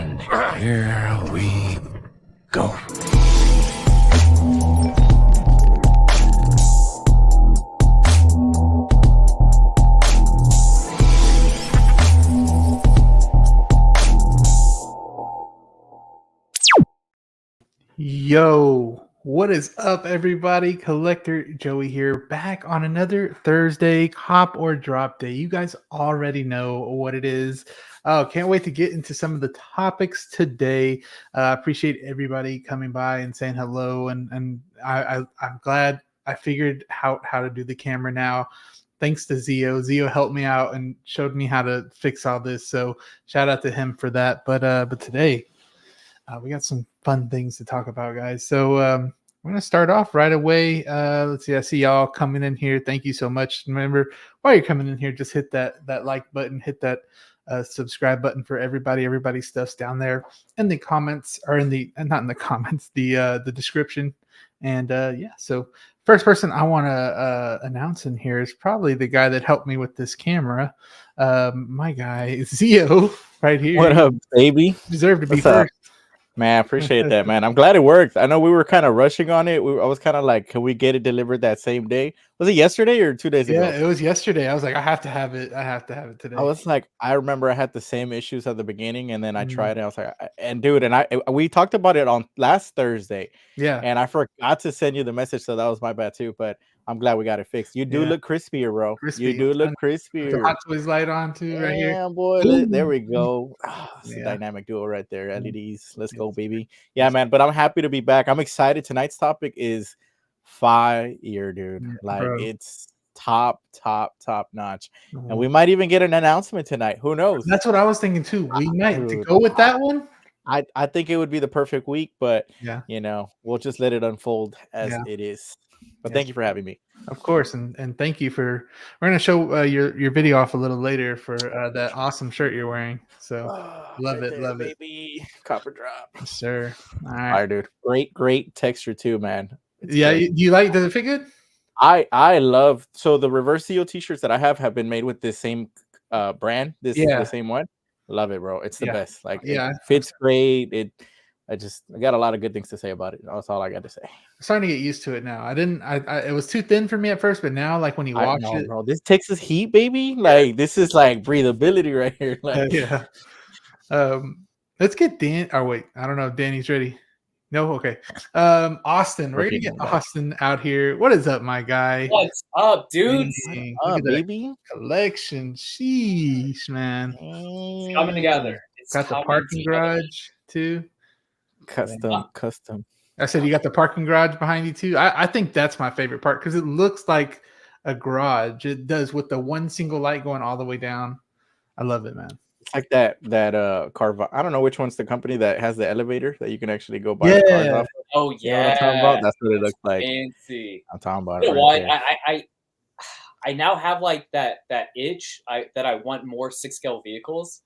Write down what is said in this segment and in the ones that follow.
And here we go. Yo, what is up, everybody? Collector Joey here, back on another Thursday Hop or Drop Day. You guys already know what it is. Oh, can't wait to get into some of the topics today. Appreciate everybody coming by and saying hello, and I'm glad I figured out how to do the camera now. Thanks to Zio. Zio helped me out and showed me how to fix all this. So shout out to him for that. But today, we got some fun things to talk about, guys. So we're going to start off right away. Let's see. I see y'all coming in here. Thank you so much. Remember, while you're coming in here, just hit that like button, hit that subscribe button for everybody. Everybody's stuff's down there in the comments, or in the not in the comments, the description. And yeah, so first person I want to announce in here is probably the guy that helped me with this camera. My guy Zio right here. What up, baby? Deserve to be What's first. up? Man, I appreciate that, man. I'm glad it worked. I know we were kind of rushing on it. I was kind of like, can we get it delivered that same day? Was it yesterday or 2 days ago? Yeah, it was yesterday. I was like, I have to have it. I have to have it today. I was like, I remember I had the same issues at the beginning, and then I tried it. I was like, and dude, we talked about it on last Thursday. Yeah. And I forgot to send you the message, so that was my bad too. But I'm glad we got it fixed. You do look crispier, bro. Crispy. You do look crispier. The Hot Toys light on too, right here. Yeah, boy. There we go. It's a Yeah. dynamic duo right there. LEDs. Let's go, baby. Yeah, man. But I'm happy to be back. I'm excited. Tonight's topic is fire, dude. Like, Bro. it's top notch. And we might even get an announcement tonight. Who knows? That's what I was thinking too. We might to go with that one. I think it would be the perfect week, but yeah, we'll just let it unfold as it is. But thank you for having me. Of course, and thank you for. We're gonna show your video off a little later for that awesome shirt you're wearing. So love it, baby. Copper drop, yes, sir. All right, dude. Great texture too, man. It's do you like? Does it fit good? I love. So the reverse seal t-shirts that I have been made with this same brand. This is the same one. Love it, bro. It's the best. Like, it fits great. I got a lot of good things to say about it. That's all I got to say. I'm starting to get used to it now. It was too thin for me at first, but now, like, when you wash it, bro, this Texas heat, baby. Like, this is like breathability right here. Like, yeah. Let's get Dan. Oh wait, I don't know if Danny's ready. No, okay. Austin, we're gonna get Austin out here. What is up, my guy? What's up, dude? Look at baby collection. Sheesh, man. It's coming together. Got the parking garage too. Custom. I said you got the parking garage behind you too. I think that's my favorite part because it looks like a garage. It does, with the one single light going all the way down. I love it, man. It's like that car. I don't know which one's the company that has the elevator that you can actually go buy the cars off. Oh yeah, I'm talking about? That's what it looks like. Fancy. I'm talking about you it. know what? I now have like that itch that I want more 6-scale vehicles.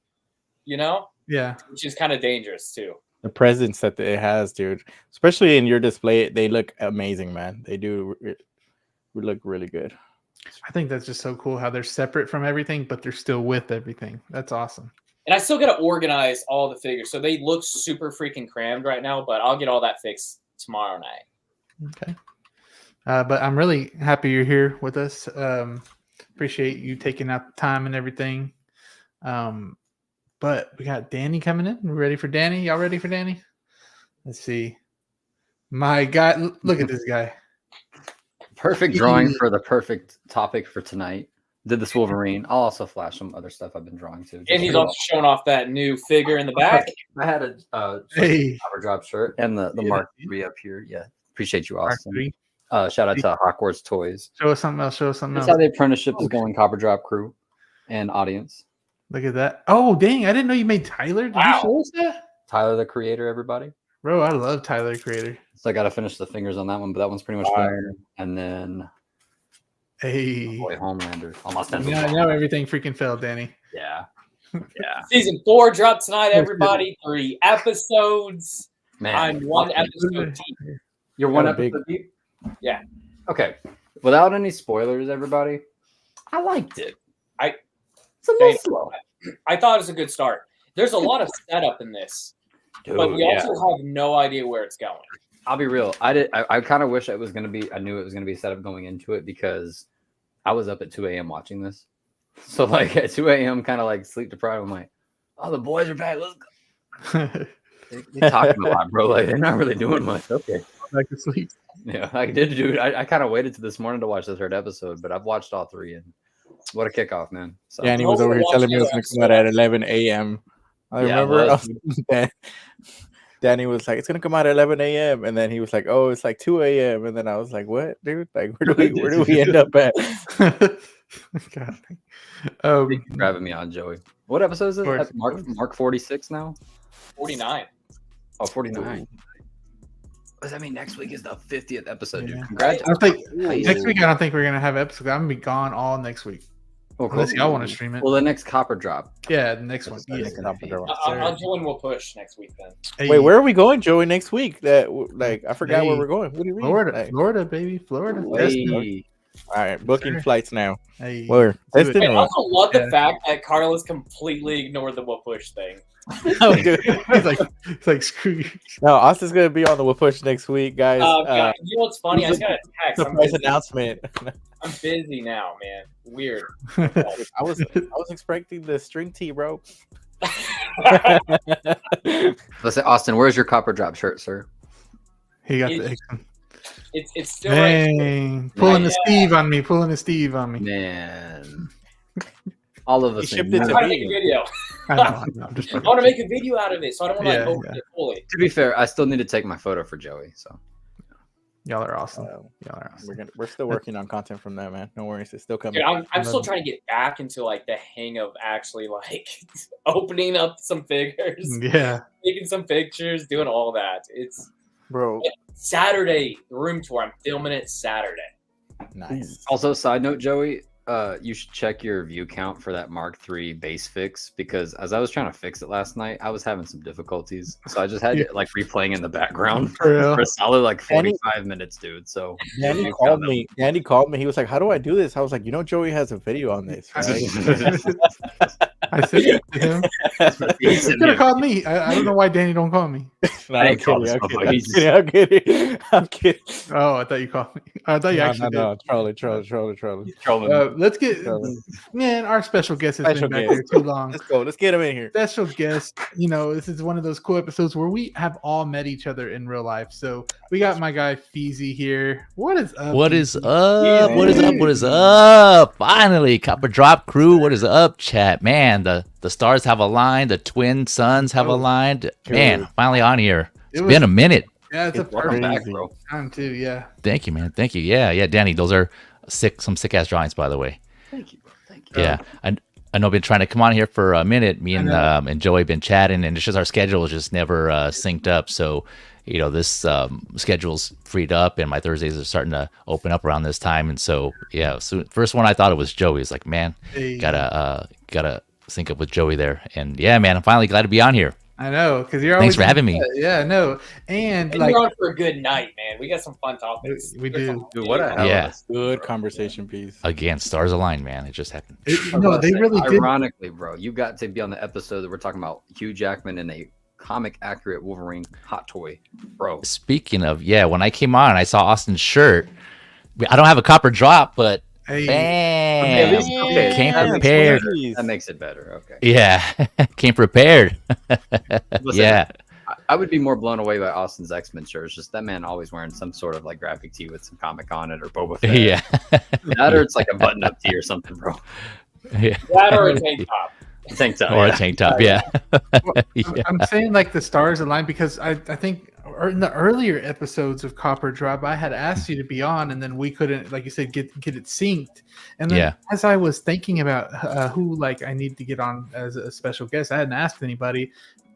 Yeah, which is kind of dangerous too. The presence that it has, dude, especially in your display, they look amazing, man. They do look really good. I think that's just so cool how they're separate from everything, but they're still with everything. That's awesome. And I still got to organize all the figures. So they look super freaking crammed right now, but I'll get all that fixed tomorrow night. Okay. But I'm really happy you're here with us. Appreciate you taking out the time and everything. But we got Danny coming in. We ready for Danny? Y'all ready for Danny? Let's see. My guy, look at this guy. Perfect drawing for the perfect topic for tonight. Did this Wolverine. I'll also flash some other stuff I've been drawing too. And he's also showing off that new figure in the back. I had a cover drop shirt and the Mark III up here. Yeah. Appreciate you, Austin. Shout out to Hogwarts Toys. Show us something else. That's how the apprenticeship is going, Copper Drop crew and audience. Look at that. Oh, dang. I didn't know you made Tyler. Did you show us that? Tyler, the creator, everybody. Bro, I love Tyler, the creator. So I got to finish the fingers on that one, but that one's pretty much done. And then, boy, Homelander. Almost done. Now everything freaking fell, Danny. Yeah. Season 4 dropped tonight, everybody. 3 episodes. Man, I'm one episode deep. You're one episode deep? Yeah. Okay. Without any spoilers, everybody, I liked it. It's a little slow. I thought it was a good start. There's a lot of setup in this, but we also have no idea where it's going. I'll be real. I kind of wish it was going to be. I knew it was going to be set up going into it because I was up at 2 a.m. watching this. So like at 2 a.m. kind of like sleep deprived. I'm like, oh, the boys are back. Let's go. They're talking a lot, bro. Like they're not really doing much. Okay. Back to sleep. Yeah, I did, dude. I kind of waited to this morning to watch the third episode, but I've watched all three, and what a kickoff, man! So, Danny was over here telling me it was going to come out at 11 a.m. I remember Danny was like, "It's going to come out at 11 a.m." and then he was like, "Oh, it's like 2 a.m." and then I was like, "What, dude? Like, where do we end up at?" God. Thanks for grabbing me on, Joey. What episode is it? Mark 46 now. 49. Oh, 49. What does that mean? Next week is the 50th episode, dude. Yeah. Congratulations. Next week, I don't think we're going to have episodes. I'm going to be gone all next week. Well, unless y'all want to stream it. Well, the next copper drop. Yeah, the next one. I'll join We'll Push next week then. Hey. Wait, where are we going, Joey, next week? I forgot where we're going. What do you mean? Florida, baby. Florida. Hey. All right, booking flights now. Hey. Where? I also love the fact that Carlos completely ignored the We'll Push thing. Oh, dude. It's like screw you. No, Austin's gonna be on the We'll Push next week, guys. God, you know what's funny? I just got a text. Surprise announcement. I'm busy now, man. Weird. I was expecting the string tee, bro. Listen, Austin, where's your copper drop shirt, sir? He got the It's still dang, right. pulling the Steve on me. Man. All of us. He shipped it to me. Make a video. I want to make a video out of it, so I don't want to open it fully. To be fair, I still need to take my photo for Joey. So y'all are awesome. We're still working on content from that, man. No worries, it's still coming. Dude, I'm still trying to get back into like the hang of actually like opening up some figures, taking some pictures, doing all that. It's Saturday room tour. I'm filming it Saturday. Nice. Also, side note, Joey. You should check your view count for that Mark III base fix because as I was trying to fix it last night, I was having some difficulties. So I just had it like replaying in the background for a solid like 45 minutes, dude. So Andy called me. He was like, "How do I do this?" I was like, "You know, Joey has a video on this." Right? I said it to him. He could have called me. I don't know why Danny don't call me. I'm kidding. Oh, I thought you called me. I thought you actually did. Trolling. Let's get our special guest has been back there too long. Let's go. Let's get him in here. Special guest. You know, this is one of those cool episodes where we have all met each other in real life. So we got my guy Fezy here. What is up? What is up? What is up? What is up? Finally, Copper Drop crew. What is up, chat? Man, the stars have aligned. The twin suns have aligned. Man, finally on here. It's been a minute. Yeah, it's a perfect time too. Yeah. Thank you, man. Thank you. Yeah, Danny. Those are some sick ass drawings, by the way. Thank you, bro. Thank you. Yeah, I know. I've been trying to come on here for a minute. Me and Joey been chatting, and it's just our schedule is just never synced up. So, you know, this schedule's freed up, and my Thursdays are starting to open up around this time. And so, yeah. So first one I thought it was Joey. It's like, man, gotta sync up with Joey there. And yeah, man, I'm finally glad to be on here. I know, because you're always. Thanks for having me. Yeah, no, and like, you're on for a good night, man. We got some fun topics. We do. Dude, what a hell good conversation piece. Again, stars aligned, man. It just happened. No, they really did. Ironically, bro, you got to be on the episode that we're talking about Hugh Jackman and a comic accurate Wolverine hot toy, bro. Speaking of, when I came on, I saw Austin's shirt. I don't have a copper drop, but. Hey. Bam! Okay. Came prepared. That makes it better. Okay. Yeah, came prepared. Listen, yeah. I would be more blown away by Austin's X-Men shirts. Just that man always wearing some sort of like graphic tee with some comic on it or Boba Fett. Yeah. That or it's like a button-up tee or something, bro. Yeah. That or a tank top. Tank top. Or a tank top, yeah. I'm saying like the stars aligned because I think in the earlier episodes of Copper Drop, I had asked you to be on, and then we couldn't, like you said, get it synced. And then as I was thinking about who like I need to get on as a special guest, I hadn't asked anybody.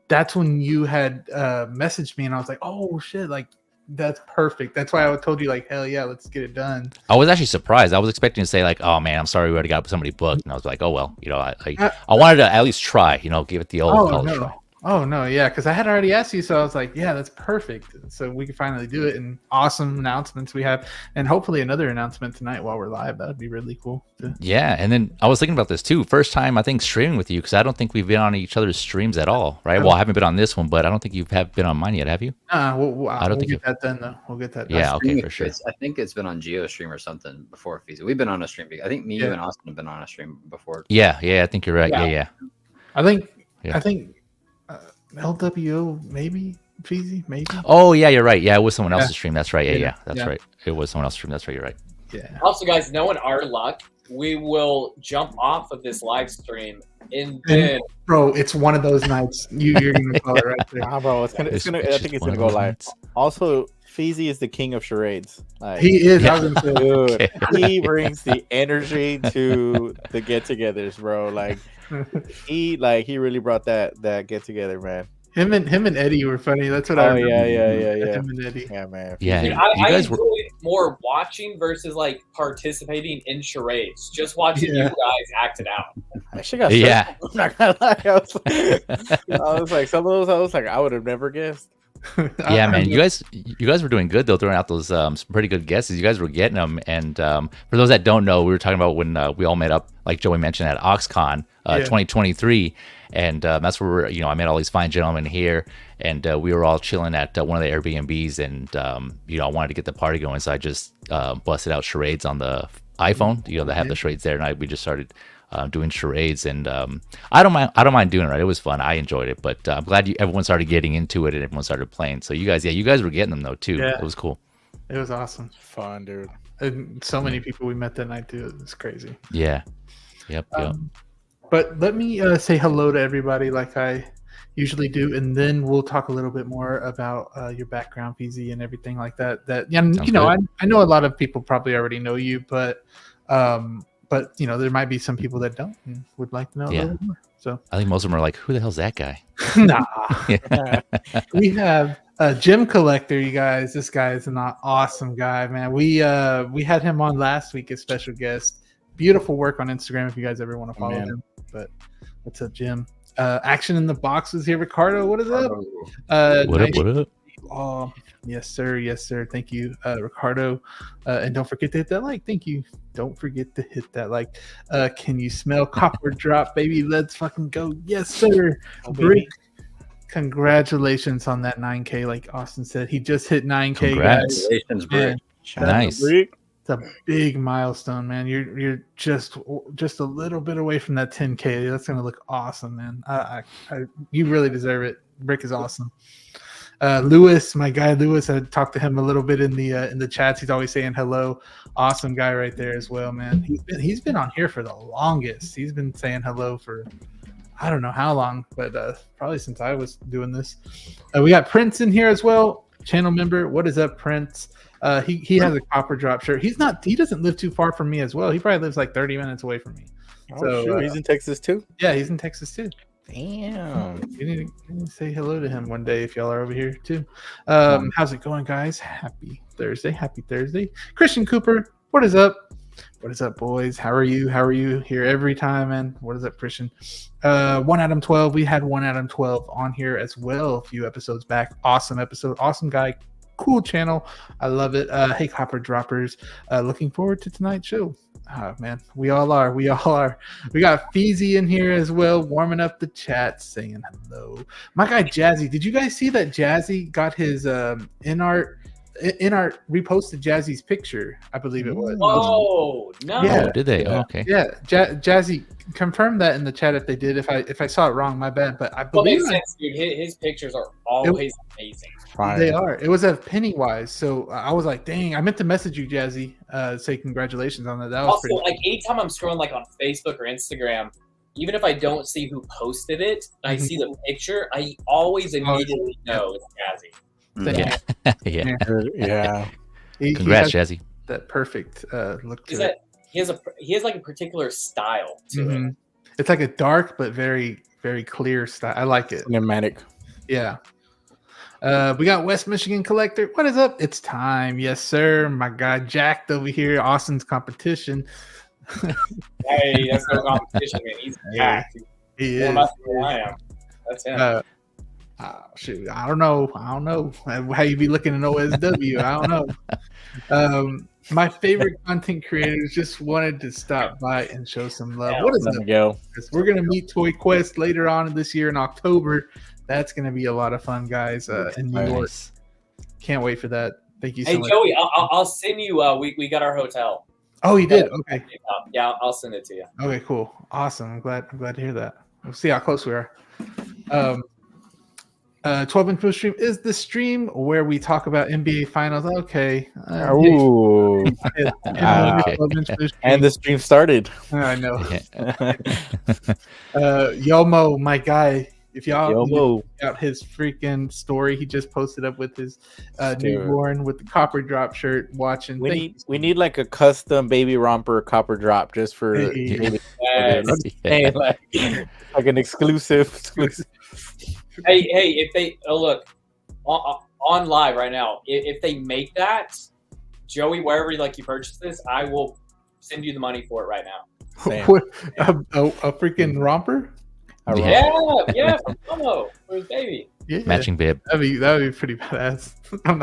That's when you had messaged me, and I was like, oh shit, like that's perfect. That's why I told you like, hell yeah, let's get it done. I was actually surprised. I was expecting to say like, oh man, I'm sorry we already got somebody booked, and I was like, oh well, you know, I wanted to at least try, you know, give it the old college try. Oh no, yeah, because I had already asked you, so I was like, yeah, that's perfect. So we can finally do it, and awesome announcements we have, and hopefully another announcement tonight while we're live. That would be really cool. Yeah, and then I was thinking about this too. First time I think streaming with you, because I don't think we've been on each other's streams at all, right? Well, I haven't been on this one, but I don't think you have been on mine yet, have you? We'll get that done though. We'll get that done. Yeah, okay, for sure. I think it's been on GeoStream or something before Fezy. We've been on a stream. I think me, you, and Austin have been on a stream before. Yeah, I think you're right. Yeah. I think LWO maybe, Fezy maybe. Oh yeah, you're right. Yeah, it was someone else's stream. That's right. Yeah, that's right. It was someone else's stream. That's right. You're right. Yeah. Also, guys, knowing our luck, we will jump off of this live stream and then. Bro, it's one of those nights. You're gonna call it right there. Nah, bro, I think it's gonna go live. Also, Fezy is the king of charades. Like, he is. Yeah. Dude, he brings the energy to the get-togethers, bro. Like he really brought that get-together, man. Him and Eddie were funny. That's what I remember. Yeah. Him and Eddie. Yeah, man. Yeah, dude, I enjoy more watching versus like participating in charades. Just watching you guys act it out. I actually got I'm not gonna lie. I was like, some of those, I would have never guessed. Yeah, man, you guys were doing good though, throwing out those some pretty good guesses. You guys were getting them, and for those that don't know, we were talking about when we all met up, like Joey mentioned, at OxCon 2023, and that's where I met all these fine gentlemen here, and we were all chilling at one of the Airbnbs, and I wanted to get the party going, so I just busted out charades on the iPhone. They have the charades there, and we just started doing charades, and I don't mind doing it. Right, it was fun. I enjoyed it, but I'm glad everyone started getting into it and everyone started playing. So you guys were getting them though too. It was cool. It was awesome. Fun, dude. And so many people we met that night too. It was crazy. Yeah. Yep. But let me say hello to everybody like I usually do, and then we'll talk a little bit more about your background, Fezy, and everything like that. I know a lot of people probably already know you, but there might be some people that don't and would like to know a little bit more. So I think most of them are like, who the hell's that guy? Nah. We have a gym collector, you guys. This guy is an awesome guy, man. We had him on last week as special guest. Beautiful work on Instagram if you guys ever want to follow him. But what's up, Jim? Action in the Box is here. Ricardo, what is up? What up? Oh, yes, sir. Thank you, Ricardo. And don't forget to hit that like. Thank you. Don't forget to hit that like. Can you smell copper drop, baby? Let's fucking go. Yes, sir. Brick, congratulations on that 9K. Like Austin said, he just hit 9K. Congratulations, Brick. Nice. It's a big milestone, man. You're just a little bit away from that 10K. That's gonna look awesome, man. You really deserve it. Brick is awesome. Lewis, my guy Lewis, I talked to him a little bit in the chats. He's always saying hello. Awesome guy right there as well, man. He's been on here for the longest. He's been saying hello for I don't know how long, but probably since I was doing this. We got Prince in here as well, channel member. What is up, Prince? He has a copper drop shirt. He doesn't live too far from me as well. He probably lives like 30 minutes away from me. So he's in Texas too? Yeah, he's in Texas too. Damn. You need to say hello to him one day if y'all are over here too. How's it going, guys? Happy Thursday. Christian Cooper, what is up? What is up, boys? How are you? Here every time, man. What is up, Christian? 1 Adam 12. We had 1 Adam 12 on here as well a few episodes back. Awesome episode. Awesome guy. Cool channel. I love it. Hey, Copper Droppers. Looking forward to tonight's show. Oh, man, we all are. We got Fezy in here as well, warming up the chat, saying hello. My guy Jazzy. Did you guys see that Jazzy got his InArt reposted Jazzy's picture? I believe it was. Oh no! Yeah. Did they? Yeah. Oh, okay. Yeah, Jazzy, confirm that in the chat if they did. If I saw it wrong, my bad. But I believe makes sense, dude. His pictures are always amazing. They are. It was a Pennywise, so I was like, "Dang!" I meant to message you, Jazzy, say congratulations on that. That was also pretty. Like anytime I'm scrolling like on Facebook or Instagram, even if I don't see who posted it, and I see the picture, I always immediately know it's Jazzy. Yeah. Congrats, Jazzy. That perfect look to it. He has like a particular style to it. It's like a dark but very, very clear style. I like it. Cinematic. Yeah. We got West Michigan Collector. What is up? It's time. Yes, sir. My guy Jacked over here. Austin's competition. Hey, that's no competition, man. He's jacked. He is. I am. That's him. Shoot, I don't know how you be looking at OSW. I don't know. My favorite content creators just wanted to stop by and show some love. What is it? We're gonna meet Toy Quest later on this year in October. That's gonna be a lot of fun, guys. In New York. Can't wait for that. Thank you so much. Hey Joey, I'll send you. We got our hotel. Oh, you did? Okay. Yeah, I'll send it to you. Okay, cool, awesome. I'm glad to hear that. We'll see how close we are. 12-inch Pro Stream is the stream where we talk about NBA Finals. Okay. Ooh. And the stream started. I know. Yomo, my guy. If y'all out his freaking story, he just posted up with his newborn with the copper drop shirt. Watching. We need like a custom baby romper copper drop just for baby. Hey, like an exclusive. Hey, if they look on live right now, if they make that, Joey, wherever you purchase this, I will send you the money for it right now. What, a freaking romper? Yeah, from Momo for his baby. Yeah. Matching bib. That'd be pretty badass.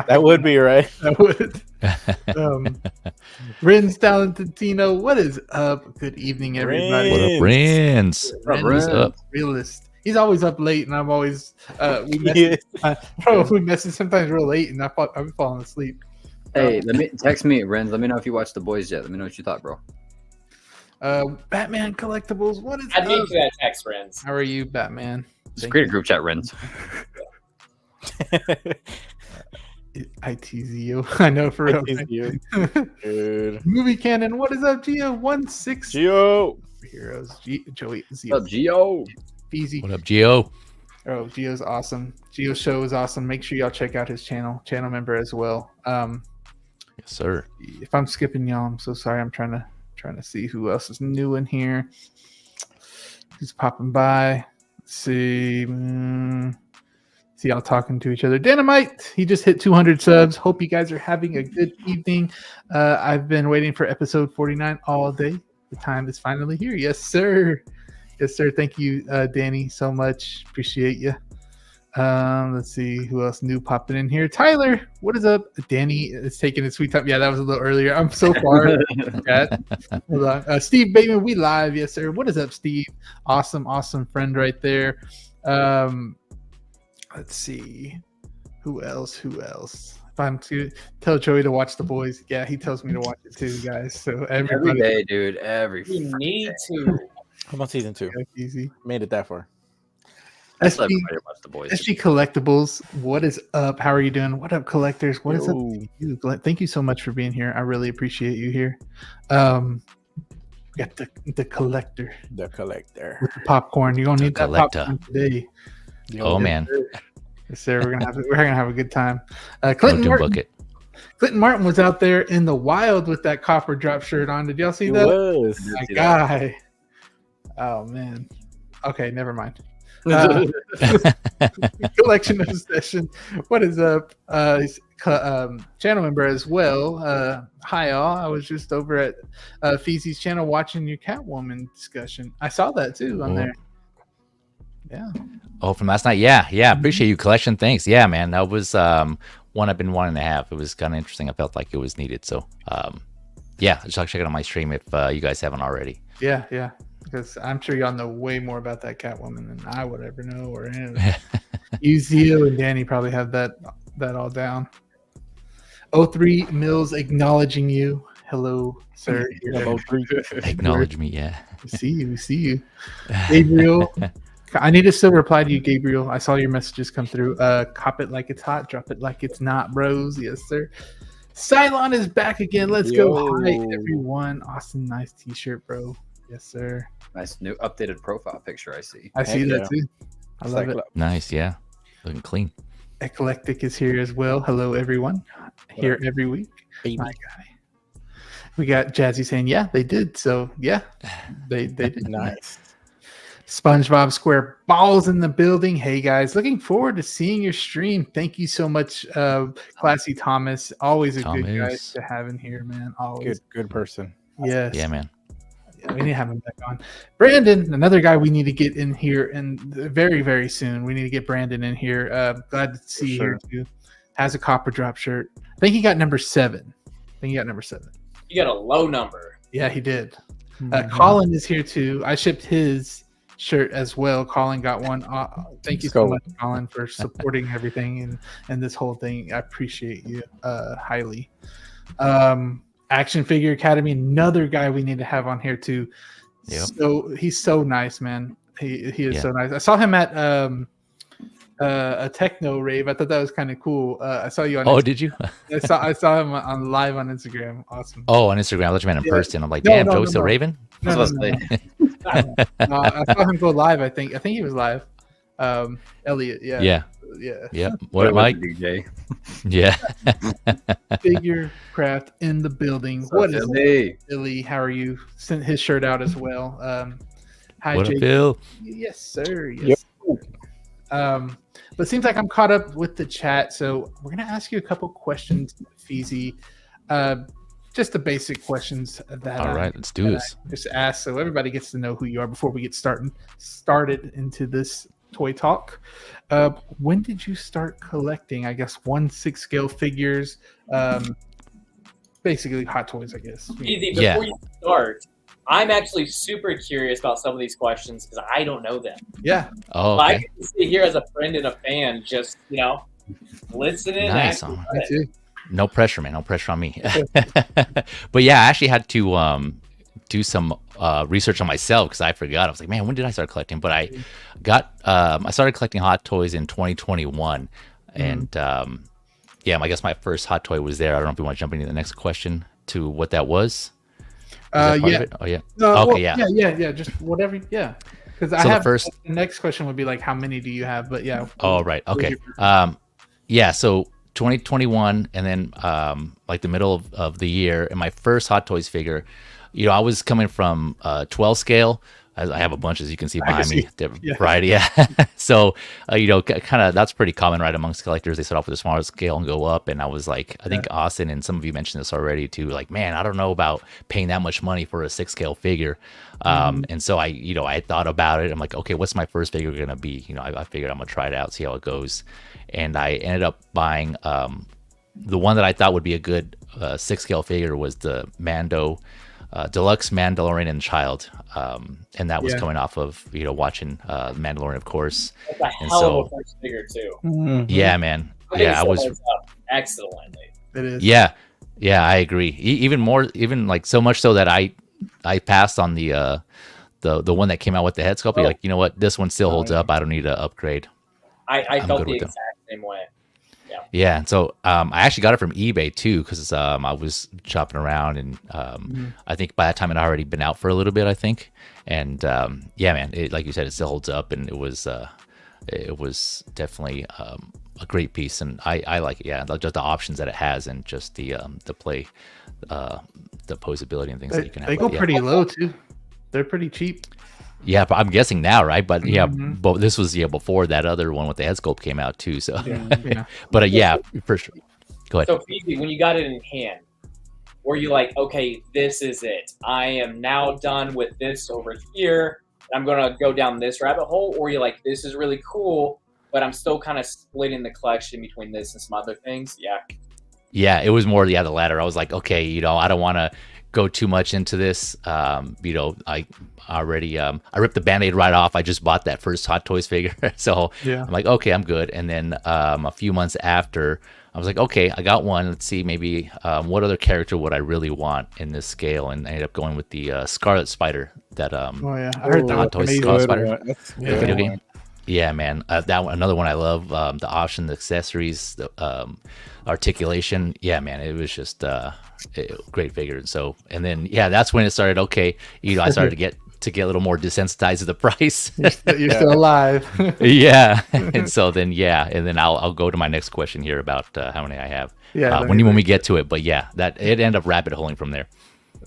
That would be right. That would. Rins Talentino, what is up? Good evening, everybody. What up, Rins? What's up? Realist. He's always up late, and I'm always we message sometimes real late, and I'm falling asleep. Hey, text me, Renz. Let me know if you watched The Boys yet. Let me know what you thought, bro. Batman collectibles. What is? I'd make that text, Renz. How are you, Batman? Just create a group chat, Renz. I tease you. I know for real. Dude. Movie Cannon. What is up, Geo? 16. Geo. Heroes. Joey. What's up, Geo? Fezy. What up, Geo? Oh, Geo's awesome. Geo's show is awesome. Make sure y'all check out his channel member as well. Yes, sir. If I'm skipping y'all, I'm so sorry. I'm trying to see who else is new in here. Who's popping by? Let's see. See y'all talking to each other. Dynamite. He just hit 200 subs. Hope you guys are having a good evening. I've been waiting for episode 49 all day. The time is finally here. Yes, sir. Yes, sir. Thank you, Danny, so much. Appreciate you. Let's see who else new popping in here. Tyler, what is up? Danny is taking his sweet time. Yeah, that was a little earlier. I'm so far. Hold on. Steve Bateman, we live. Yes, sir. What is up, Steve? Awesome friend right there. Let's see. Who else? If I'm to tell Joey to watch The Boys, yeah, he tells me to watch it too, guys. So every day, dude. You need to. How about season 2? Easy. Made it that far. SG Collectibles, what is up? How are you doing? What up, collectors? What is up to you? Thank you so much for being here. I really appreciate you here. We got the collector. The collector. With the popcorn. You're gonna need that popcorn today. Man. Yes, sir. We're gonna have a good time. Clinton Martin was out there in the wild with that copper drop shirt on. Did y'all see that? Was. My guy. Oh man. Okay, never mind. Collection obsession. What is up? Channel member as well. Hi all. I was just over at Fezy's channel watching your Catwoman discussion. I saw that too on there. Yeah. Oh, from last night. Yeah. Appreciate you, collection. Thanks. Yeah, man. That was one I've been wanting to have. It was kind of interesting. I felt like it was needed. So yeah, just check it out on my stream if you guys haven't already. Yeah. Because I'm sure y'all know way more about that Catwoman than I would ever know, or you, Zio, and Danny probably have that all down. 03 Mills acknowledging you. Hello, sir. Acknowledge me, yeah. We see you. Gabriel. I need to still reply to you, Gabriel. I saw your messages come through. Cop it like it's hot, drop it like it's not, bros. Yes, sir. Cylon is back again. Let's go. Hi, everyone. Awesome, nice t-shirt, bro. Yes, sir. Nice new updated profile picture. I see that too. I love it. Nice, yeah. Looking clean. Eclectic is here as well. Hello, everyone. Here every week. Baby. My guy. We got Jazzy saying, yeah, they did. So, yeah, they did. Nice. SpongeBob Square Balls in the building. Hey, guys. Looking forward to seeing your stream. Thank you so much, Classy Thomas. Always a good guy to have in here, man. Always. Good person. Yes. Yeah, man. we need to have him back on. Brandon, another guy we need to get in here, and very, very soon. We need to get Brandon in here. Glad to see you here too. Has a copper drop shirt. I think he got number 7. He got a low number. Yeah, he did. Colin is here too. I shipped his shirt as well. Colin got one. Thank you so much, Colin, for supporting everything and this whole thing. I appreciate you highly. Action Figure Academy, another guy we need to have on here too. Yep. So he's so nice, man. He is so nice. I saw him at a techno rave. I thought that was kind of cool. I saw you on. Oh, did you? I saw him on live on Instagram. Awesome. Oh, on Instagram. I thought you meant in person. I'm like, damn, Joe's still raving. No. I saw him go live. I think he was live. Elliot. Yeah. What, Mike? DJ. Yeah. Figure craft in the building. What is it, Billy? How are you? Sent his shirt out as well. Hi, what Jake. Up, Bill? Yes, sir. Yes. Yep. But it seems like I'm caught up with the chat, so we're gonna ask you a couple questions, Fezy. Just the basic questions that. All right, let's do this. Just ask so everybody gets to know who you are before we get started into this toy talk. When did you start collecting? I guess 1/6 scale figures, basically Hot Toys, I guess. Easy. Before you start, I'm actually super curious about some of these questions because I don't know them. Yeah. Oh, okay. I can sit here as a friend and a fan, just listening. Nice. No pressure, man. No pressure on me. But yeah, I actually had to do some research on myself because I forgot. I was like, man, when did I start collecting? But I started collecting Hot Toys in 2021, and I guess my first Hot Toy was there. I don't know if you want to jump into the next question to what that was. Yeah. Oh yeah. No, okay. Well, yeah. Just whatever. Yeah. Because the next question would be like, how many do you have? But yeah. Oh right. Okay. So 2021, and then like the middle of the year, and my first Hot Toys figure. I was coming from 12 scale. I have a bunch, as you can see behind me. Variety, yeah. So, kind of that's pretty common, right, amongst collectors. They start off with a smaller scale and go up. And I was like, I think Austin and some of you mentioned this already too. Like, man, I don't know about paying that much money for a 6 scale figure. And so I thought about it. I'm like, okay, what's my first figure gonna be? I figured I'm gonna try it out, see how it goes. And I ended up buying the one that I thought would be a good 6 scale figure was the Mando. Deluxe Mandalorian and Child, and that was coming off of watching Mandalorian, of course. That's a hell of a first figure too. Mm-hmm. Yeah, man. I was excellently. It is. Yeah, I agree. Even like so much so that I passed on the one that came out with the head sculpt. Like, you know what, this one still holds up. I don't need to upgrade. I felt the exact same way. Yeah, and so I actually got it from eBay too because I was shopping around, and I think by that time it had already been out for a little bit, I think. And man, like you said, it still holds up, and it was definitely a great piece, and I like it. Yeah, just the options that it has, and just the play, the posability and things that you can have. They go pretty low too. They're pretty cheap. Yeah, but I'm guessing now, right? But but this was before that other one with the head sculpt came out too. So, but for sure. Go ahead. So, Fezy, when you got it in hand, were you like, okay, this is it? I am now done with this over here. I'm gonna go down this rabbit hole, or were you like, this is really cool, but I'm still kind of splitting the collection between this and some other things? Yeah. Yeah, it was more the latter. I was like, okay, I don't want to go too much into this. I already I ripped the Band-Aid right off. I just bought that first Hot Toys figure. So I'm like, okay, I'm good. And then a few months after, I was like, okay, I got one. Let's see, maybe what other character would I really want in this scale? And I ended up going with the Scarlet Spider that I heard that Hot Toys Scarlet Spider video game. One. Yeah, man. That one, another one I love. The option, the accessories, the articulation. Yeah, man. It was just great figure. And then that's when it started. Okay, I started to get a little more desensitized to the price. You're still alive. Yeah, and so then and then I'll go to my next question here about how many I have. When we get to it. But that it ended up rabbit holing from there.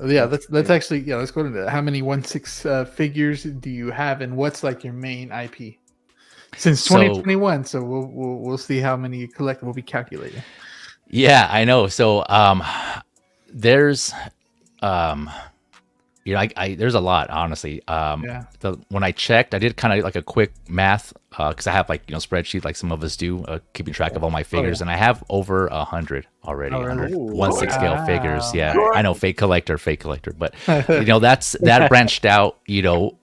Let's actually let's go to that. How many 1/6 figures do you have, and what's like your main IP? Since 2021, so we'll see how many you collect. We'll be calculating. Yeah, I know. So there's you know, I there's a lot, honestly. When I checked, I did kind of like a quick math because I have like, you know, spreadsheet like some of us do, keeping track of all my figures, and I have over 100 already. 1/6 scale figures. Yeah, I know, fake collector, but you know, that branched out. You know,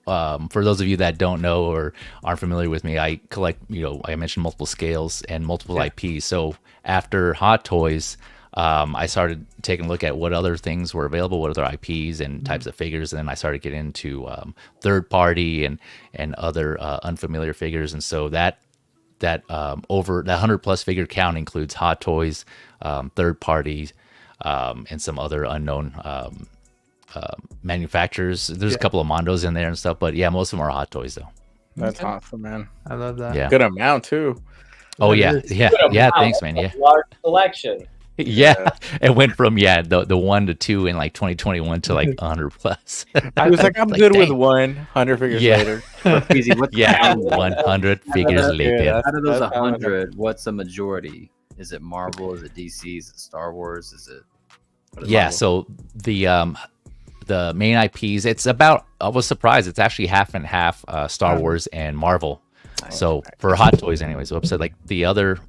for those of you that don't know or aren't familiar with me, I collect. You know, I mentioned multiple scales and multiple IPs. So after Hot Toys, I started taking a look at what other things were available, what other IPs and types of figures, and then I started getting into third party and other unfamiliar figures, and so that over that 100+ figure count includes Hot Toys, third parties, and some other unknown manufacturers. There's a couple of Mondos in there and stuff, but yeah, most of them are Hot Toys though. That's awesome, man. I love that. Yeah, good amount too. Oh yeah. Thanks, man. Yeah, large collection. Yeah, it went from the 1 to 2 in like 2021 to like 100+. I was like, I'm good with 100 figures later. Fezy, what's 100 figures later. Out of those 100, what's the majority? Is it Marvel? Is it DC? Is it Star Wars? Is it? Yeah, so the main IPs, it's about, I was surprised, it's actually half and half Star Wars and Marvel. So for Hot Toys anyway, so upset like the other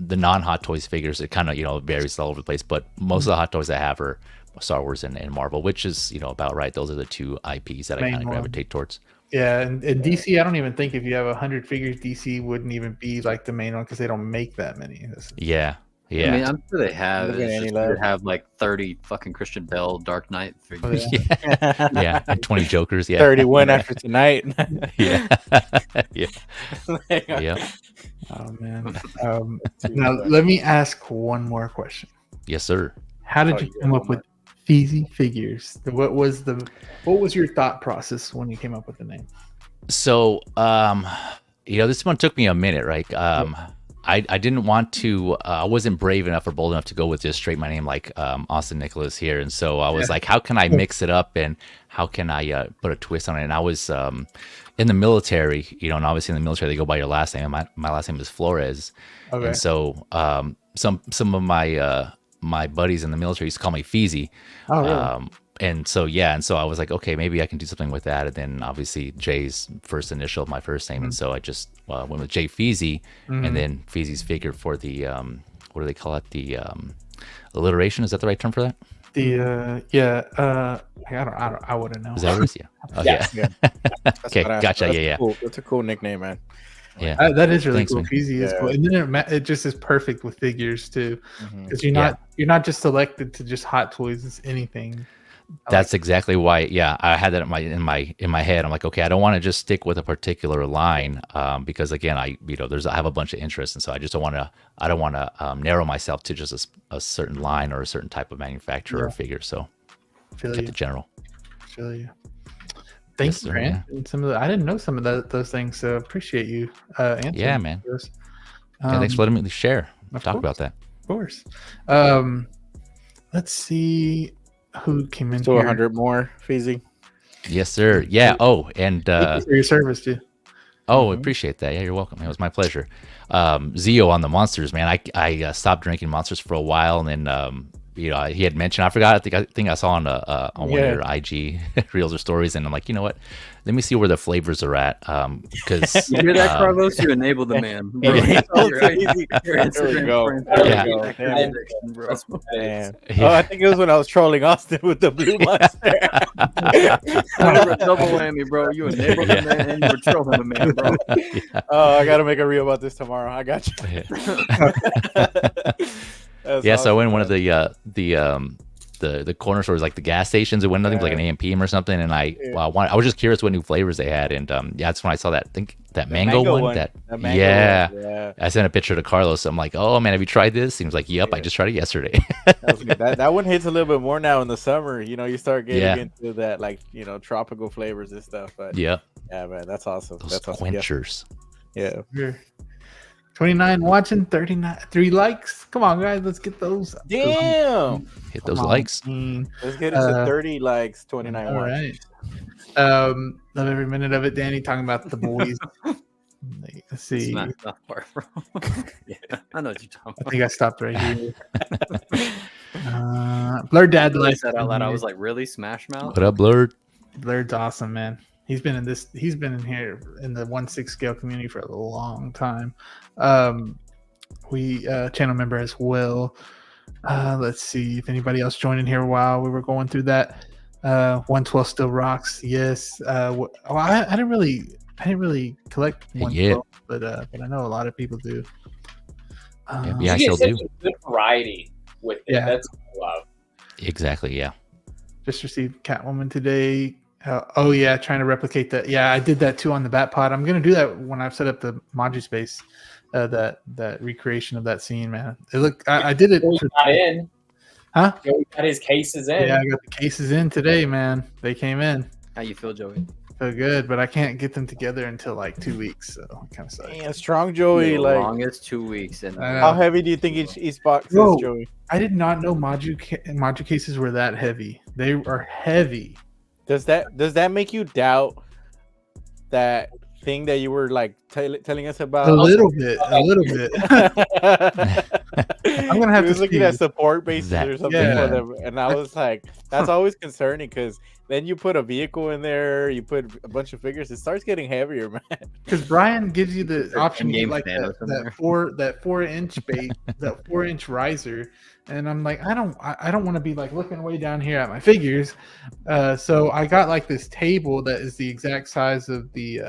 the non-Hot Toys figures, it kind of, you know, varies all over the place, but most of the Hot Toys I have are Star Wars and Marvel, which is, you know, about right. Those are the two IPs that I kind of gravitate towards. Yeah, and DC, I don't even think if you have 100 figures, DC wouldn't even be like the main one because they don't make that many. Yeah. I mean, I'm sure they have. They have like 30 fucking Christian Bale Dark Knight figures. Yeah, and 20 Jokers. Yeah, 31 after tonight. Yeah. Oh man. Now let me ask one more question. Yes, sir. How did you come up with Fezy Figures? What was your thought process when you came up with the name? So, you know, this one took me a minute, right? I didn't want to, I wasn't brave enough or bold enough to go with just straight my name like Austin Nicholas here. And so I was like, how can I mix it up and how can I put a twist on it? And I was in the military, you know, and obviously in the military, they go by your last name. My last name is Flores. Okay. And so some of my buddies in the military used to call me Fezy. Oh, really? And so I was like, okay, maybe I can do something with that. And then obviously Jay's first initial of my first name, and so I just went with Jay Fezy, and then Fezy's figure for the what do they call it? The alliteration. Is that the right term for that? I wouldn't know. Is that what it is? Yeah. Oh, yeah. Okay, gotcha. Yeah. Cool. That's a cool nickname, man. Yeah, that is really cool. Fezy is cool, and then it just is perfect with figures too, because you're not just selected to just Hot Toys. It's anything. That's exactly why. Yeah, I had that in my head. I'm like, okay, I don't want to just stick with a particular line, because again, I have a bunch of interests, and so I just don't want to narrow myself to just a certain line or a certain type of manufacturer or figure. So, kept it general. Feel you. Thanks, Grant. Yeah. I didn't know some of those things, so appreciate you answering. Yeah, man. Thanks for letting me share. Talk about that. Of course. Let's see. Who came in? So 100 more, Fezy. Yes, sir. Yeah. Oh, and thank you for your service too. Oh, appreciate that. Yeah, you're welcome. It was my pleasure. Zio on the Monsters, man. I stopped drinking Monsters for a while, and then he had mentioned. I forgot. I think I saw on one of your IG reels or stories, and I'm like, you know what? Let me see where the flavors are at. Because you hear that, Carlos? You enabled the man. Bro. There we go. Oh, I think it was when I was trolling Austin with the blue monster. Double whammy, bro. You enabled the man and you were trolling the man, bro. Oh, I gotta make a reel about this tomorrow. I got you. Yeah, so I went in one of the corner stores, like the gas stations. It went nothing like an AMPM or something, and I was just curious what new flavors they had, and that's when I saw that. I think that mango one. I sent a picture to Carlos. I'm like, oh man, have you tried this? He was like, yep, I just tried it yesterday. that one hits a little bit more now in the summer. You know, you start getting into that, like, you know, tropical flavors and stuff. But yeah, man, that's awesome. Those quenchers. Yeah. 29 watching, 3 likes. Come on, guys, let's get those. Damn, hit those likes. Let's get it to 30 likes, 29 all watch. Right. Love every minute of it, Danny. Talking about the boys. Let's see. It's not far from. Yeah, I know what you're talking about. I think I stopped right here. Blurred Dad I likes said out loud. I was like, really, Smash Mouth? What up, Blurred? Blurred's awesome, man. He's been in here in the 1/6 scale community for a long time. We channel member as well. Let's see if anybody else joined in here while we were going through that. 112 still rocks. Yes. I didn't really collect 112, but I know a lot of people do. Yeah, I still do. A good variety with it. Yeah. That's what I love. Exactly. Yeah. Just received Catwoman today. Oh yeah, trying to replicate that. Yeah, I did that too on the Batpod. I'm gonna do that when I've set up the Maju space. That recreation of that scene, man. It looked. I did it. Got in. Huh? Joey got his cases in. Yeah, I got the cases in today, man. They came in. How you feel, Joey? So good, but I can't get them together until like 2 weeks. So kind of sucks. Yeah, strong Joey. The like longest 2 weeks. And how heavy do you think each box is, Joey? I did not know Maju cases were that heavy. They are heavy. Does that make you doubt that thing that you were like telling us about? A little bit. I'm gonna have to looking at support bases or something Yeah. for them, and I was like, that's always concerning because then you put a vehicle in there, you put a bunch of figures, it starts getting heavier, man. Because Brian gives you the option to in-game get like Thanos in there. that 4-inch base, that 4-inch riser, and I'm like, I don't want to be like looking way down here at my figures, so I got like this table that is the exact size of the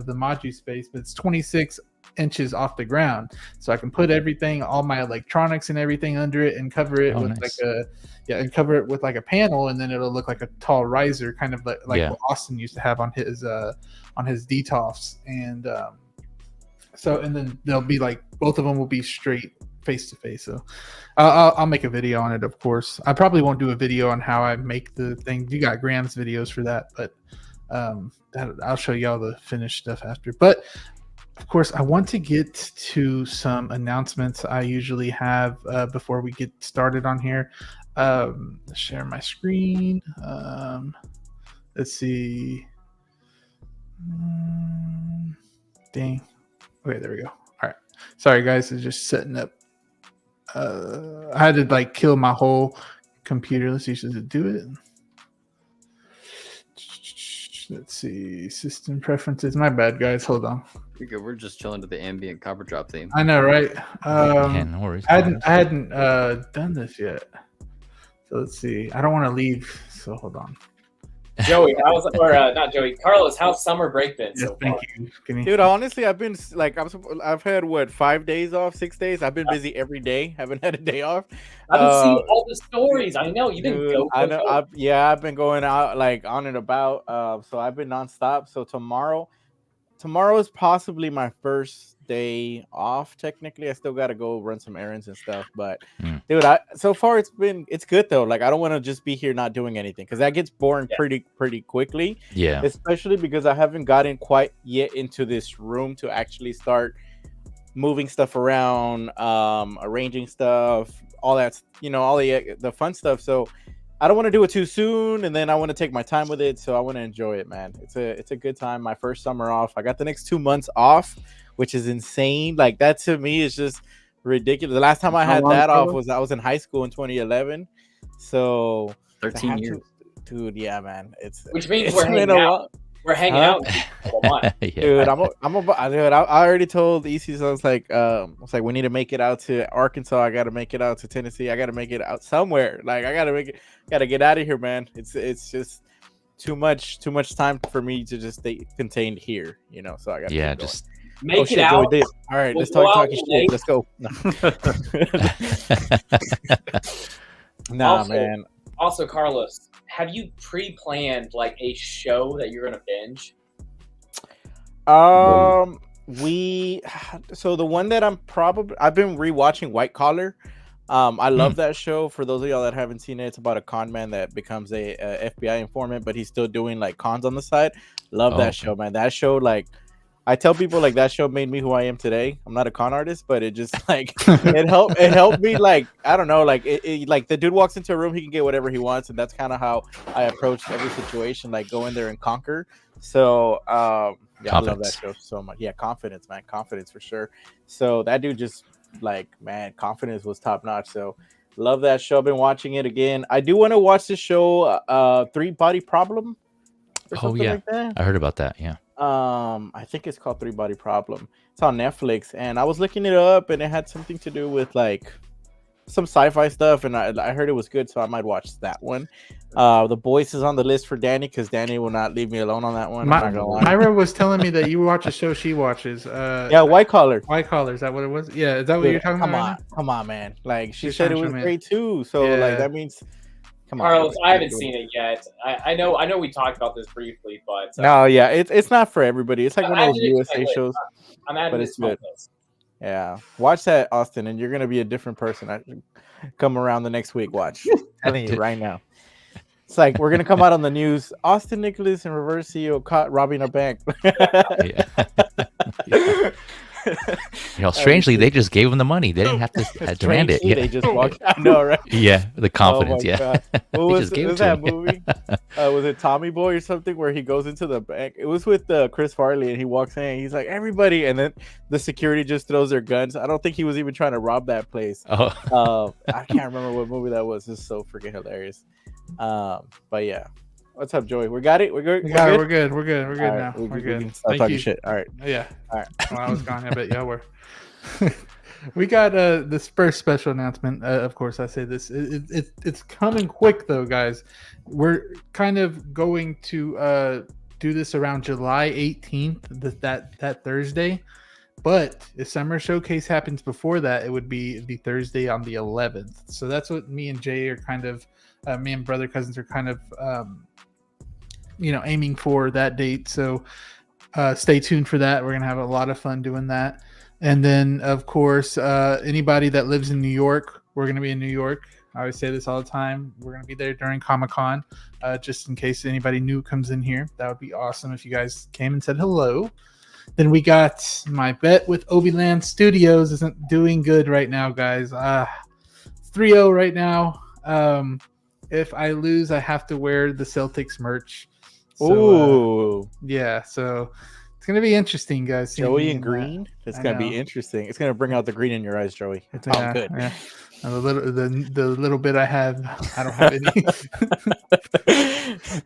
Maju space, but it's 26 inches off the ground, so I can put everything, all my electronics and everything under it, and cover it with like a panel, and then it'll look like a tall riser, kind of like what Austin used to have on his DTOFs, and and then they'll be like both of them will be straight face to face. So I'll make a video on it, of course. I probably won't do a video on how I make the thing. You got Graham's videos for that, but I'll show y'all the finished stuff after. But of course, I want to get to some announcements I usually have before we get started on here. Share my screen. Let's see. Dang. Okay, there we go. All right. Sorry, guys. It's just setting up. I had to like kill my whole computer. Let's see. Does it do it? Let's see. System preferences. My bad, guys. Hold on. We're just chilling to the ambient copper drop theme. I know, right? No worries. I hadn't done this yet. So let's see. I don't want to leave. So hold on. Joey, not Joey, Carlos, how's summer break been? Yes, so thank far? you. Dude, honestly, I've been like, I've had what 5 days off, 6 days. I've been busy every day. Haven't had a day off. I've been seeing all the stories. I know you've been. Dude, I've been going out like on and about. So I've been nonstop. So tomorrow is possibly my first day off. Technically, I still got to go run some errands and stuff. But dude, so far it's good though. Like I don't want to just be here not doing anything because that gets boring pretty quickly. Yeah, especially because I haven't gotten quite yet into this room to actually start moving stuff around, arranging stuff, all that, all the fun stuff. So I don't want to do it too soon, and then I want to take my time with it. So I want to enjoy it, man. It's a good time. My first summer off. I got the next 2 months off, which is insane. Like that to me is just ridiculous. The last time I had that off was I was in high school in 2011. So 13 years, dude. Yeah, man. Which means we're hanging out. We're hanging out. Dude, I already told EC, so I was like, we need to make it out to Arkansas. I got to make it out to Tennessee. I got to make it out somewhere. Like I got to get out of here, man. It's just too much time for me to just stay contained here, So I got to just make it out. All right, let's talk shit. Let's go. Also, man. Also, Carlos, have you pre-planned like a show that you're gonna binge? So the one that I've been rewatching White Collar. I love that show. For those of y'all that haven't seen it, it's about a con man that becomes a FBI informant, but he's still doing like cons on the side. Love that show, man. That show, like, I tell people like that show made me who I am today. I'm not a con artist, but it just like it helped me, like, I don't know, like it like the dude walks into a room, he can get whatever he wants, and that's kind of how I approach every situation, like go in there and conquer. So I love that show so much. Yeah, confidence, man. Confidence for sure. So that dude just like, man, confidence was top notch. So Love that show. I've been watching it again. I do want to watch the show, Three Body Problem. Oh yeah, like that. I heard about that. Yeah. I think it's called Three Body Problem. It's on Netflix, and I was looking it up, and it had something to do with like some sci-fi stuff, and I heard it was good, so I might watch that one. The Boys is on the list for Danny because Danny will not leave me alone on that one. Myra was telling me that you watch a show she watches. Yeah, White Collar. White Collar, is that what it was? Yeah, is that what you're talking about? Right now? Come on, man. Like she said, it was great too. So like that means. Come on, Carlos, I haven't seen it yet. I know we talked about this briefly, but no, yeah, it's not for everybody. It's like one of those USA shows. I'm adding it's good. Yeah, watch that, Austin, and you're gonna be a different person. Come around the next week. Watch, I'm telling you right now. It's like we're gonna come out on the news. Austin Nicholas and Reversio caught robbing a bank. Yeah. Strangely, they just gave him the money. They didn't have to demand it. Yeah. They just walked out. No, right? Yeah, the confidence. Yeah. What was that movie? Was it Tommy Boy or something where he goes into the bank? It was with Chris Farley, and he walks in. And he's like, "Everybody," and then the security just throws their guns. I don't think he was even trying to rob that place. Oh. I can't remember what movie that was. It's so freaking hilarious. But yeah. What's up, Joey? We got it. We're good. We're good. We're good now. We're good. We can stop talking shit. All right. Yeah. All right. Well, I was gone. I bet y'all were. We got this first special announcement. Of course, I say this. It's coming quick though, guys. We're kind of going to do this around July 18th, that Thursday. But if Summer Showcase happens before that, it would be the Thursday on the 11th. So that's what me and Jay are kind of. Me and Brother Cousins are kind of. Aiming for that date. So stay tuned for that. We're going to have a lot of fun doing that. And then, of course, anybody that lives in New York, we're going to be in New York. I always say this all the time. We're going to be there during Comic-Con, just in case anybody new comes in here. That would be awesome if you guys came and said hello. Then we got my bet with Obi-Land Studios isn't doing good right now, guys. 3-0 right now. If I lose, I have to wear the Celtics merch. So, yeah, so it's gonna be interesting, guys. Joey in green. It's gonna be interesting. It's gonna bring out the green in your eyes, Joey. It's all good. Yeah. The little bit I have, I don't have any.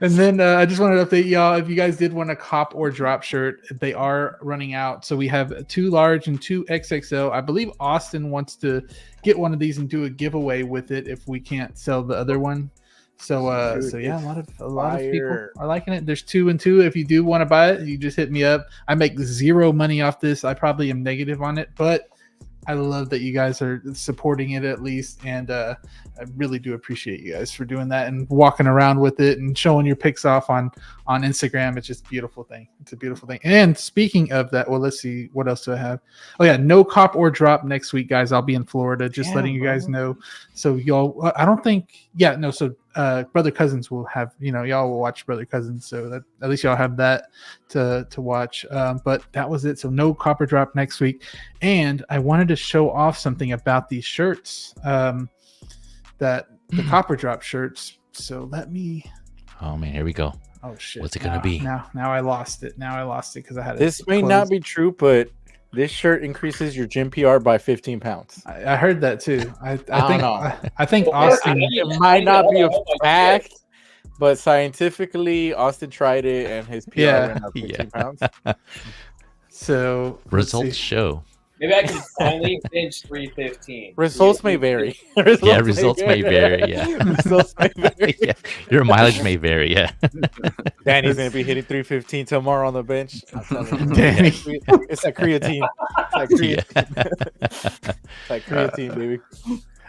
And then I just wanted to update y'all. If you guys did want a cop or drop shirt, they are running out. So we have 2 large and 2 XXL. I believe Austin wants to get one of these and do a giveaway with it if we can't sell the other one. So yeah, a lot of people are liking it. There's 2 and 2. If you do want to buy it, you just hit me up. I make 0 money off this. I probably am negative on it, but I love that you guys are supporting it at least, and I really do appreciate you guys for doing that and walking around with it and showing your pics off on Instagram. It's just a beautiful thing. It's a beautiful thing. And speaking of that, well, let's see, what else do I have? Oh yeah, no cop or drop next week, guys. I'll be in Florida. Just letting you guys know. So y'all, I don't think, so Brother Cousins will have, y'all will watch Brother Cousins, so that at least y'all have that to watch. But that was it. So no copper drop next week. And I wanted to show off something about these shirts, that the copper drop shirts. So let me. Oh man, here we go. Oh shit! What's it gonna be? Now I lost it. Because I had this may not be true, but this shirt increases your gym PR by 15 pounds. I heard that too. I think Austin. It might not be a fact, but scientifically, Austin tried it and his PR went up 15 pounds. So results show. Maybe I can finally bench 315. Results may vary. Results may vary. Yeah. Results may vary. Yeah. Your mileage may vary. Yeah. Danny's gonna be hitting 315 tomorrow on the bench. Danny, it's like creatine. It's like creatine, baby.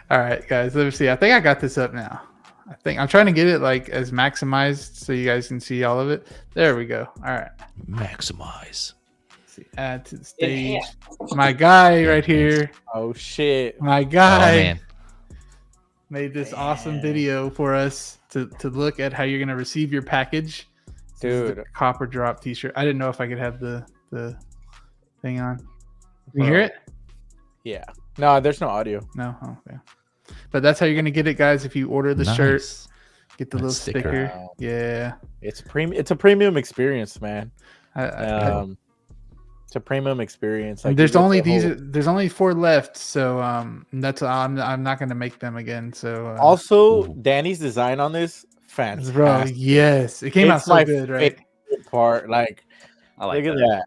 All right, guys. Let me see. I think I got this up now. I think I'm trying to get it like as maximized so you guys can see all of it. There we go. All right. Maximize. Add to the stage. My guy right here. Oh shit. My guy made this awesome video for us to look at how you're gonna receive your package. Dude, copper drop t-shirt. I didn't know if I could have the thing on. Can you hear it? Yeah. No, there's no audio. No. Okay. But that's how you're gonna get it, guys. If you order the shirt, get the little sticker. Wow. Yeah. It's a premium experience, man. a premium experience. Like, there's only there's only 4 left, so that's I'm not gonna make them again. So also Danny's design on this, fantastic. Bro, yes, it came out so good, right? Part, like, I like look at that.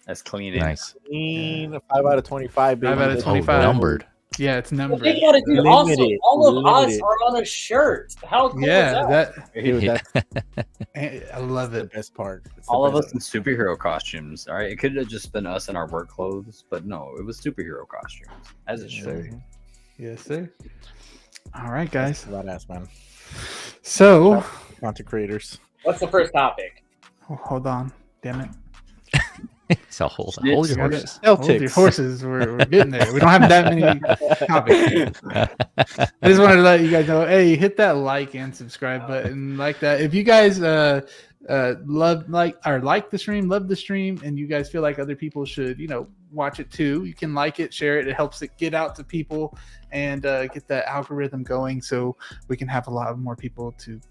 That's clean. Nice. Clean. 5 out of 25. Baby. 5 out of 25. Numbered. Yeah, it's numbered. Think about it, dude. Also, all of us are on a shirt. How cool is that? I love it. The best part. All of us in superhero costumes. All right, it could have just been us in our work clothes, but no, it was superhero costumes, as it should. Yes, sir. All right, guys. Badass, man. So, content creators. What's the first topic? Oh, hold on, damn it. So hold your horses. Hold your horses. We're getting there. We don't have that many topics. I just wanted to let you guys know. Hey, hit that like and subscribe button, like that. If you guys like the stream, love the stream, and you guys feel like other people should, watch it too, you can like it, share it. It helps it get out to people and get that algorithm going, so we can have a lot more people to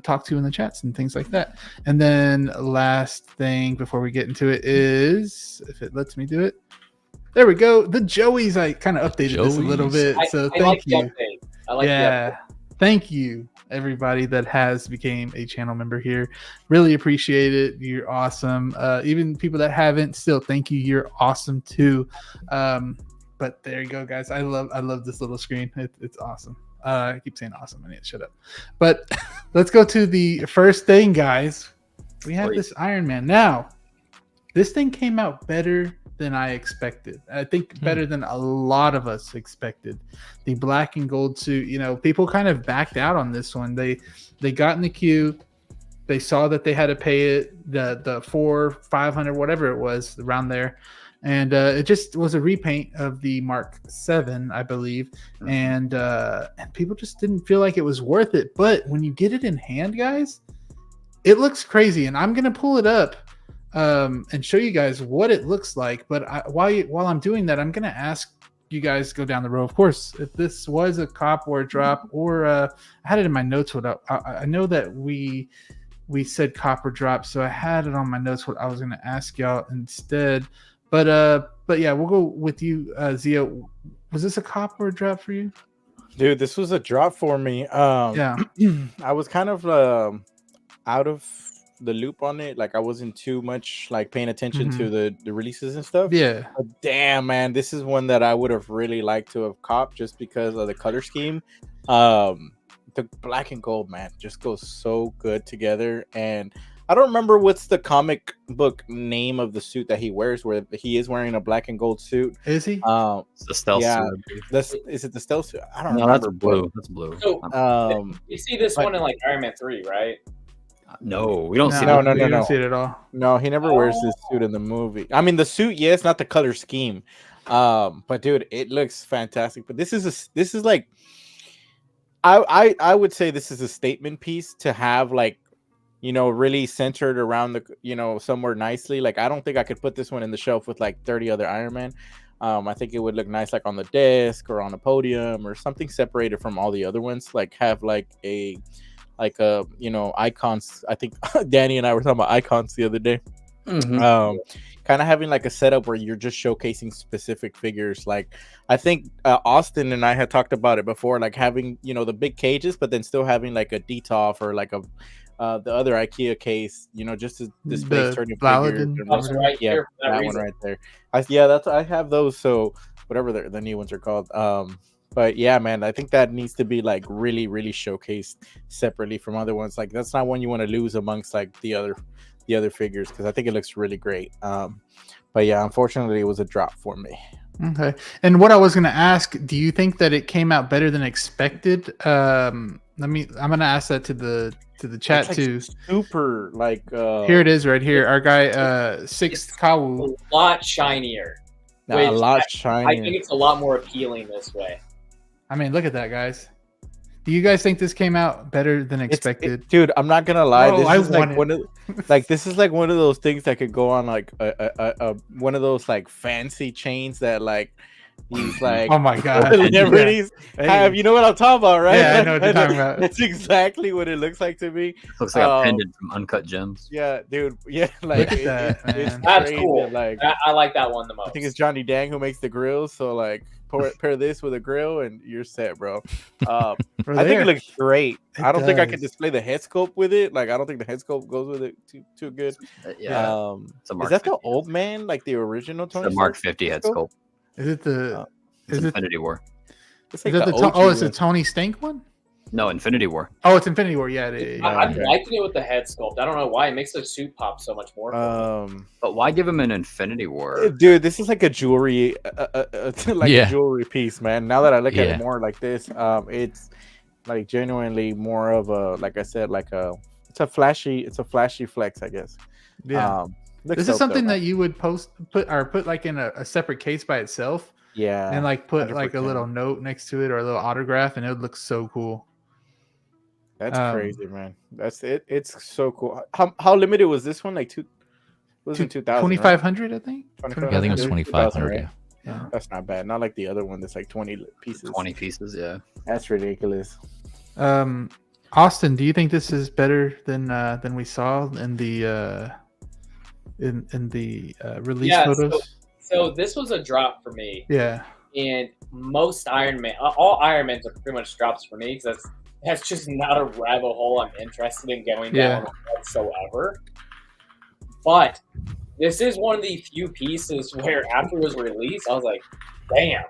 talk to in the chats and things like that. And then last thing before we get into it is, if it lets me do it, there we go. The Joeys, I kind of updated this a little bit, so thank you. Thank you everybody that has became a channel member here. Really appreciate it. You're awesome. Even people that haven't, still thank you. You're awesome too. But there you go, guys. I love this little screen. It's awesome. I keep saying awesome. I need to shut up. But let's go to the first thing, guys. We have this Iron Man. Now, this thing came out better than I expected. I think better than a lot of us expected. The black and gold suit, people kind of backed out on this one. They got in the queue. They saw that they had to pay it, the $400-$500, whatever it was, around there. And it just was a repaint of the Mark 7, I believe, and people just didn't feel like it was worth it. But when you get it in hand, guys, it looks crazy. And I'm gonna pull it up and show you guys what it looks like. But while I'm doing that, I'm gonna ask you guys to go down the row. Of course, if this was a cop or a drop, or I had it in my notes. I know that we said cop or drop, so I had it on my notes what I was gonna ask y'all instead. But yeah, we'll go with you, Zio. Was this a cop or a drop for you? Dude, this was a drop for me. Yeah. I was kind of out of the loop on it. Like, I wasn't too much like paying attention to the releases and stuff. Yeah. But damn, man, this is one that I would have really liked to have copped just because of the color scheme. The black and gold, man, just goes so good together. And I don't remember what's the comic book name of the suit that he wears, where he is wearing a black and gold suit. Is he? It's the stealth suit. Is it the stealth suit? I don't know. No, that's blue. That's blue. So, you see this one in like Iron Man 3, right? No, we don't see it. No, we don't see it at all. No, he never wears this suit in the movie. I mean, the suit, yes, not the color scheme. But dude, it looks fantastic. But this is like, I would say this is a statement piece to have, like, really centered around the, somewhere nicely. Like, I don't think I could put this one in the shelf with like 30 other Iron Man. I think it would look nice like on the desk or on a podium or something separated from all the other ones. Like, have like a icons. I think Danny and I were talking about icons the other day. Kind of having like a setup where you're just showcasing specific figures. Like, I think Austin and I had talked about it before, like having, the big cages, but then still having like a DTOF or like a the other IKEA case, just to display certain figures. That one right there. I have those. So whatever the new ones are called. But yeah, man, I think that needs to be like really, really showcased separately from other ones. Like, that's not one you want to lose amongst like the other figures, because I think it looks really great. But yeah, unfortunately, it was a drop for me. Okay. And what I was going to ask, do you think that it came out better than expected? I'm going to ask that to the chat like too. Super like here it is right here. Our guy Sixth Kawu. A lot shinier. A lot shinier. I think it's a lot more appealing this way. I mean, look at that, guys. Do you guys think this came out better than expected? Dude, I'm not gonna lie. This is like one of those things that could go on like a one of those like fancy chains that like These like oh my god, celebrities have, you know what I'm talking about, right? Yeah, I know what you're talking about. That's exactly what it looks like to me. It looks like a pendant from Uncut Gems. Yeah, dude. Yeah, like look at that, it's That's crazy. cool. Like I like that one the most. I think it's Johnny Dang who makes the grills. So like pair this with a grill and you're set, bro. I think it looks great. I don't think I can display the head sculpt with it. Like I don't think the head sculpt goes with it too good. Yeah. Is that the old man, like the original Tony? The Mark 50 head sculpt. Is it the it's Infinity War? It's like it's a Tony Stank one? No, Infinity War. Oh, it's Infinity War. Yeah, I'm liking it with the head sculpt. I don't know why. It makes the suit pop so much more. But why give him an Infinity War? Dude, this is like a jewelry, a jewelry piece, man. Now that I look at it more like this, it's like genuinely more of a, like I said, like it's a flashy flex, I guess. Yeah. This is something that you would put like in a separate case by itself. Yeah. And like put 100%. like a little note next to it or a little autograph, and it would look so cool. That's crazy, man. That's it. It's so cool. How limited was this one? Like 2000, 2,500, I think. I think it was 2,500. Right? Yeah, that's not bad. Not like the other one that's like 20 pieces. 20 pieces, yeah. That's ridiculous. Austin, do you think this is better than we saw in the release photos? So this was a drop for me. Yeah. And most Iron Man, all Iron Mans are pretty much drops for me because that's just not a rabbit hole I'm interested in going down whatsoever. But this is one of the few pieces where after it was released, I was like, damn.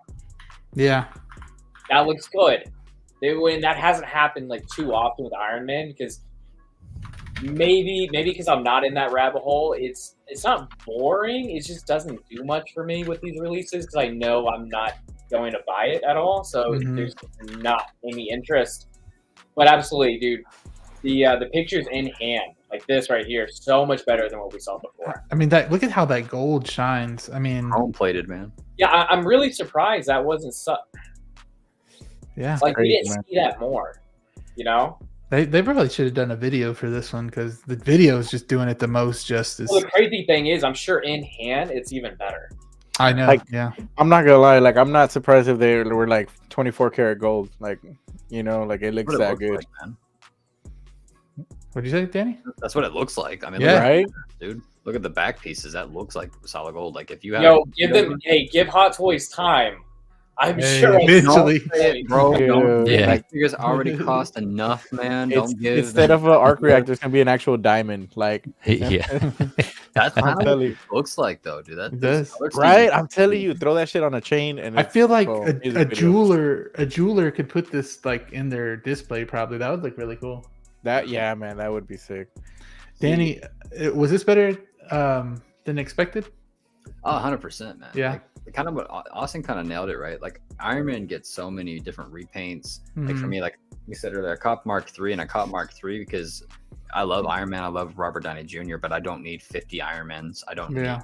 Yeah. That looks good. When that hasn't happened like too often with Iron Man, because maybe because I'm not in that rabbit hole, it's not boring. It just doesn't do much for me with these releases because I know I'm not going to buy it at all. So there's not any interest. But absolutely, dude, the pictures in hand like this right here, so much better than what we saw before. I mean, look at how that gold shines. I mean, chrome plated, man. Yeah, I'm really surprised that wasn't Yeah, like we didn't see that more. You know. They probably should have done a video for this one because the video is just doing it the most justice. Well, the crazy thing is, I'm sure in hand it's even better. I know. Like, yeah. I'm not gonna lie. Like, I'm not surprised if they were like 24 karat gold. Like, you know, like it looks that good. Like, man. What'd you say, Danny? That's what it looks like. I mean, right, dude. Look at the back pieces. That looks like solid gold. Like if you have, give Hot Toys time. I'm sure eventually, bro. Like figures already cost enough, man. Don't give instead of an arc reactor, it's gonna be an actual diamond. Like, that's kind of what it looks like, though, dude. That does, right? I'm telling you, throw that shit on a chain, and I feel like a jeweler could put this like in their display. Probably that would look really cool. Yeah, man, that would be sick. Danny, was this better than expected? Oh, 100%, man. Yeah. Like, kind of what Austin kind of nailed it, right? Like Iron Man gets so many different repaints. Like for me, like we said earlier, I caught Mark III and I caught Mark III because I love Iron Man. I love Robert Downey Jr., but I don't need 50 Iron Mans. I don't need.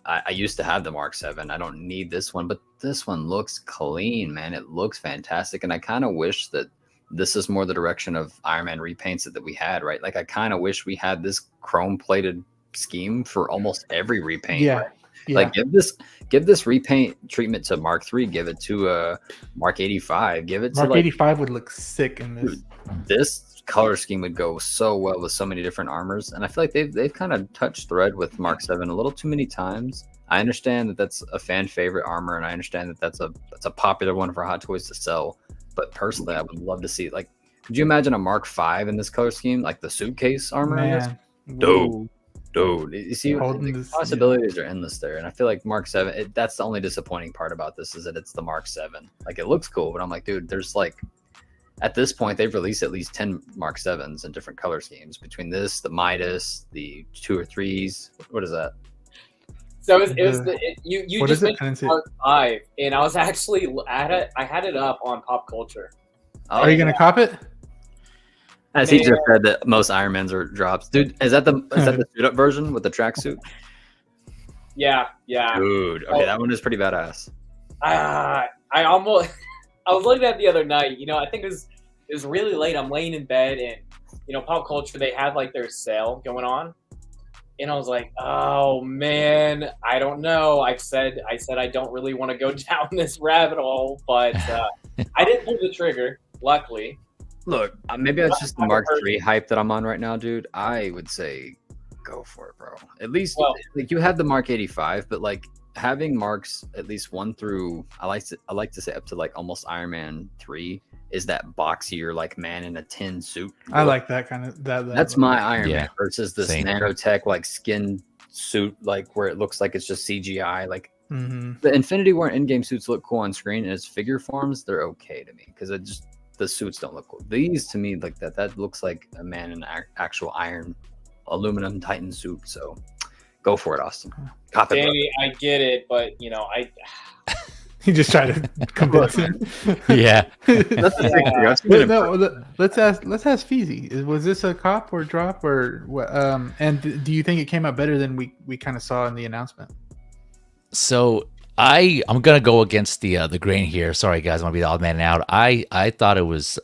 I used to have the Mark VII. I don't need this one, but this one looks clean, man. It looks fantastic, and I kind of wish that this is more the direction of Iron Man repaints that we had, right? Like I kind of wish we had this chrome plated scheme for almost every repaint. Yeah. Right? Like give this repaint treatment to Mark III, give it to Mark 85, give it Mark to 85 would look sick in this. Dude, this color scheme would go so well with so many different armors, and I feel like they've kind of touched thread with Mark 7 a little too many times. I understand that that's a fan favorite armor, and I understand that that's a popular one for Hot Toys to sell. But personally, I would love to see, like, could you imagine a Mark V in this color scheme, like the suitcase armor? Man. Dude, you see, the possibilities are endless there, and I feel like Mark VII. That's the only disappointing part about this is that it's the Mark VII. Like, it looks cool, but I'm like, dude, there's like, at this point, they've released at least 10 Mark VIIs in different color schemes between this, the Midas, the 2 or 3s. What is that? So you just mentioned Mark V, and I was actually I had it up on Pop Culture. Are you gonna cop it? As he just said that most Iron Mans are drops. Dude, is that the suit up version with the tracksuit? Yeah. Dude, okay, that one is pretty badass. I was looking at it the other night. You know, I think it was really late. I'm laying in bed, and you know, Pop Culture, they had like their sale going on, And I was like, oh man, I don't know. I said I don't really want to go down this rabbit hole, but I didn't pull the trigger, luckily. Look, maybe that's just the Mark III hype that I'm on right now, dude. I would say go for it, bro. At least like you have the Mark 85, but like having Marks at least 1 through I like to say up to like almost Iron Man 3 is that boxier like man in a tin suit. I like that kind of that's my Iron Man versus this nanotech like skin suit like where it looks like it's just CGI. Like the Infinity War in-game suits look cool on screen, and as figure forms they're okay to me because it just the suits don't look cool. These to me like that looks like a man in an actual iron aluminum Titan suit. So go for it, Austin. Cop it, Danny, I get it, but you know he just tried to convince him. Yeah. No, let's ask Fezy. Was this a cop or drop or what? And do you think it came out better than we kind of saw in the announcement? So I'm gonna go against the grain here. Sorry guys, I'm gonna be the odd man out. I thought it was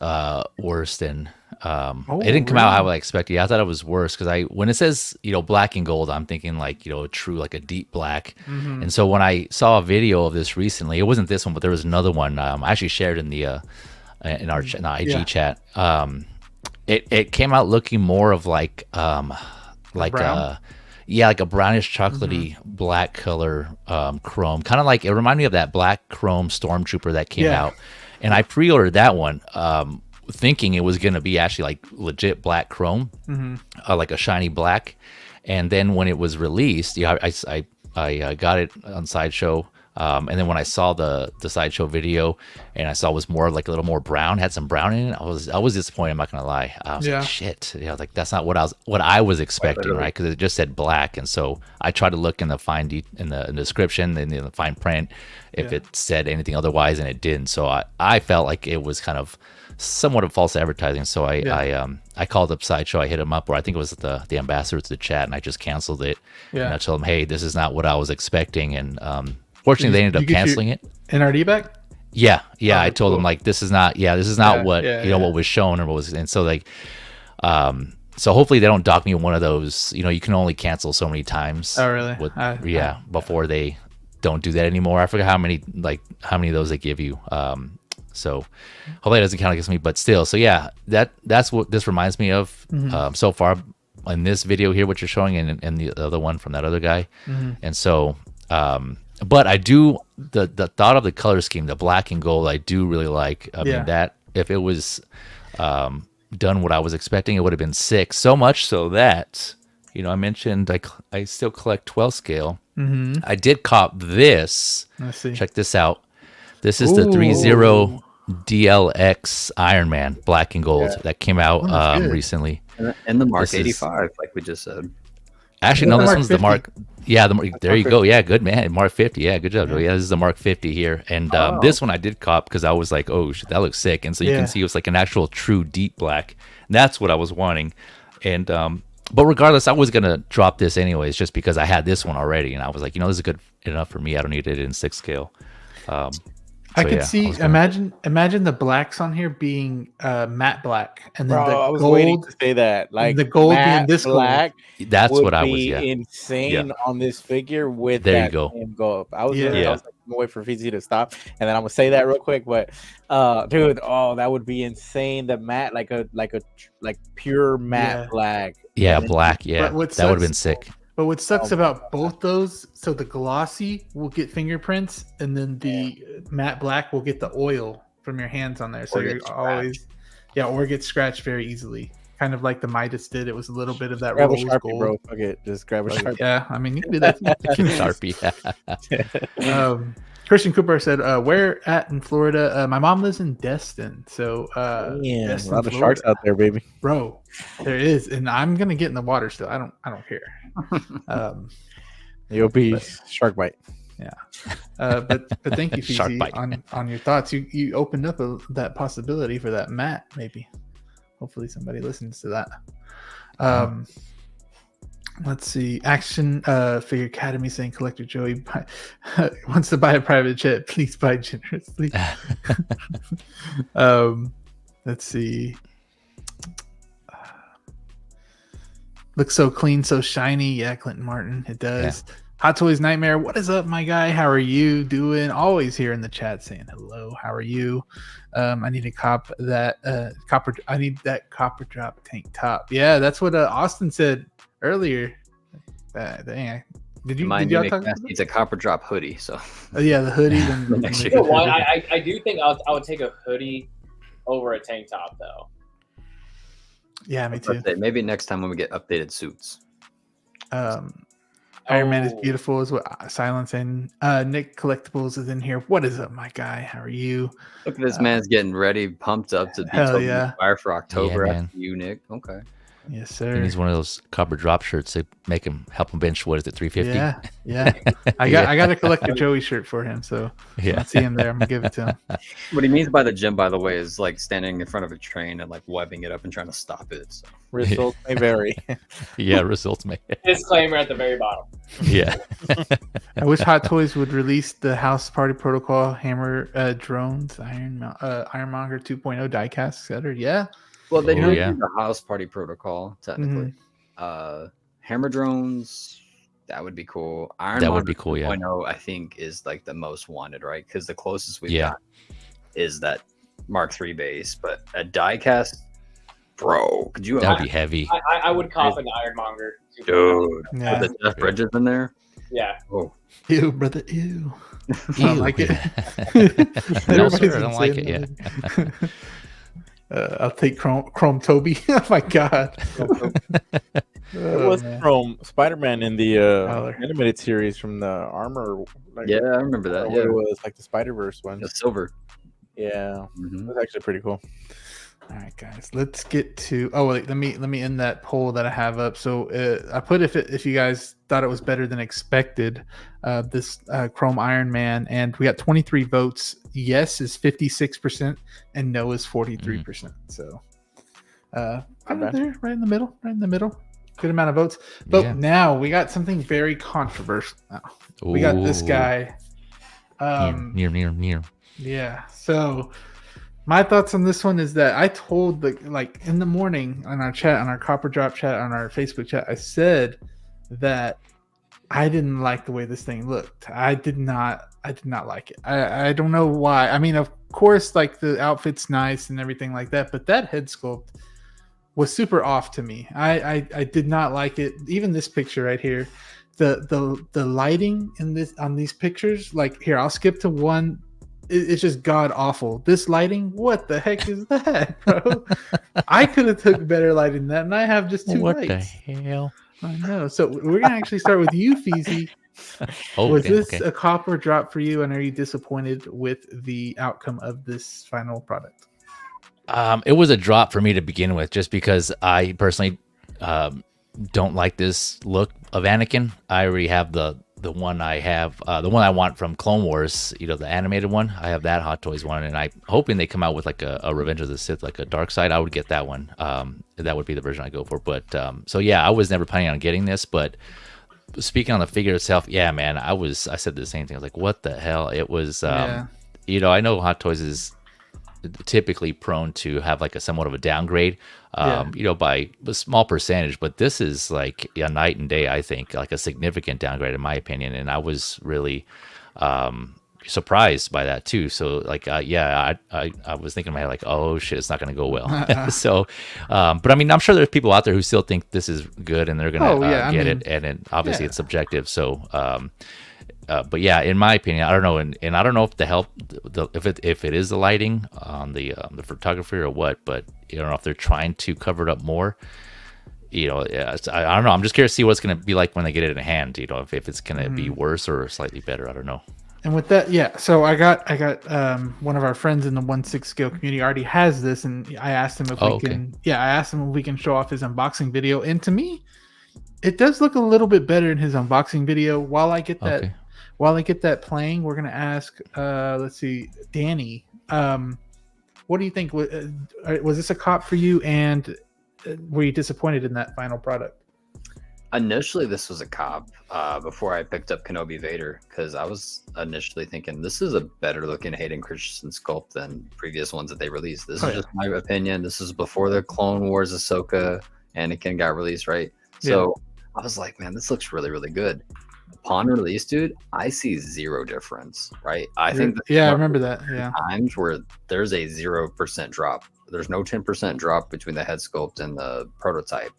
worse than it didn't come out how I expected. I thought it was worse because when it says black and gold, I'm thinking like true like a deep black. And so when I saw a video of this recently, it wasn't this one, but there was another one. I actually shared in the in our IG chat. It came out looking more of like like a brownish chocolatey black color chrome, kind of like it reminded me of that black chrome stormtrooper that came out, and I pre-ordered that one thinking it was going to be actually like legit black chrome, like a shiny black. And then when it was released, I got it on Sideshow, and then when I saw the Sideshow video and I saw it was more like a little more brown, had some brown in it, I was disappointed. I'm not gonna lie. I was like, shit, like that's not what I was expecting, right? Because it just said black, and so I tried to look in the in the description and in the fine print if it said anything otherwise, and it didn't. So I felt like it was kind of somewhat of false advertising. So I called up Sideshow. I hit him up, or I think it was the ambassador to the chat, and I just canceled it. And I told him, hey, this is not what I was expecting, and fortunately they ended up canceling it. NRD back? Yeah. I told them like this is not what what was shown or what was, and so like so hopefully they don't dock me one of those. You can only cancel so many times. Oh really? Before they don't do that anymore. I forget how many of those they give you. So hopefully it doesn't count against me, but still. So yeah, that's what this reminds me of so far in this video here, what you're showing, and the other one from that other guy. And so but I do the thought of the color scheme, the black and gold, I do really like. I mean that if it was done what I was expecting, it would have been sick. So much so that I mentioned I still collect 12 scale. I did cop this. Let's see. Check this out. This is the 3.0 DLX Iron Man black and gold that came out recently. And the Mark 85, like we just said. Actually, no, this one's 50. The Mark. Yeah, there you go. Yeah, good man. Mark 50. Yeah, good job. Yeah, this is the Mark 50 here. And this one I did cop because I was like, oh, shit, that looks sick. And so you can see it was like an actual true deep black. And that's what I was wanting. And but regardless, I was going to drop this anyways just because I had this one already. And I was like, this is good enough for me. I don't need it in 6 scale. I could see. Imagine the blacks on here being matte black, and then I was waiting to say that, like the gold being this black. That's what I was. Insane on this figure with there that you go. Go. I was like, I'm gonna wait for Fezy to stop, and then I'm gonna say that real quick. But dude, that would be insane. The matte, like pure matte black. Yeah, black. Yeah, that would have been sick. But what sucks about both those, so the glossy will get fingerprints, and then the matte black will get the oil from your hands on there. So you're always, or get scratched very easily. Kind of like the Midas did. It was a little bit of that grab rose a Sharpie, gold. bro. Fuck it. Just grab a Sharpie. Yeah, I mean, you can do that. Sharpie. Christian Cooper said, where at in Florida? My mom lives in Destin. So Destin, a lot of sharks out there, baby. Bro, there is. And I'm gonna get in the water still. I don't care. You'll be shark bite. Yeah. But thank you, Fezy, on your thoughts. You opened up that possibility for that matte, maybe. Hopefully somebody listens to that. Let's see. Action Figure Academy saying Collector Joey wants to buy a private jet. Please buy generously. Let's see. Looks so clean, so shiny. Yeah, Clinton Martin. It does. Yeah. Hot Toys Nightmare. What is up, my guy? How are you doing? Always here in the chat saying hello. How are you? I need that copper drop tank top. Yeah, that's what Austin said earlier. Dang. Did y'all talk about that? It's a copper drop hoodie. So yeah, the hoodie. I do think I would take a hoodie over a tank top though. Yeah, me too. Maybe next time when we get updated suits. Iron Man is beautiful is what Silence and Nick Collectibles is in here. What is up, my guy? How are you? Look at this man's getting ready, pumped up to be fire for October after you, Nick. Okay. Yes, sir. He needs one of those copper drop shirts to help him bench. What is it, 350? Yeah. I got a collector Joey shirt for him, so I see him there. I'm gonna give it to him. What he means by the gym, by the way, is like standing in front of a train and like webbing it up and trying to stop it. So. Results may vary. Results may. Disclaimer at the very bottom. Yeah. I wish Hot Toys would release the House Party Protocol Hammer drones, Ironmonger 2.0 diecast setter. Yeah. Well, they do the House Party Protocol technically. Mm-hmm. Hammer drones, that would be cool. That would be cool. 2.0, I think, is like the most wanted, right? Because the closest we've got is that Mark III base, but a diecast, bro, could you? That would be heavy. I would cop an Ironmonger. Dude, with the Jeff Bridges in there. Yeah. Oh, ew, brother, ew. I don't like it. No, sir, I don't like it yet. I'll take Chrome Toby. Oh my god. It was Chrome Spider-Man in the animated series from the Armor. I remember that. Yeah, it was like the Spider-Verse one. The silver. Yeah, it was actually pretty cool. All right, guys, let's get to. Oh wait, let me end that poll that I have up. So I put if you guys thought it was better than expected, this Chrome Iron Man, and we got 23 votes. Yes is 56%, and no is 43%. So, right there, right in the middle. Good amount of votes. But now we got something very controversial. We got this guy. Near. Yeah. So. My thoughts on this one is that I told in the morning on our chat, on our Copper Drop chat, on our Facebook chat, I said that I didn't like the way this thing looked. I did not like it. I don't know why. I mean, of course, like the outfit's nice and everything like that, but that head sculpt was super off to me. I did not like it. Even this picture right here, the lighting on these pictures, like here, I'll skip to one. It's just god awful. This lighting, what the heck is that, bro? I could have took better lighting than that, and I have just two lights. What the hell? I know. So we're gonna actually start with you, Fezy. Was this a copper drop for you, and are you disappointed with the outcome of this final product? It was a drop for me to begin with, just because I personally don't like this look of Anakin. I already have the one I have, the one I want from Clone Wars, the animated one. I have that Hot Toys one, and I'm hoping they come out with like a Revenge of the Sith, like a Dark Side. I would get that one. That would be the version I go for. But so yeah, I was never planning on getting this. But speaking on the figure itself, yeah, man, I said the same thing. I was like, what the hell? It was, I know Hot Toys is typically prone to have like a somewhat of a downgrade, by a small percentage, but this is like a night and day. I think like a significant downgrade in my opinion, and I was really surprised by that too. So like I was thinking in my head like, oh shit, it's not going to go well. So but I mean, I'm sure there's people out there who still think this is good and they're going to get it, and it, obviously it's subjective. So but yeah, in my opinion, I don't know, and I don't know if it is the lighting on the photography or what, but I don't know if they're trying to cover it up more. I don't know. I'm just curious to see what it's going to be like when they get it in hand. If it's going to be worse or slightly better. I don't know. And with that, so I got one of our friends in the 1/6 scale community already has this, and I asked him if we can show off his unboxing video, and to me, it does look a little bit better in his unboxing video. While I get that playing, we're gonna ask, let's see, Danny, what do you think? Was this a cop for you, and were you disappointed in that final product? Initially, this was a cop before I picked up Kenobi Vader, because I was initially thinking this is a better looking Hayden Christensen sculpt than previous ones that they released. This is just my opinion. This is before the Clone Wars Ahsoka Anakin got released, right? So I was like, man, this looks really, really good. Upon release, dude, I see zero difference, right? I think I remember that. Yeah. Times where there's a 0% drop. There's no 10% drop between the head sculpt and the prototype.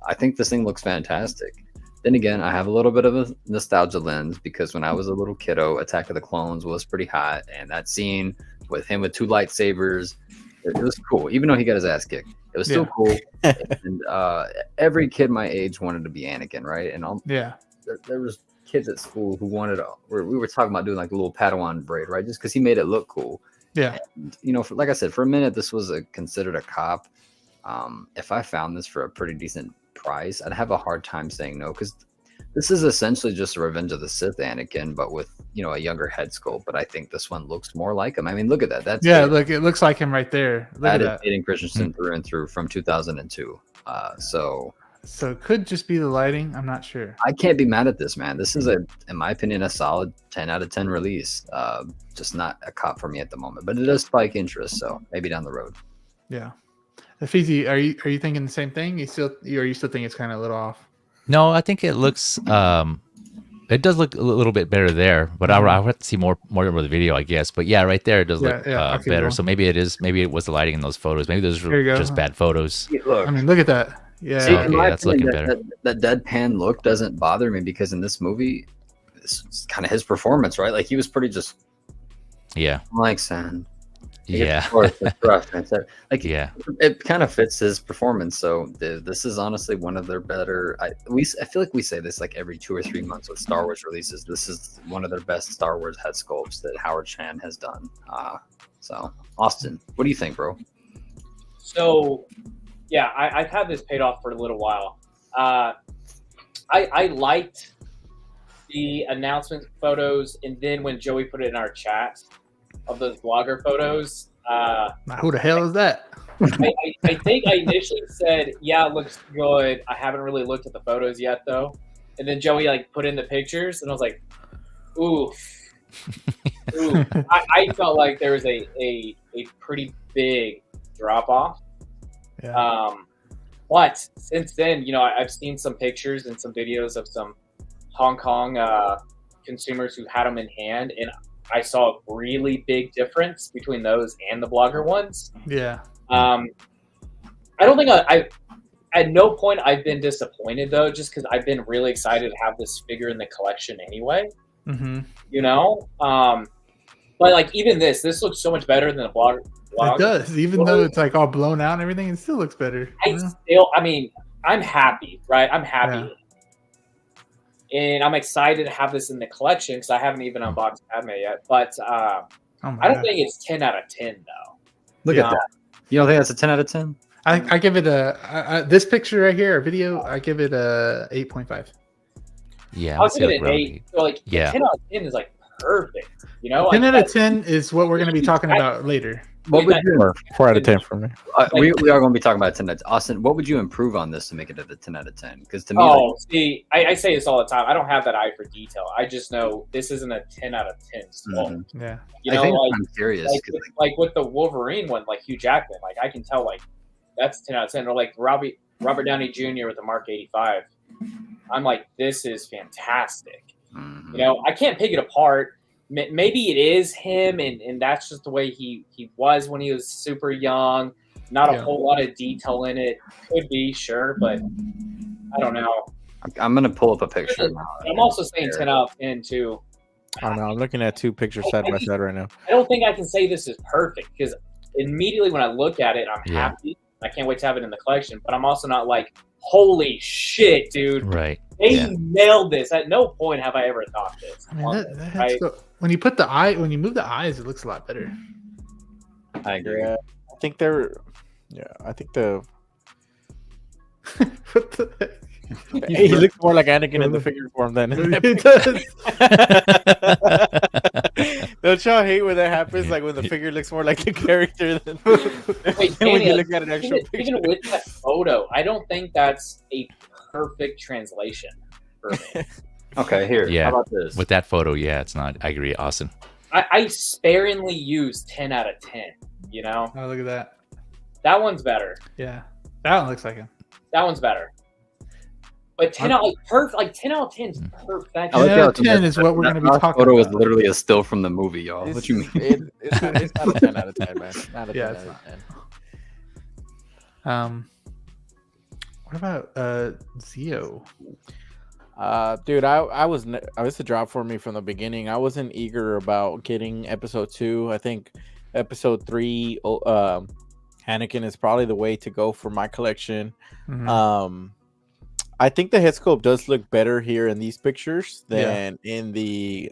I think this thing looks fantastic. Then again, I have a little bit of a nostalgia lens because when I was a little kiddo, Attack of the Clones was pretty hot, and that scene with him with 2 lightsabers, it was cool. Even though he got his ass kicked, it was still cool. And every kid my age wanted to be Anakin, right? And there was kids at school who wanted. We were talking about doing like a little Padawan braid, right? Just because he made it look cool. Yeah. And, you know, like I said, for a minute, this was considered a cop. If I found this for a pretty decent price, I'd have a hard time saying no, because this is essentially just a Revenge of the Sith Anakin, but with, you know, a younger head sculpt. But I think this one looks more like him. I mean, look at that. That's look, it looks like him right there. Look that at is Hayden Christensen through and through from 2002. So it could just be the lighting. I'm not sure. I can't be mad at this, man. This is in my opinion, a solid 10 out of 10 release. Just not a cop for me at the moment, but it does spike interest. So maybe down the road. Yeah. Fezy, are you thinking the same thing? You still think it's kind of a little off? No, I think it looks. It does look a little bit better there, but I'll have to see more of the video, I guess. But yeah, right there it does look better. So maybe it was the lighting in those photos. Maybe those were just bad photos. Look, I mean, look at that. Yeah, see, that's looking better. That deadpan look doesn't bother me because in this movie, it's kind of his performance, right? Like he was pretty just like sand. It kind of fits his performance. So this is honestly one of their better. I feel like we say this like every 2 or 3 months with Star Wars releases. This is one of their best Star Wars head sculpts that Howard Chan has done. So Austin, what do you think, bro? So yeah, I've had this paid off for a little while. I liked the announcement photos, and then when Joey put it in our chat of those blogger photos. Who the hell is that? I think I initially said, yeah, it looks good. I haven't really looked at the photos yet, though. And then Joey like put in the pictures, and I was like, oof. I felt like there was a pretty big drop off. Yeah. But since then, you know, I've seen some pictures and some videos of some Hong Kong consumers who had them in hand, and I saw a really big difference between those and the blogger ones. Yeah. I don't think I at no point I've been disappointed though, just because I've been really excited to have this figure in the collection anyway. Mm-hmm. You know, but like even this looks so much better than the blogger. It does, even though it's like all blown out and everything. It still looks better. I mean, I'm happy, right? I'm happy. Yeah. And I'm excited to have this in the collection because I haven't even unboxed Padme yet. But I don't think it's 10 out of 10, though. Look at that. You don't think that's a 10 out of 10? I give it this picture right here, a video, I give it a 8.5. Yeah. I'll give it an 8. So, like, 10 out of 10 is, like, perfect. You know? 10 out of 10 is what we're going to be talking about later. What would you 4 out of 10 for me? We are going to be talking about 10 out of 10. Austin, what would you improve on this to make it a 10 out of 10? Because to me, see, I say this all the time. I don't have that eye for detail. I just know this isn't a 10 out of 10 sculpt. Mm-hmm. Yeah, you know, I'm curious. Like with the Wolverine one, like Hugh Jackman, like I can tell, like that's 10 out of 10. Or like Robert Downey Jr. with the Mark 85. I'm like, this is fantastic. Mm-hmm. You know, I can't pick it apart. Maybe it is him, and that's just the way he was when he was super young. Not a whole lot of detail in it. Could be, sure, but I don't know. I'm going to pull up a picture now. I'm also saying 10 out of 10, too. I don't know. I'm looking at 2 pictures side by side right now. I don't think I can say this is perfect, because immediately when I look at it, I'm happy. I can't wait to have it in the collection, but I'm also not like, holy shit, dude. Right. They nailed this. At no point have I ever thought this. I mean, when you put when you move the eyes, it looks a lot better. I agree. I think they're. Yeah, I think the. What the heck? He looks more like Anakin in the figure form than. He does. Don't y'all hate when that happens? Like when the figure looks more like the character than Wait, when you look at an actual picture. Even with that photo, I don't think that's a perfect translation for me. Okay, here. Yeah. How about this? With that photo, it's not. I agree. Awesome. I sparingly use 10 out of 10. You know. Oh, look at that. That one's better. Yeah, that one looks like him. That one's better. But 10 out like 10 out of 10 is perfect. 10 out of 10 is what we're going to be talking photo about. was literally a still from the movie, y'all. What you mean? It's not a 10 out of 10, man. Not a 10 out of 10. What about Zio? Dude, I was a drop for me from the beginning. I wasn't eager about getting episode 2. I think episode 3, Anakin is probably the way to go for my collection. I think the head sculpt does look better here in these pictures than in the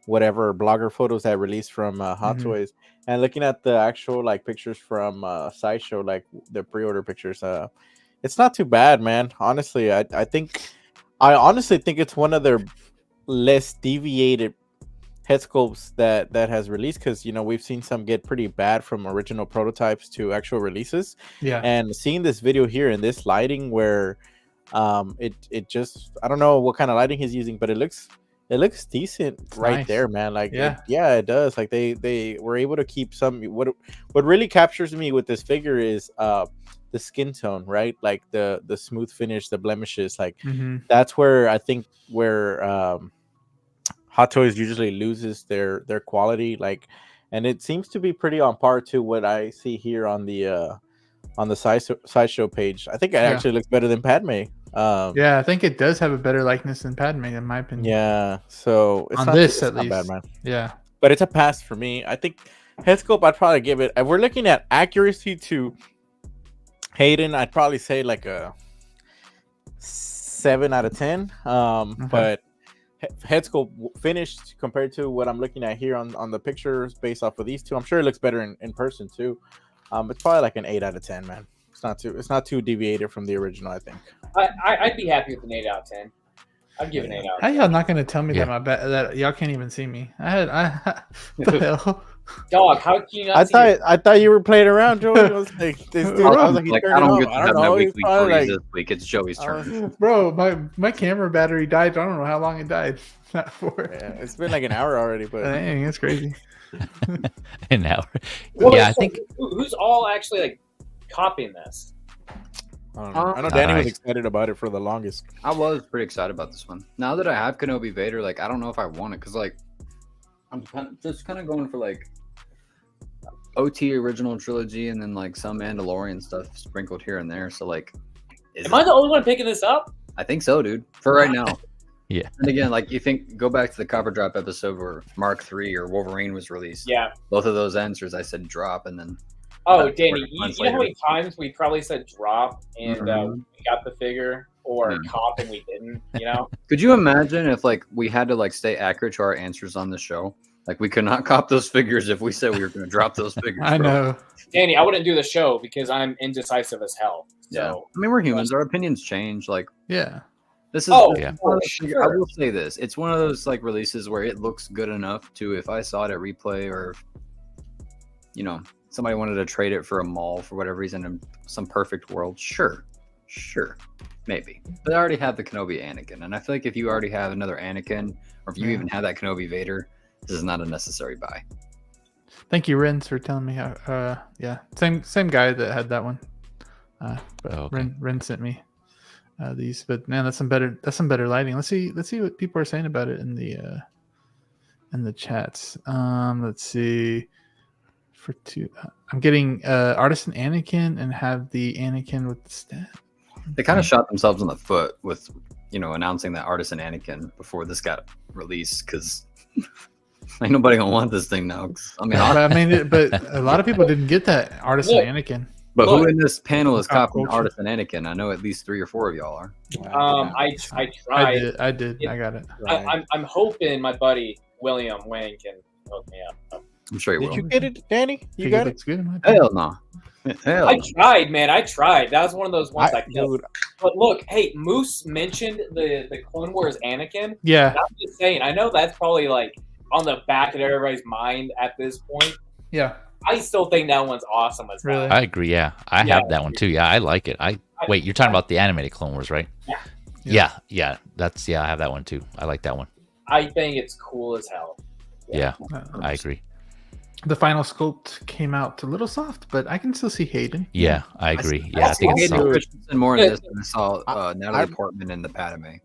whatever blogger photos I released from Hot Toys. And looking at the actual like pictures from Sideshow, like the pre-order pictures, it's not too bad, man. Honestly, I honestly think it's one of their less deviated head sculpts that has released, because we've seen some get pretty bad from original prototypes to actual releases. And seeing this video here in this lighting where it just, I don't know what kind of lighting he's using, but it looks decent. It's right nice. There, man. Like it does. Like they were able to keep some. What really captures me with this figure is the skin tone, right? Like the smooth finish, the blemishes. Like that's where I think Hot Toys usually loses their quality. Like, and it seems to be pretty on par to what I see here on the Sideshow page. I think it actually looks better than Padme. I think it does have a better likeness than Padme, in my opinion. Yeah, so it's on not, this it's at not least, bad, man. Yeah, but it's a pass for me. I think head sculpt, I'd probably give it. If we're looking at accuracy to Hayden, I'd probably say like a 7 out of 10. But head sculpt finished compared to what I'm looking at here on the pictures based off of these two, I'm sure it looks better in person too. It's probably like an 8 out of 10, man. It's not too deviated from the original, I think. I'd be happy with an 8 out of 10. I'd give an 8 out of 10. How y'all not going to tell me that y'all can't even see me? The hell? Dog, how can you not see I thought you were playing around, Joey. I was like, this dude, I was like, I don't get to have my weekly freeze this week. It's Joey's turn. Bro, my camera battery died. I don't know how long it died. Not for. Yeah, it's been like an hour already, but dang, it's crazy. An hour. Well, I think who's all actually like copying this? I know Danny was excited about it for the longest. I was pretty excited about this one. Now that I have Kenobi Vader, like I don't know if I want it, because like I'm just kind of going for like OT original trilogy and then like some Mandalorian stuff sprinkled here and there. So like, am I the only one picking this up? I think so, dude. For right now. Yeah. And again, like you think, go back to the Copper Drop episode where Mark III or Wolverine was released. Yeah. Both of those answers, I said drop, and then. Oh, Danny, you know how many times we probably said drop and we got the figure, or cop and we didn't, Could you imagine if like we had to like stay accurate to our answers on the show? Like we could not cop those figures if we said we were going to drop those figures. I know. Danny, I wouldn't do the show because I'm indecisive as hell. So. Yeah. I mean, we're humans. Our opinions change. Like, yeah. This is sure. I will say this. It's one of those like releases where it looks good enough to, if I saw it at replay or somebody wanted to trade it for a mall for whatever reason in some perfect world, sure, maybe. But I already have the Kenobi Anakin, and I feel like if you already have another Anakin, or if you even have that Kenobi Vader, this is not a necessary buy. Thank you, Renz, for telling me how. Same guy that had that one. Ren sent me these, but man, that's some better lighting. Let's see what people are saying about it in the chats. Let's see. For two, I'm getting Artisan Anakin and have the Anakin with the stat. They kind of shot themselves in the foot with announcing that Artisan Anakin before this got released, because ain't nobody gonna want this thing now. But a lot of people didn't get that Artisan Anakin. But who in this panel is copying Artisan Anakin? I know at least 3 or 4 of y'all are. I tried. I did. I got it. I'm hoping my buddy William Wang can hook me up. I'm sure he will. Did you get it, Danny? You got it? Good, hell no. I tried, man. I tried. That was one of those ones I killed. But look, hey, Moose mentioned the Clone Wars Anakin. Yeah. I'm just saying. I know that's probably like on the back of everybody's mind at this point. Yeah. I still think that one's awesome as well. Really? I agree. Yeah, I have that one too. Yeah, I like it. Wait, you're talking about the animated Clone Wars, right? Yeah. Yeah. I have that one too. I like that one. I think it's cool as hell. Yeah, I agree. The final sculpt came out a little soft, but I can still see Hayden. Yeah, I agree. Yeah, I think it's Hayden soft. Christensen more in this than I saw Natalie Portman in the Padme.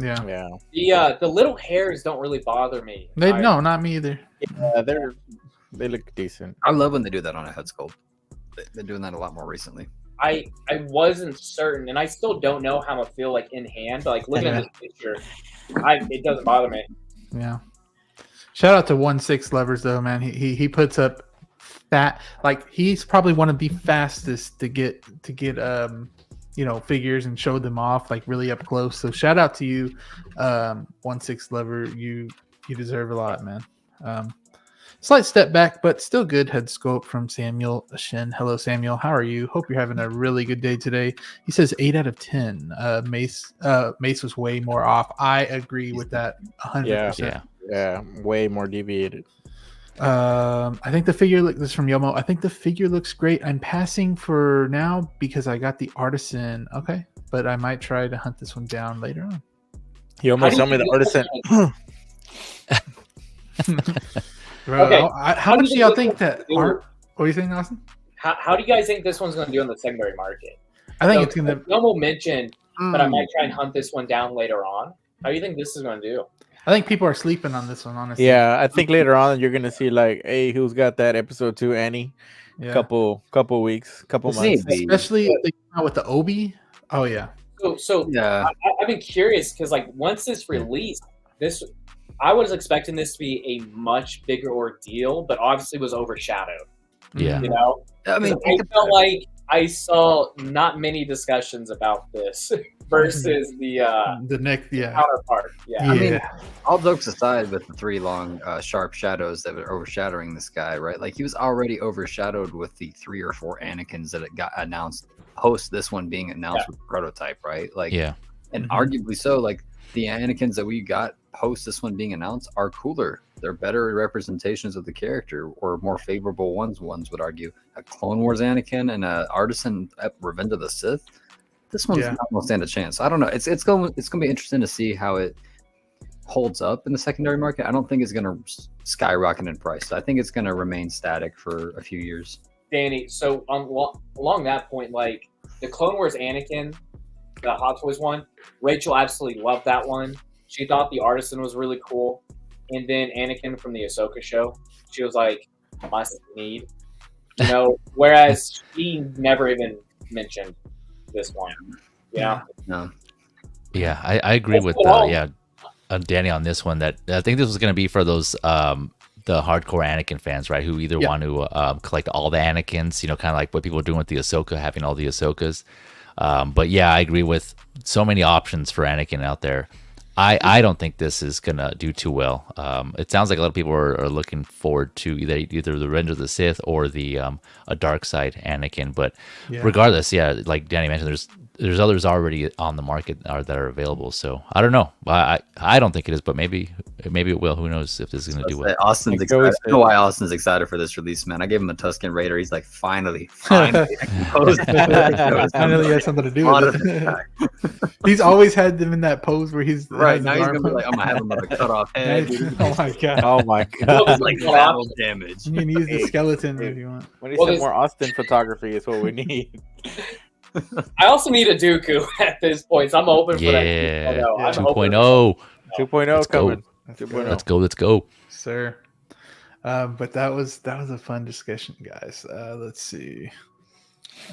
Yeah. The little hairs don't really bother me. No, not me either. Yeah, they look decent. I love when they do that on a head sculpt. They're doing that a lot more recently. I wasn't certain, and I still don't know how I feel like in hand. But like looking at this picture, it doesn't bother me. Yeah. Shout out to 1/6 Levers though, man. He puts up fat, like he's probably one of the fastest to get figures and show them off like really up close. So shout out to you, 1/6 Lever. You deserve a lot, man. Slight step back, but still good head sculpt from Samuel Shin. Hello, Samuel. How are you? Hope you're having a really good day today. He says 8 out of 10. Mace was way more off. I agree with that 100%. Yeah, way more deviated. I think the figure this is from Yomo. I think the figure looks great. I'm passing for now because I got the artisan. Okay, but I might try to hunt this one down later on. You almost tell me the artisan. Bro, okay. How much do y'all think that art? What do you think, Austin? How do you guys think this one's going to do on the secondary market? I think it's going to. Yomo mentioned, but I might try and hunt this one down later on. How do you think this is going to do? I think people are sleeping on this one, honestly. Yeah, I think later on you're gonna see like, hey, who's got that episode 2 Annie? Yeah. Couple weeks, couple months. Especially if they come out with the Obi. Oh yeah. So yeah. I've been curious because like once this released, I was expecting this to be a much bigger ordeal, but obviously was overshadowed. Yeah. You know? I mean, I felt like I saw not many discussions about this versus the next counterpart. Yeah. I mean, all jokes aside, with the 3 long sharp shadows that were overshadowing this guy, right? Like he was already overshadowed with the 3 or 4 Anakins that got announced post this one being announced with the prototype, right? Like, and arguably so. Like the Anakins that we got post this one being announced are cooler. They're better representations of the character, or more favorable ones would argue. A Clone Wars Anakin and a Artisan Revenge of the Sith. This one's not going to stand a chance. I don't know. It's going to be interesting to see how it holds up in the secondary market. I don't think it's going to skyrocket in price. I think it's going to remain static for a few years. Danny, so along that point, like the Clone Wars Anakin, the Hot Toys one, Rachel absolutely loved that one. She thought the Artisan was really cool. And then Anakin from the Ahsoka show, she was like, must need. You know, whereas she never even mentioned this one. Yeah. No. Yeah, I agree with Danny on this one. That I think this was going to be for those the hardcore Anakin fans, right? Who either want to collect all the Anakins, you know, kind of like what people are doing with the Ahsoka, having all the Ahsokas. But yeah, I agree with so many options for Anakin out there. I don't think this is gonna do too well. It sounds like a lot of people are looking forward to either the Revenge of the Sith or the a dark side Anakin. But regardless, like Danny mentioned, there's others already on the market that are available. So I don't know. I don't think it is, but maybe it will. Who knows if this is gonna do well? Austin's excited. I know why Austin's excited for this release, man. I gave him a Tusken Raider. He's like, finally, finally has something to do with it. He's always had them in that pose where he's right now. He's gonna be like, I'm gonna have him with a cut off head. Oh my god! Oh my god! Like battle damage. You can use the skeleton if you want. We need some more Austin photography. Is what we need. I also need a Dooku at this point, so I'm open for that. Yeah, 2.0. 2.0 coming. 2.0. Let's go, sir. But that was a fun discussion, guys. Let's see.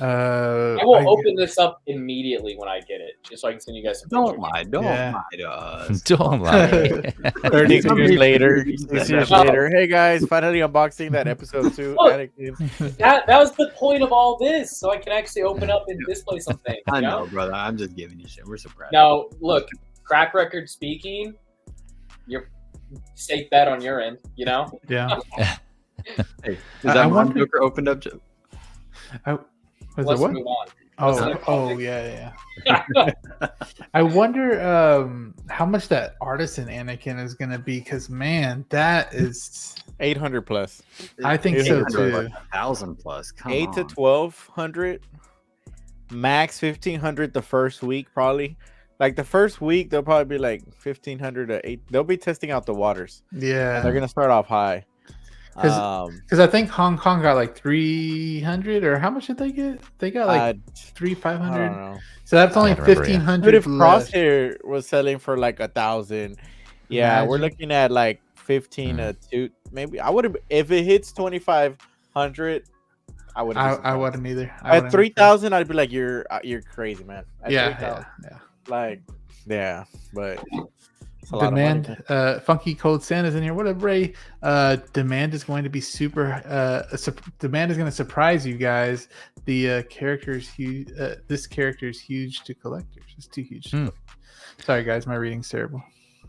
I will open this up immediately when I get it, just so I can send you guys some Don't pictures. lie to us. Don't lie. 30 years later, 6 years later. Hey guys, finally unboxing that episode 2. That was the point of all this, so I can actually open up and display something. I know, brother. I'm just giving you shit. We're so proud. Now, look, crack record speaking, you're safe bet on your end, you know? Yeah. Hey, is that one Joker opened up? Let's move on. Oh, yeah. I wonder how much that Artisan Anakin is going to be, because man, that is 800 plus. I think so too. 1,000 plus. Come 8 on. to 1,200, max 1,500 the first week probably. Like the first week, they'll probably be like 1,500 to 8. They'll be testing out the waters. Yeah, they're gonna start off high. Because I think Hong Kong got like 300, or how much did they get? They got like 500. I don't know. So that's only 1,500. But if Crosshair was selling for like 1,000, yeah, we're looking at like 15 to 2. Maybe I would have, if it hits 2,500. I wouldn't either. At 3,000, I'd be like, you're crazy, man. At yeah. Like, yeah, but Demand, Funky Cold Santa's in here. What up, Ray? Demand is going to be Demand is going to surprise you guys. The character is huge. This character is huge to collectors. It's too huge. Sorry, guys, my reading's terrible.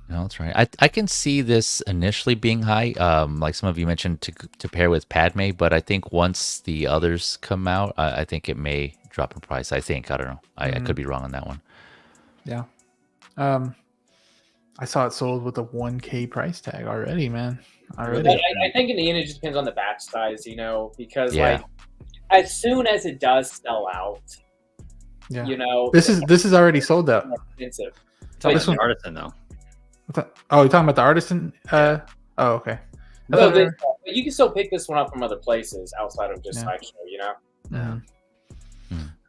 No, that's right. I can see this initially being high, like some of you mentioned, to pair with Padme, but I think once the others come out, I think it may drop in price. I don't know. I could be wrong on that one. Yeah. I saw it sold with a 1K price tag already, man. Already. I think in the end it just depends on the batch size, because like as soon as it does sell out, this is already sold out. Expensive. It's like the artisan though. Oh, you're talking about the artisan? Oh, okay. But you can still pick this one up from other places outside of just Sideshow, Yeah.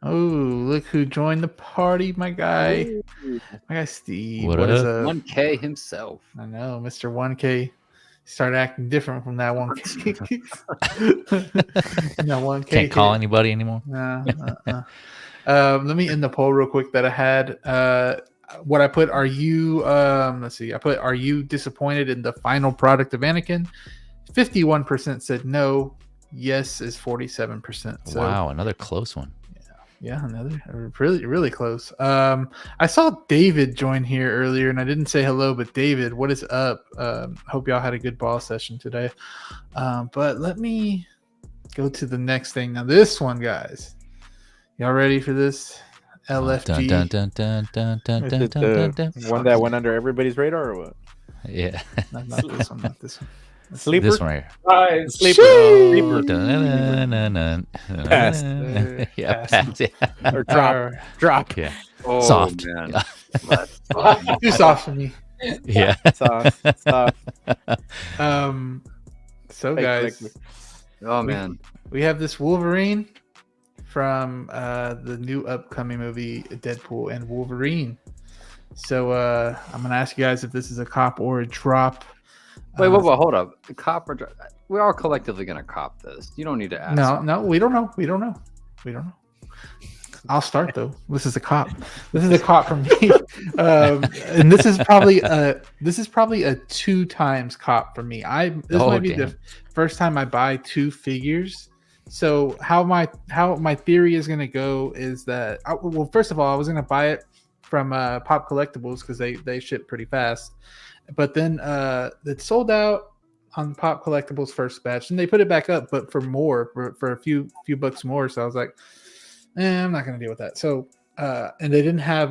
Oh, look who joined the party, my guy. My guy Steve. What is up? 1K himself. I know, Mr. 1K. Started acting different from that 1K. No, 1K. Can't call anybody anymore. No. Let me end the poll real quick that I had. What I put, are you let's see, I put, are you disappointed in the final product of Anakin? 51% said no. Yes is 47%. So, wow, another close one. Yeah, another really close. I saw David join here earlier, and I didn't say hello, but David, what is up? Hope y'all had a good ball session today. But let me go to the next thing. Now, this one, guys, y'all ready for this? LFG. One that went under everybody's radar, or what? Yeah. Not this one. Not this one. Sleeper. This one right here. Sleeper. Pass. Yeah, pass. Or drop. Yeah. Oh, soft. Man. Too soft for me. Yeah. Soft. So guys. Oh man. We have this Wolverine from the new upcoming movie Deadpool and Wolverine. So I'm gonna ask you guys if this is a cop or a drop. Wait, hold up. The cop or drop? We're all collectively gonna cop this. You don't need to ask. No, we don't know. I'll start though. This is a cop. This is a cop from me, and this is probably a 2 times cop for me. This might be the first time I buy 2 figures. So how my theory is gonna go is that first of all, I was gonna buy it from Pop Collectibles because they ship pretty fast, but then it sold out on Pop Collectibles first batch, and they put it back up, but for a few bucks more. So I was like, I'm not gonna deal with that. So and they didn't have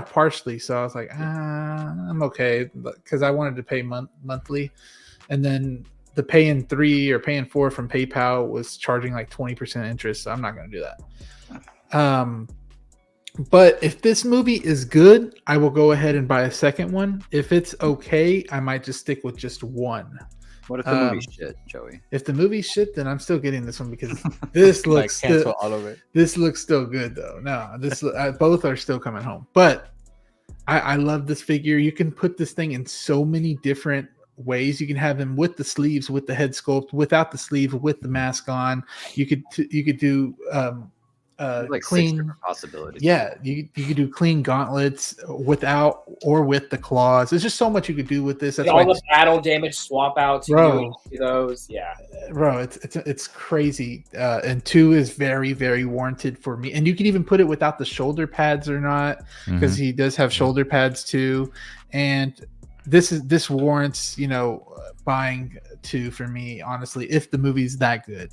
partially, so I was like, I'm okay, because I wanted to pay monthly, and then the pay in 3 or pay in 4 from PayPal was charging like 20% interest, so I'm not gonna do that. But if this movie is good, I will go ahead and buy a second one. If it's okay, I might just stick with just one. What if the movie's shit, Joey? If the movie's shit, then I'm still getting this one because this looks cancel all of it. This looks still good though. No, both are still coming home. But I love this figure. You can put this thing in so many different ways. You can have him with the sleeves, with the head sculpt, without the sleeve, with the mask on. You could do like clean 6 different possibilities. Yeah, you could do clean gauntlets without or with the claws. There's just so much you could do with this. That's all the battle damage swap outs, bro. Those, yeah, bro, it's crazy. And 2 is very, very warranted for me. And you can even put it without the shoulder pads or not, because he does have shoulder pads too. And this warrants buying 2 for me, honestly, if the movie's that good.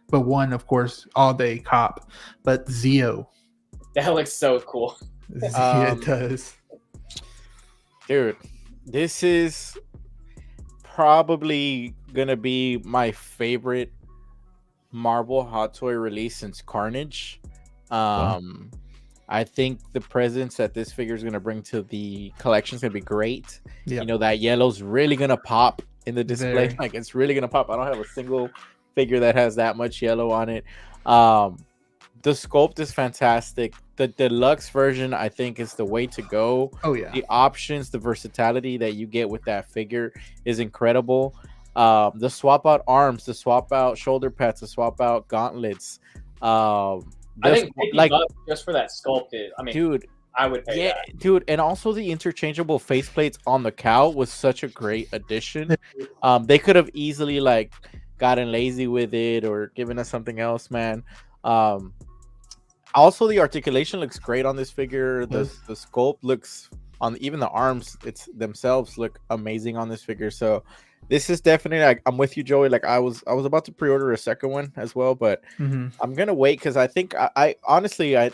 But 1, of course, all day cop. But Zeo, that looks so cool. It does, dude. This is probably gonna be my favorite Marvel Hot Toy release since Carnage. I think the presence that this figure is gonna bring to the collection is gonna be great. Yeah. That yellow's really gonna pop in the display. Very. Like it's really gonna pop. I don't have a single figure that has that much yellow on it. The sculpt is fantastic. The deluxe version, I think, is the way to go. Oh yeah. The options, the versatility that you get with that figure is incredible. The swap out arms, the swap out shoulder pads, the swap out gauntlets. I think like just for that sculpted. I mean, dude, I would pay that. Dude, and also the interchangeable faceplates on the cow was such a great addition. They could have easily like gotten lazy with it or given us something else, man. Also, the articulation looks great on this figure. The sculpt looks on even the arms themselves look amazing on this figure. So this is definitely like, I'm with you, Joey. Like I was about to pre-order a second one as well, but I'm gonna wait because I think I honestly I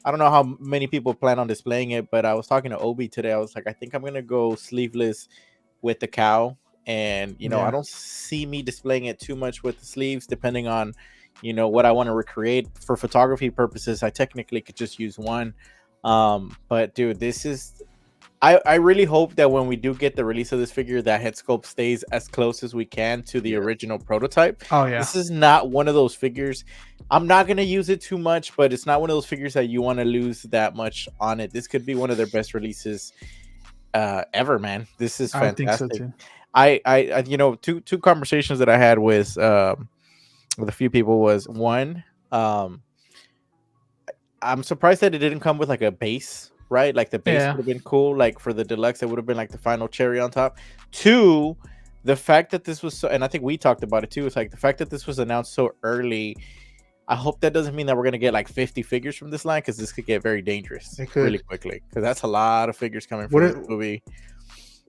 don't know how many people plan on displaying it, but I was talking to Obi today. I was like, I think I'm gonna go sleeveless with the cow, and I don't see me displaying it too much with the sleeves, depending on what I want to recreate. For photography purposes, I technically could just use one. But dude, this is I really hope that when we do get the release of this figure, that head sculpt stays as close as we can to the original prototype. Oh yeah. This is not one of those figures. I'm not gonna use it too much, but it's not one of those figures that you want to lose that much on it. This could be one of their best releases ever, man. This is fantastic. I think so too. I two conversations that I had with a few people was one, I'm surprised that it didn't come with like a base, right? Like the base would have been cool. Like for the deluxe, it would have been like the final cherry on top. Two, the fact that this was so, and I think we talked about it too, it's like the fact that this was announced so early. I hope that doesn't mean that we're going to get like 50 figures from this line, because this could get very dangerous really quickly, because that's a lot of figures coming from this movie.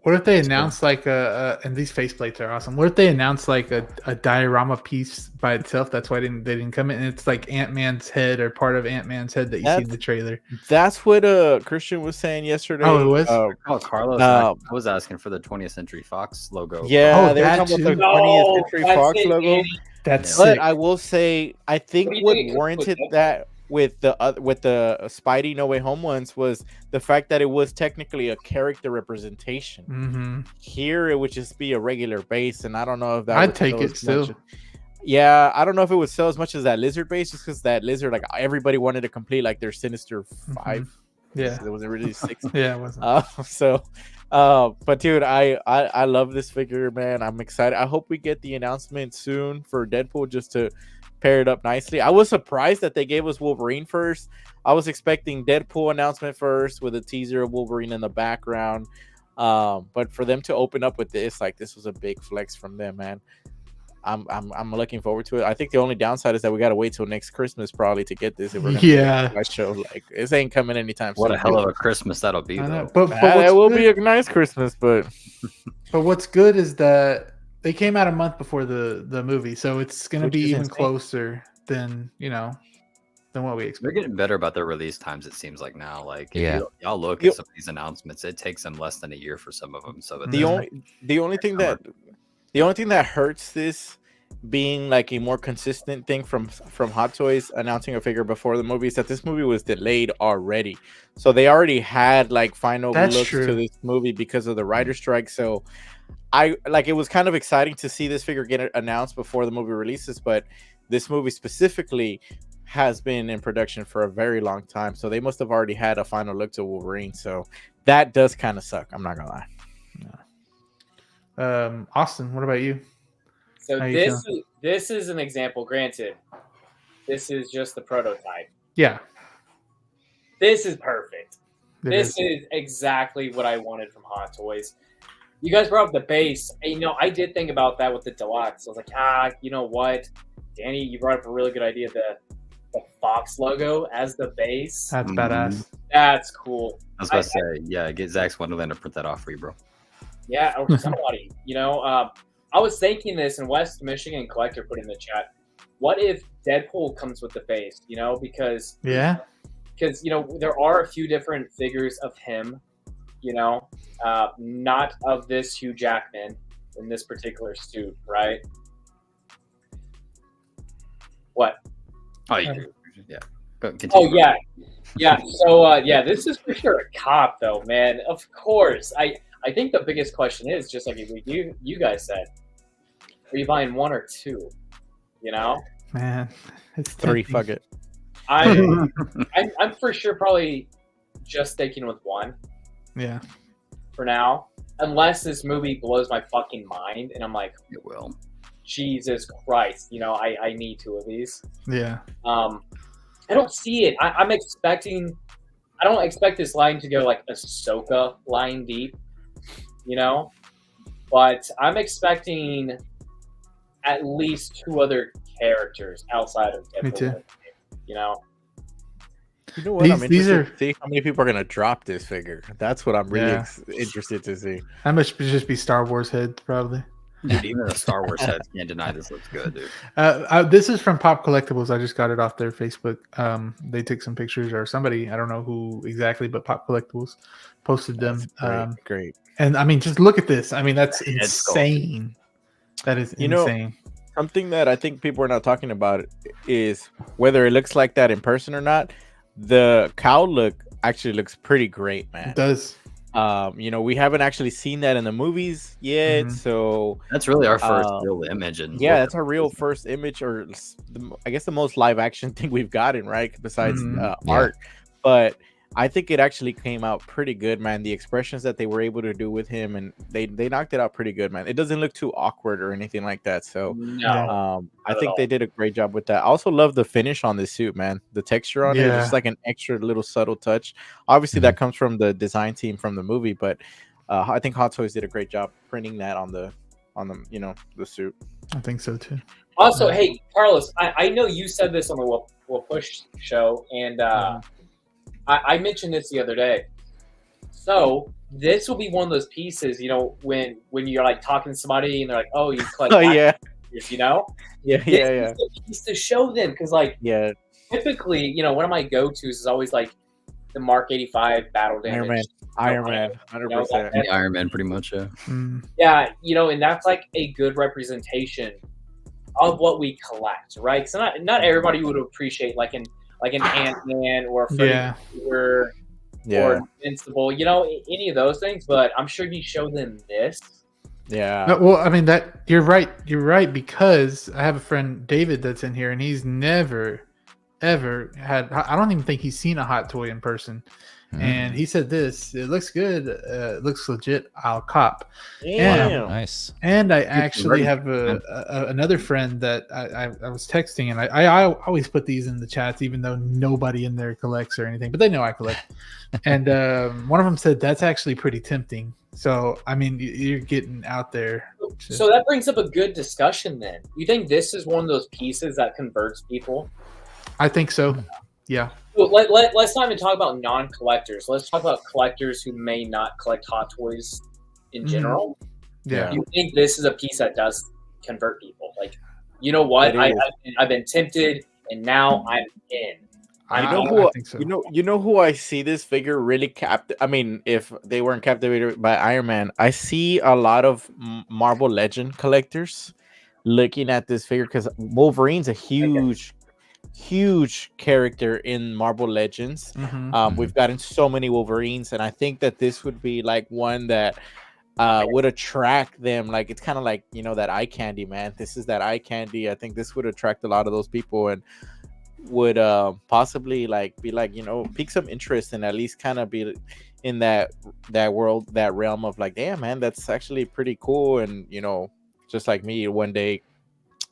What if they announce like and these faceplates are awesome. What if they announce like a diorama piece by itself? That's why they didn't come in. And it's like Ant-Man's head or part of Ant-Man's head that you see in the trailer. That's what Christian was saying yesterday. Oh, it was? Carlos, I was asking for the 20th Century Fox logo. Yeah, they were talking about the 20th Century Fox logo. That's but sick. I will say, I think what warranted that with the Spidey No Way Home ones was the fact that it was technically a character representation. Here it would just be a regular base, and I don't know if that I'd take it still. Yeah, I don't know if it would sell as much as that lizard base, just because that lizard, like everybody wanted to complete like their Sinister 5. Yeah, it wasn't really 6. Yeah, it wasn't. But dude, I love this figure, man. I'm excited. I hope we get the announcement soon for Deadpool, just to pair it up nicely. I was surprised that they gave us Wolverine first. I was expecting Deadpool announcement first with a teaser of Wolverine in the background. But for them to open up with this, like, this was a big flex from them, man. I'm looking forward to it. I think the only downside is that we gotta wait till next Christmas probably to get this. If we're gonna get show, like, this ain't coming anytime soon. What a hell of a Christmas that'll be, though. But it will be a nice Christmas, but what's good is that they came out a month before the movie, so it's gonna be even closer than than what we expect. They're getting better about their release times, it seems like now. Like, if y'all look at some of these announcements, it takes them less than a year for some of them. So the only thing that hurts this being like a more consistent thing from Hot Toys announcing a figure before the movie is that this movie was delayed already. So they already had like final looks to this movie because of the writer strike. So it was kind of exciting to see this figure get announced before the movie releases, but this movie specifically has been in production for a very long time. So they must have already had a final look to Wolverine. So that does kind of suck. I'm not gonna lie. No. Austin, what about you? So this is an example. Granted, this is just the prototype. Yeah. This is perfect. This is exactly what I wanted from Hot Toys. You guys brought up the base. And, I did think about that with the deluxe. I was like, you know what, Danny, you brought up a really good idea. The Fox logo as the base. That's badass. That's cool. I was about to say, get Zach's Wonderland to print that off for you, bro. Yeah, or somebody. I was thinking this, and West Michigan Collector put in the chat. What if Deadpool comes with the base? Because there are a few different figures of him. Not of this Hugh Jackman in this particular suit, right? What? Oh, yeah. Oh, yeah. Yeah. So, this is for sure a cop, though, man. Of course. I think the biggest question is just like you guys said, are you buying one or two? You know, man, it's 3. Fuck it. I'm for sure probably just sticking with one. Yeah. For now, unless this movie blows my fucking mind, and I'm like, it will. Jesus Christ, you know, I need 2 of these. Yeah. I don't see it. I'm expecting. I don't expect this line to go like Ahsoka line deep, you know, but I'm expecting at least 2 other characters outside of Deadpool. Me too. You know. You know what? I'm interested to see how many people are gonna drop this figure. That's what I'm really interested to see. That must just be Star Wars heads, probably. Dude, even the Star Wars heads can't deny this looks good, dude. This is from Pop Collectibles. I just got it off their Facebook. They took some pictures, or somebody, I don't know who exactly, but Pop Collectibles posted them. Great. And I mean, just look at this. I mean, that's insane. That is insane. Something that I think people are not talking about is whether it looks like that in person or not. The cow look actually looks pretty great, man. It does. You know, we haven't actually seen that in the movies yet, so that's really our first real image. And that's our real first image, or I guess the most live action thing we've gotten, right? Besides art, but I think it actually came out pretty good, man. The expressions that they were able to do with him, and they knocked it out pretty good, man. It doesn't look too awkward or anything like that. So I think they did a great job with that. I also love the finish on this suit, man. The texture on it is just like an extra little subtle touch. Obviously, that comes from the design team from the movie, but I think Hot Toys did a great job printing that on the the suit. I think so too. Also, hey Carlos, I know you said this on the We'll Push show, and I mentioned this the other day. So this will be one of those pieces, you know, when you're like talking to somebody and they're like, "Oh, you collect figures," you know? This is a piece to show them, because typically, you know, one of my go-tos is always like the Mark 85 battle damage. Iron Man, 100%. Iron Man, pretty much. Yeah, you know, and that's like a good representation of what we collect, right? So not everybody would appreciate like an Ant-Man or Freddy or Invincible, you know, any of those things. But I'm sure you show them this. Yeah. No, well, I mean, that you're right, because I have a friend, David, that's in here, and he's never ever had. I don't even think he's seen a Hot Toy in person. And he said this, it looks good, it looks legit, I'll cop. Nice. And I actually have another friend that I was texting, and I always put these in the chats, even though nobody in there collects or anything, but they know I collect. And one of them said that's actually pretty tempting. So I mean, you're getting out there. So that brings up a good discussion then. You think this is one of those pieces that converts people? I think so. Yeah. Well, let's not even talk about non-collectors. Let's talk about collectors who may not collect Hot Toys in general. Yeah. You think this is a piece that does convert people? Like, you know what? I've been tempted, and now I'm in. You know who I see this figure really I mean, if they weren't captivated by Iron Man, I see a lot of Marvel Legend collectors looking at this figure, because Wolverine's a huge character in Marvel Legends. We've gotten so many Wolverines, and I think that this would be like one that would attract them. Like, it's kind of like, you know, that eye candy, man. This is that eye candy. I think this would attract a lot of those people, and would possibly like be like, you know, pique some interest, and at least kind of be in that world, that realm of like, damn, man, that's actually pretty cool. And, you know, just like me, one day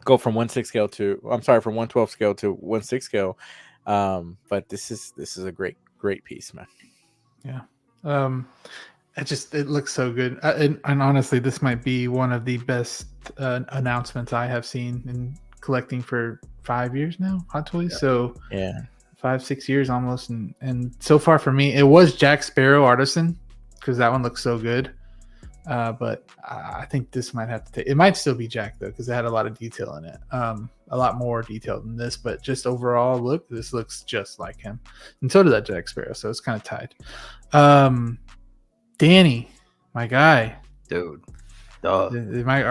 go from 1/6 scale to, I'm sorry, from 1/12 scale to 1/6 scale. But this is a great piece, man. Yeah. It looks so good. And honestly, this might be one of the best announcements I have seen in collecting for 5 years now, Hot Toys. So 5-6 years almost. And so far for me, it was Jack Sparrow Artisan, because that one looks so good. But I think this might have to take. It might still be Jack though, because it had a lot of detail in it. A lot more detail than this, but just overall look, this looks just like him, and so did that Jack Sparrow. So it's kind of tied. Danny, my guy, dude. Are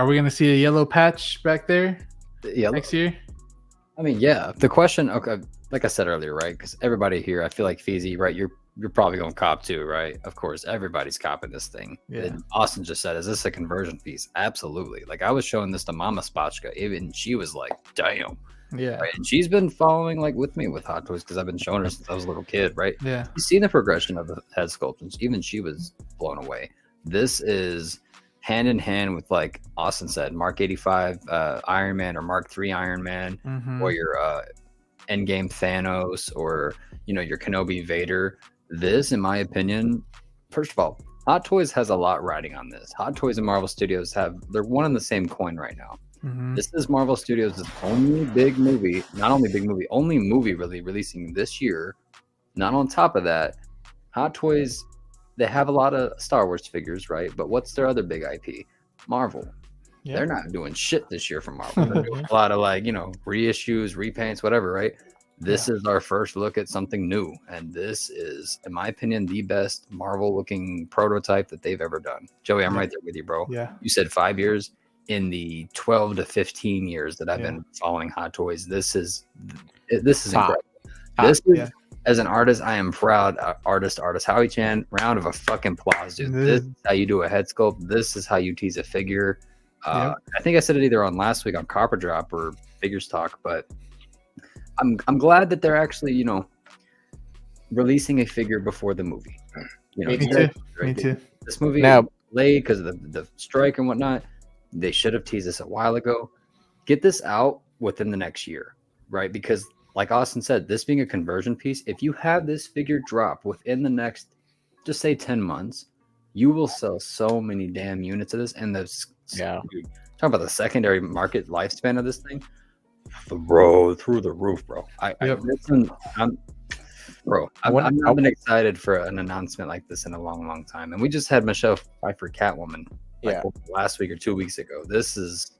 we gonna see a yellow patch back there next year? I mean, yeah. The question, okay, like I said earlier, right? Because everybody here, I feel like Fezy, right? You're you're probably going to cop too, right? Of course, everybody's copping this thing. Yeah. And Austin just said, is this a conversion piece? Absolutely. Like I was showing this to Mama Spotchka, even she was like, damn. Yeah. Right? And she's been following like with me with Hot Toys because I've been showing her since I was a little kid, right? Yeah. You've seen the progression of the head sculptures. Even she was blown away. This is hand in hand with, like Austin said, Mark 85 Iron Man or Mark 3 Iron Man, or your Endgame Thanos, or your Kenobi Vader. This, in my opinion, first of all, Hot Toys has a lot riding on this. Hot Toys and Marvel Studios they're one and the same coin right now. This is Marvel Studios' only big movie, only movie really releasing this year. Not on top of that, Hot Toys, they have a lot of Star Wars figures, right? But what's their other big IP? Marvel. Yeah. They're not doing shit this year for Marvel. They're doing a lot of reissues, repaints, whatever, right? This is our first look at something new. And this is, in my opinion, the best Marvel-looking prototype that they've ever done. Joey, I'm right there with you, bro. Yeah. You said 5 years. In the 12 to 15 years that I've been following Hot Toys, this is incredible. This is, as an artist, I am proud. Artist Howie Chan, round of a fucking applause, dude. This is how you do a head sculpt. This is how you tease a figure. I think I said it either on last week on Copper Drop or Figures Talk, but I'm glad that they're actually releasing a figure before the movie. Me too. This movie now late because of the strike and whatnot. They should have teased this a while ago. Get this out within the next year, right? Because like Austin said, this being a conversion piece, if you have this figure drop within the next, just say 10 months, you will sell so many damn units of this. And talking about the secondary market lifespan of this thing, through the roof, bro. I've been excited for an announcement like this in a long, long time. And we just had Michelle Pfeiffer Catwoman last week or 2 weeks ago. This is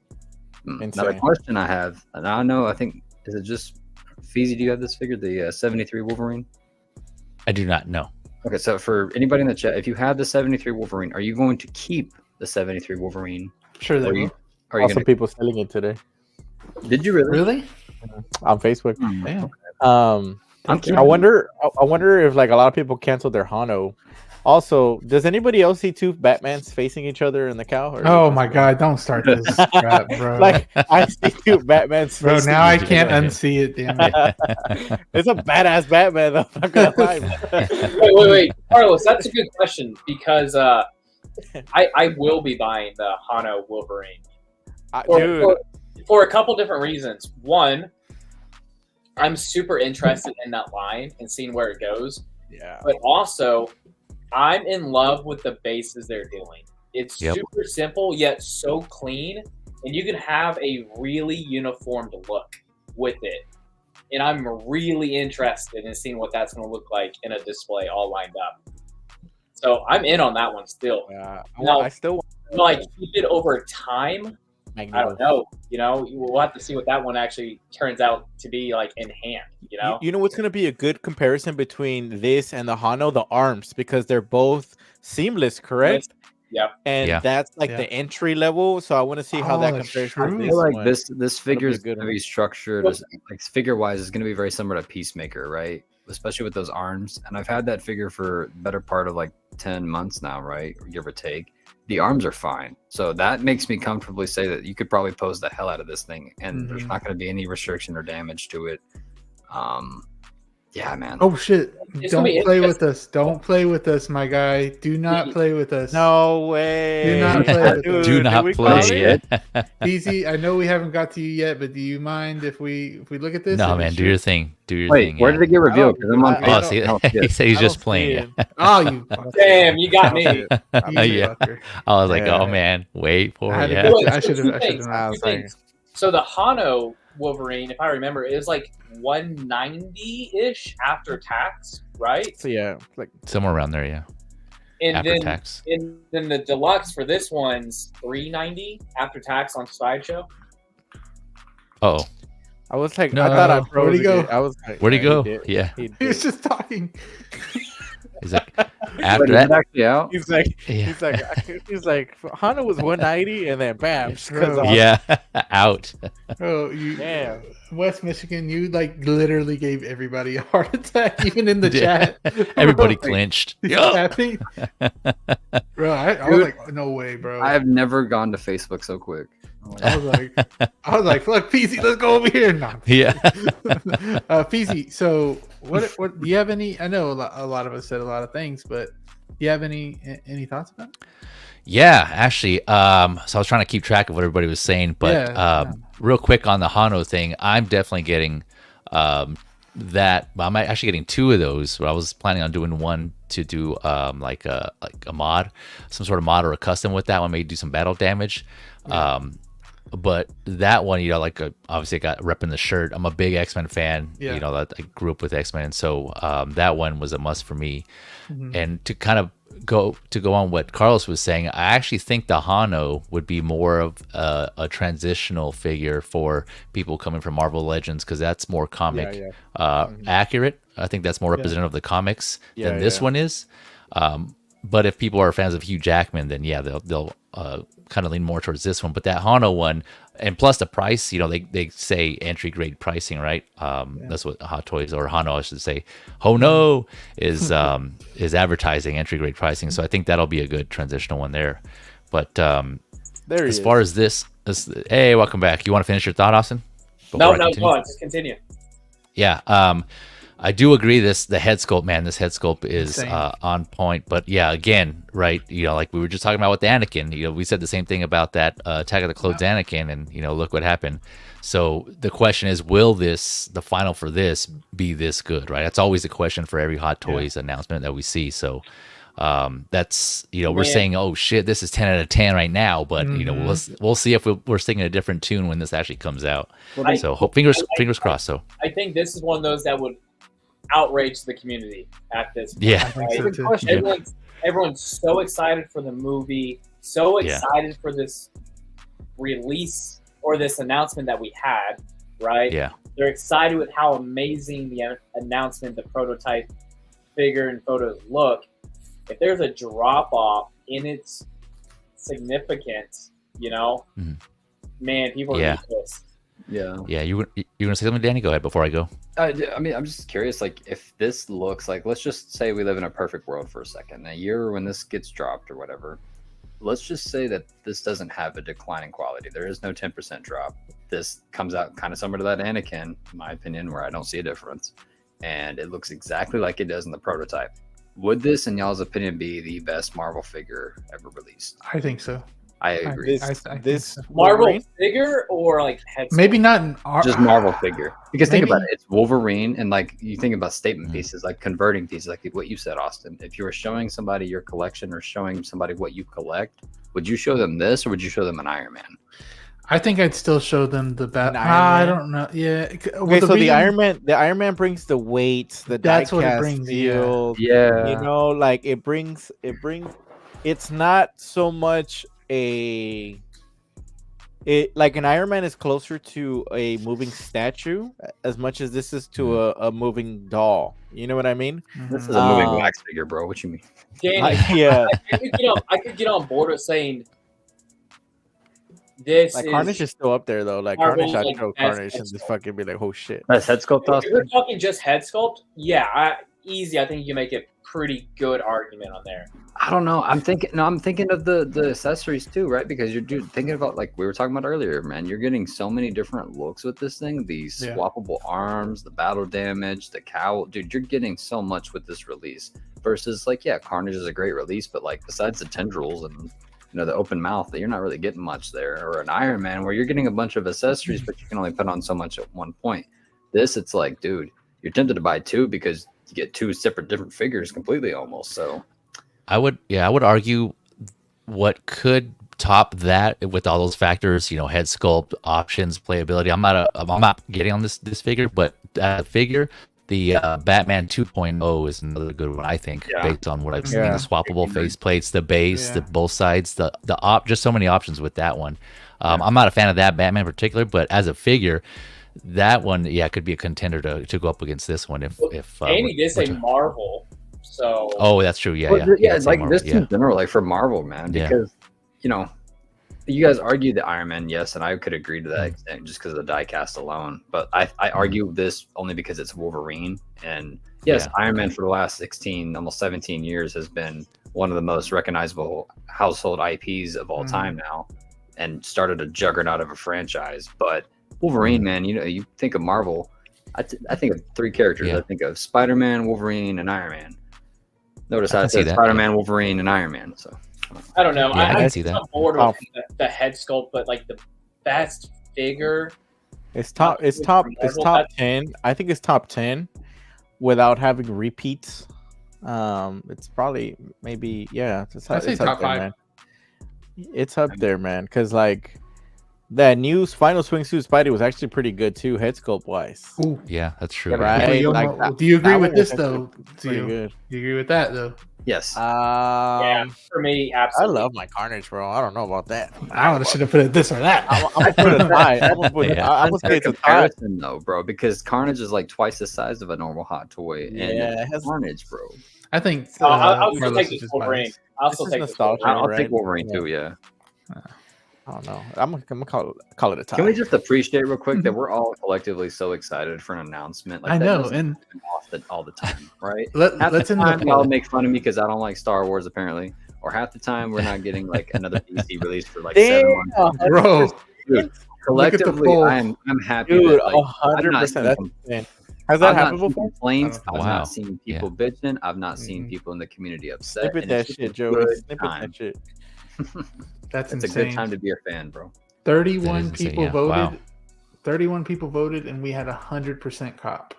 another question I have. And I think, is it just Fezy? Do you have this figure, the 73 Wolverine? I do not know. Okay, so for anybody in the chat, if you have the 73 Wolverine, are you going to keep the 73 Wolverine? Sure, they will. Are you people selling it today? Did you really? On Facebook. Damn. I wonder if like a lot of people canceled their Hano. Also, does anybody else see two Batmans facing each other in the cow? Oh my god, don't start this crap, bro. Like I see two Batmans bro, now I can't unsee it, damn it. It's a badass Batman though. I'm not gonna lie. Wait. Carlos, that's a good question because I will be buying the Hano Wolverine. For a couple different reasons. One, I'm super interested in that line and seeing where it goes. Yeah. But also, I'm in love with the bases they're doing. It's super simple yet so clean, and you can have a really uniformed look with it. And I'm really interested in seeing what that's going to look like in a display all lined up. So I'm in on that one still. Yeah. Now, I still like keep it over time. I don't know. We'll have to see what that one actually turns out to be like in hand. You know what's going to be a good comparison between this and the Hano? The arms, because they're both seamless, correct? Yeah. And that's like the entry level. So I want to see how that compares. I feel like this figure is going to be structured like figure wise is going to be very similar to Peacemaker, right? Especially with those arms. And I've had that figure for the better part of like 10 months now, right? Give or take. The arms are fine. So that makes me comfortably say that you could probably pose the hell out of this thing and there's not going to be any restriction or damage to it. Yeah, man. Oh shit. Don't play with us. Don't play with us, my guy. Do not play with us. No way. Do not play with us. Do not play. Easy. I know we haven't got to you yet, but do you mind if we look at this? No, man. Do your thing. Wait, where did it get revealed? Because I'm on Facebook. He said he's just playing. Oh, you damn! You got me. Yeah. I was like, oh man, wait for it. I should have. So the Hano Wolverine, if I remember, is like 190-ish after tax, right? So yeah, like somewhere around there, yeah. And after tax. And then the deluxe for this one's 390 after tax on Sideshow. Oh, I was like, I thought I froze. Where'd he go? I was like, where'd he go? Yeah, he was just talking. He's like, after that, actually out. He's like, Hana was 190, and then bam, yeah, out. Oh, West Michigan, you like literally gave everybody a heart attack, even in the chat. Everybody clinched. Bro, I was like, no way, bro. I have never gone to Facebook so quick. I was like, fuck, Fezy, let's go over here. No, yeah. Fezy, so what do you have any? I know a lot of us said a lot of things, but do you have any thoughts about it? Yeah, actually, so I was trying to keep track of what everybody was saying, but real quick on the Hano thing, I'm definitely getting that. I'm actually getting two of those. I was planning on doing one to do like a mod, some sort of mod or a custom with that one, maybe do some battle damage. But that one, like obviously I got repping the shirt. I'm a big X-Men fan. I grew up with X-Men, so that one was a must for me. And to kind of go on what Carlos was saying, I actually think the Hano would be more of a transitional figure for people coming from Marvel Legends, because that's more comic accurate. I think that's more representative of the comics than this one is. But if people are fans of Hugh Jackman, then they'll kind of lean more towards this one. But that Hano one, and plus the price, they say entry grade pricing, right? That's what Hot Toys, or Hano I should say, Hono is advertising entry grade pricing. So I think that'll be a good transitional one there. But as far as this, hey, welcome back. You want to finish your thought, Austin? No, go on, just continue. Yeah. I do agree. The head sculpt, man, this head sculpt is on point. But yeah, again, right, like we were just talking about with the Anakin, we said the same thing about that Attack of the Clones Anakin, and look what happened. So the question is, will the final for this be this good, right? That's always a question for every Hot Toys announcement that we see. So that's we're saying, oh shit, this is 10 out of 10 right now, but we'll see if we're singing a different tune when this actually comes out. So fingers crossed. So I think this is one of those that would outrage the community at this point. Yeah, right? Everyone's so excited for the movie, so excited for this release or this announcement that we had, right? Yeah, they're excited with how amazing the announcement, the prototype figure and photos look. If there's a drop off in its significance, man, people are gonna be pissed. Yeah. You gonna say something, Danny? Go ahead before I go. I mean, I'm just curious. Like, if this looks like, let's just say we live in a perfect world for a second. A year when this gets dropped or whatever, let's just say that this doesn't have a decline in quality. There is no 10% drop. This comes out kind of similar to that Anakin, in my opinion, where I don't see a difference, and it looks exactly like it does in the prototype. Would this, in y'all's opinion, be the best Marvel figure ever released? I think so. I agree. This Marvel figure or like head sculpt? Maybe not just Marvel figure, because think about it, it's Wolverine, and like you think about statement pieces, like converting pieces, like what you said, Austin. If you were showing somebody your collection or showing somebody what you collect, would you show them this or would you show them an Iron Man? I think I'd still show them the I don't know. Yeah. Okay, so the Iron Man brings the weight, that's what it brings. Field, like it brings. It's not so much like an Iron Man is closer to a moving statue as much as this is to a moving doll. You know what I mean? This is a moving wax figure, bro. What you mean? Danny, I could get on board with saying this. Like Carnage is still up there though. Like Carnage, I'd throw Carnage and just fucking be like, oh shit. That's head sculpt. If we're talking just head sculpt, easy. I think you can make a pretty good argument on there. I don't know. I'm thinking of the accessories too, right? Because you're thinking about, like we were talking about earlier, man. You're getting so many different looks with this thing. These swappable arms, the battle damage, the cowl. Dude, you're getting so much with this release. Versus like, Carnage is a great release, but like besides the tendrils and the open mouth, that you're not really getting much there. Or an Iron Man where you're getting a bunch of accessories, but you can only put on so much at one point. This, it's like, dude, you're tempted to buy two because you get two separate different figures completely almost. So I would argue what could top that with all those factors, head sculpt, options, playability. I'm not getting on this figure, but figure, the Batman 2.0 is another good one, I think, based on what I've seen. The swappable faceplates, the base, the both sides, the just so many options with that one. I'm not a fan of that Batman in particular, but as a figure, that one, could be a contender to go up against this one. If Danny did say Marvel So. Oh, that's true. Yeah, well, yeah. like Marvel, this in general, like for Marvel, man, because you know, you guys argue the Iron Man, yes, and I could agree to that extent just because of the die cast alone. But I argue this only because it's Wolverine, and yes, Iron Man for the last 16, almost 17 years has been one of the most recognizable household IPs of all time now, and started a juggernaut of a franchise. But Wolverine, man, you know, you think of Marvel, I think of three characters. I think of Spider-Man, Wolverine, and Iron Man. Notice I said Spider-Man, Wolverine, and Iron Man. So. I don't know. Yeah, I can see that. I'm bored with the head sculpt, but like the best figure. It's top 10. I think it's top 10 without having repeats. It's probably maybe it's top there, 5. man. It's up there, man. Because like that new Final Swingsuit Spidey was actually pretty good too, head sculpt wise. Ooh. Yeah, that's true. Right? Do you agree with this though? Pretty good. Do you agree with that though? Yes. Yeah, for me, absolutely. I love my Carnage, bro. I don't know about that. I should have put it this or that. I'm gonna put it high. I'm gonna say it's a comparison though, bro, because Carnage is like twice the size of a normal hot toy. And it has Carnage, bro. I think I'll take Wolverine. I'll still take I'll take Wolverine too. Yeah. I don't know. I'm gonna call it a tie. Can we just appreciate real quick that we're all collectively so excited for an announcement? Like I that know, doesn't and happen all the time, right? let's end the y'all make fun of me because I don't like Star Wars apparently, or half the time we're not getting like another DC release for like 7 months. Bro, dude, collectively, I'm happy. Dude, that, 100%. Has that happened before? Complaints. I've not seen people bitching. I've not seen people in the community upset. Snippet that shit, Joey. Snippet that shit. That's it's insane. a good time to be a fan, bro. 31 people voted. Wow. 31 people voted, and we had 100% cop.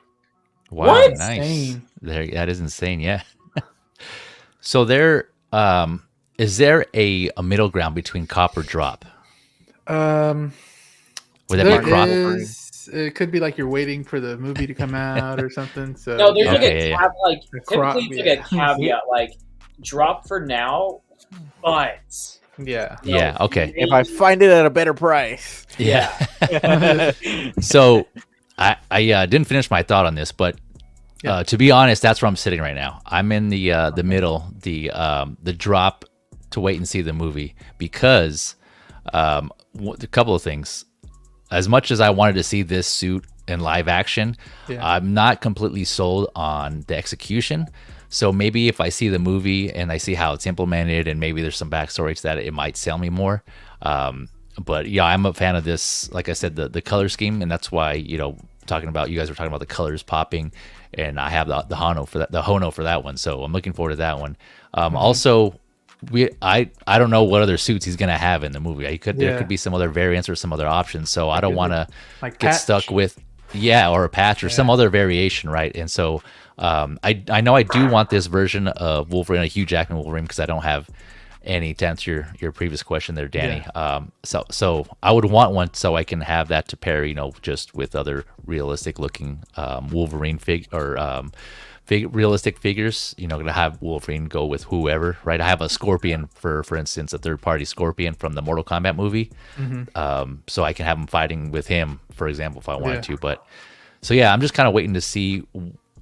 Wow, what? Nice. That is insane. Yeah. So is there a middle ground between cop or drop? Would that be cross? It could be like you're waiting for the movie to come out or something. So no, there's typically it's like a caveat, like drop for now, but. Yeah. Okay. If I find it at a better price. Yeah. So I didn't finish my thought on this, but to be honest, that's where I'm sitting right now. I'm in the middle, the drop to wait and see the movie because a couple of things. As much as I wanted to see this suit in live action, I'm not completely sold on the execution. So maybe if I see the movie and I see how it's implemented and maybe there's some backstory to that, it might sell me more. But yeah, I'm a fan of this. Like I said, the color scheme, and that's why you guys were talking about the colors popping, and I have the Hono for that one. So I'm looking forward to that one. Also, I don't know what other suits he's gonna have in the movie. There could be some other variants or some other options. So I don't want to get stuck with or a patch or some other variation, right? And so. I know I do want this version of Wolverine, a Hugh Jackman Wolverine, because I don't have any. To answer your previous question there, Danny. So I would want one so I can have that to pair, just with other realistic looking Wolverine realistic figures. Gonna have Wolverine go with whoever, right? I have a Scorpion for instance, a third party Scorpion from the Mortal Kombat movie. So I can have him fighting with him, for example, if I wanted to. But so yeah, I'm just kind of waiting to see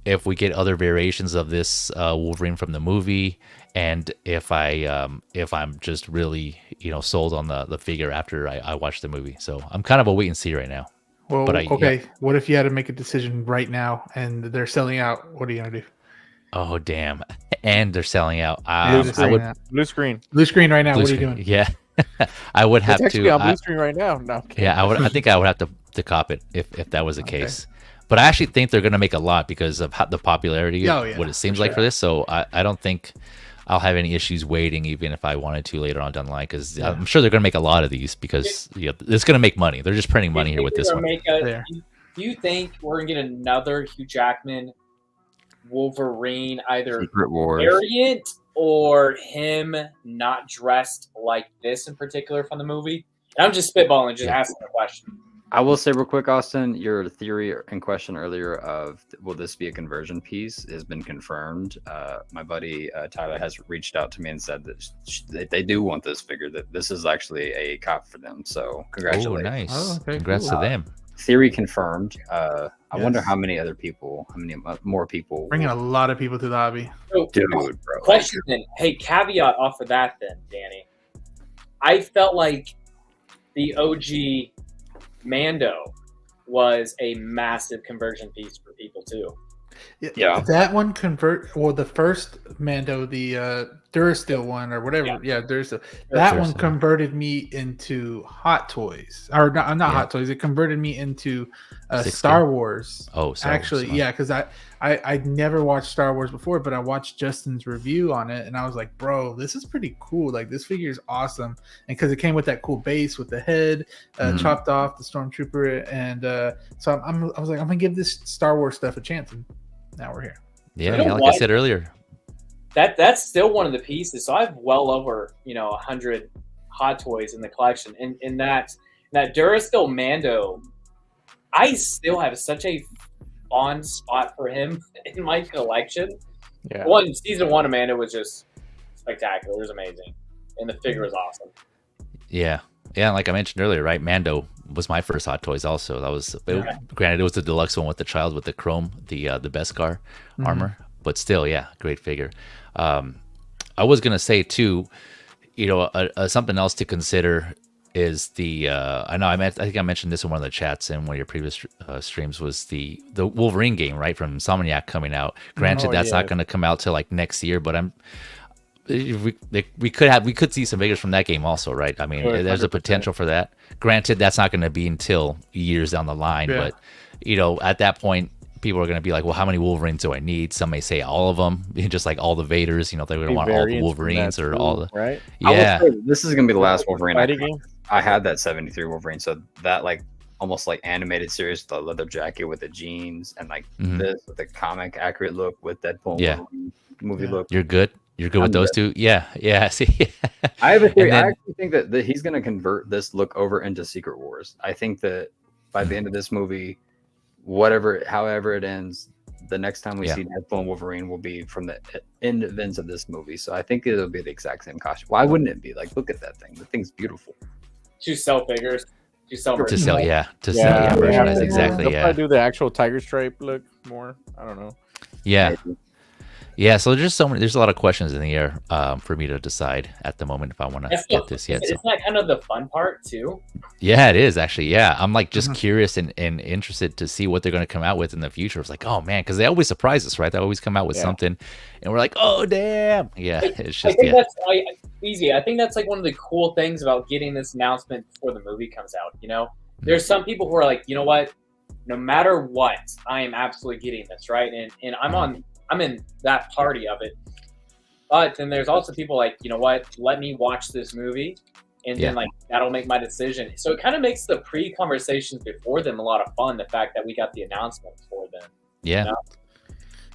if we get other variations of this Wolverine from the movie, and if I'm just really sold on the figure after I watch the movie. So I'm kind of a wait and see right now. Well, what if you had to make a decision right now and they're selling out? What are you gonna do? Oh damn! And they're selling out. Blue screen right now. What are you doing? Yeah, I would have to. On blue screen right now. No, yeah, I think I would have to cop it if that was the case. But I actually think they're going to make a lot because of the popularity of what it seems like for this. So I don't think I'll have any issues waiting, even if I wanted to later on down the line, because I'm sure they're going to make a lot of these because it's going to make money. They're just printing money here with this one. Do you think we're going to get another Hugh Jackman Wolverine, either variant or him not dressed like this in particular from the movie? And I'm just spitballing, just asking a question. I will say real quick, Austin, your theory and question earlier of will this be a conversion piece has been confirmed. My buddy Tyler has reached out to me and said that they do want this figure, that this is actually a cop for them. So congratulations. Oh, nice. Congrats to them. Theory confirmed. I wonder how many more people. Bringing a lot of people to the hobby. So, dude, bro. Question then. Hey, caveat off of that then, Danny. I felt like the OG Mando was a massive conversion piece for people too. Yeah. That one the first Mando, the Durasteel one or whatever. Yeah, Durasteel. That one converted me into Hot Toys. Or not Hot Toys. It converted me into Star Wars. Oh, actually, yeah, because I'd never watched Star Wars before, but I watched Justin's review on it, and I was like, bro, this is pretty cool. Like, this figure is awesome. And because it came with that cool base with the head chopped off, the Stormtrooper, and so I was like, I'm gonna give this Star Wars stuff a chance, and now we're here. Yeah, like I said earlier. That's still one of the pieces. So I have well over 100 Hot Toys in the collection, and in that Durasteel Mando, I still have such a fond spot for him in my collection. Yeah. Season 1 of Mando was just spectacular. It was amazing, and the figure was awesome. Yeah, like I mentioned earlier, right? Mando was my first Hot Toys. Also, that was granted it was the deluxe one with the child with the chrome, the Beskar armor, but still, great figure. I was gonna say too, something else to consider is the I think I mentioned this in one of the chats in one of your previous streams, was the Wolverine game, right, from Insomniac coming out. Granted, that's not going to come out till like next year, but we could see some figures from that game also, right? I mean, there's 100%. A potential for that. Granted, that's not going to be until years down the line, but at that point, people are going to be like, well, how many Wolverines do I need? Some may say all of them, just like all the Vaders. They're going to want all the Wolverines or all the right. Yeah, this is going to be the last Wolverine. I had that 73 Wolverine, so that almost like animated series, the leather jacket with the jeans, and this with the comic accurate look with Deadpool. Yeah, movie look. You're good. You're good with those two? Yeah. See, I have a theory. I actually think that he's going to convert this look over into Secret Wars. I think that by the end of this movie, however it ends, the next time we see Deadpool and Wolverine will be from the end events of this movie. So I think it'll be the exact same costume. Why wouldn't it be? Like, look at that thing. The thing's beautiful. To sell figures. To sell merchandise. Exactly. They'll probably do the actual tiger stripe look more. I don't know. Yeah. Maybe. Yeah, so there's a lot of questions in the air for me to decide at the moment if I want to get this yet. Isn't that kind of the fun part too? Yeah, it is actually. Yeah, I'm like just curious and interested to see what they're going to come out with in the future. It's like, oh man, because they always surprise us, right? They always come out with something, and we're like, oh damn, yeah. It's just that's easy. I think that's like one of the cool things about getting this announcement before the movie comes out. There's some people who are like, you know what, no matter what, I am absolutely getting this, right? And I'm in that party of it. But then there's also people like, you know what, let me watch this movie, and then that'll make my decision. So it kind of makes the pre-conversations before them a lot of fun, the fact that we got the announcement before them. Yeah.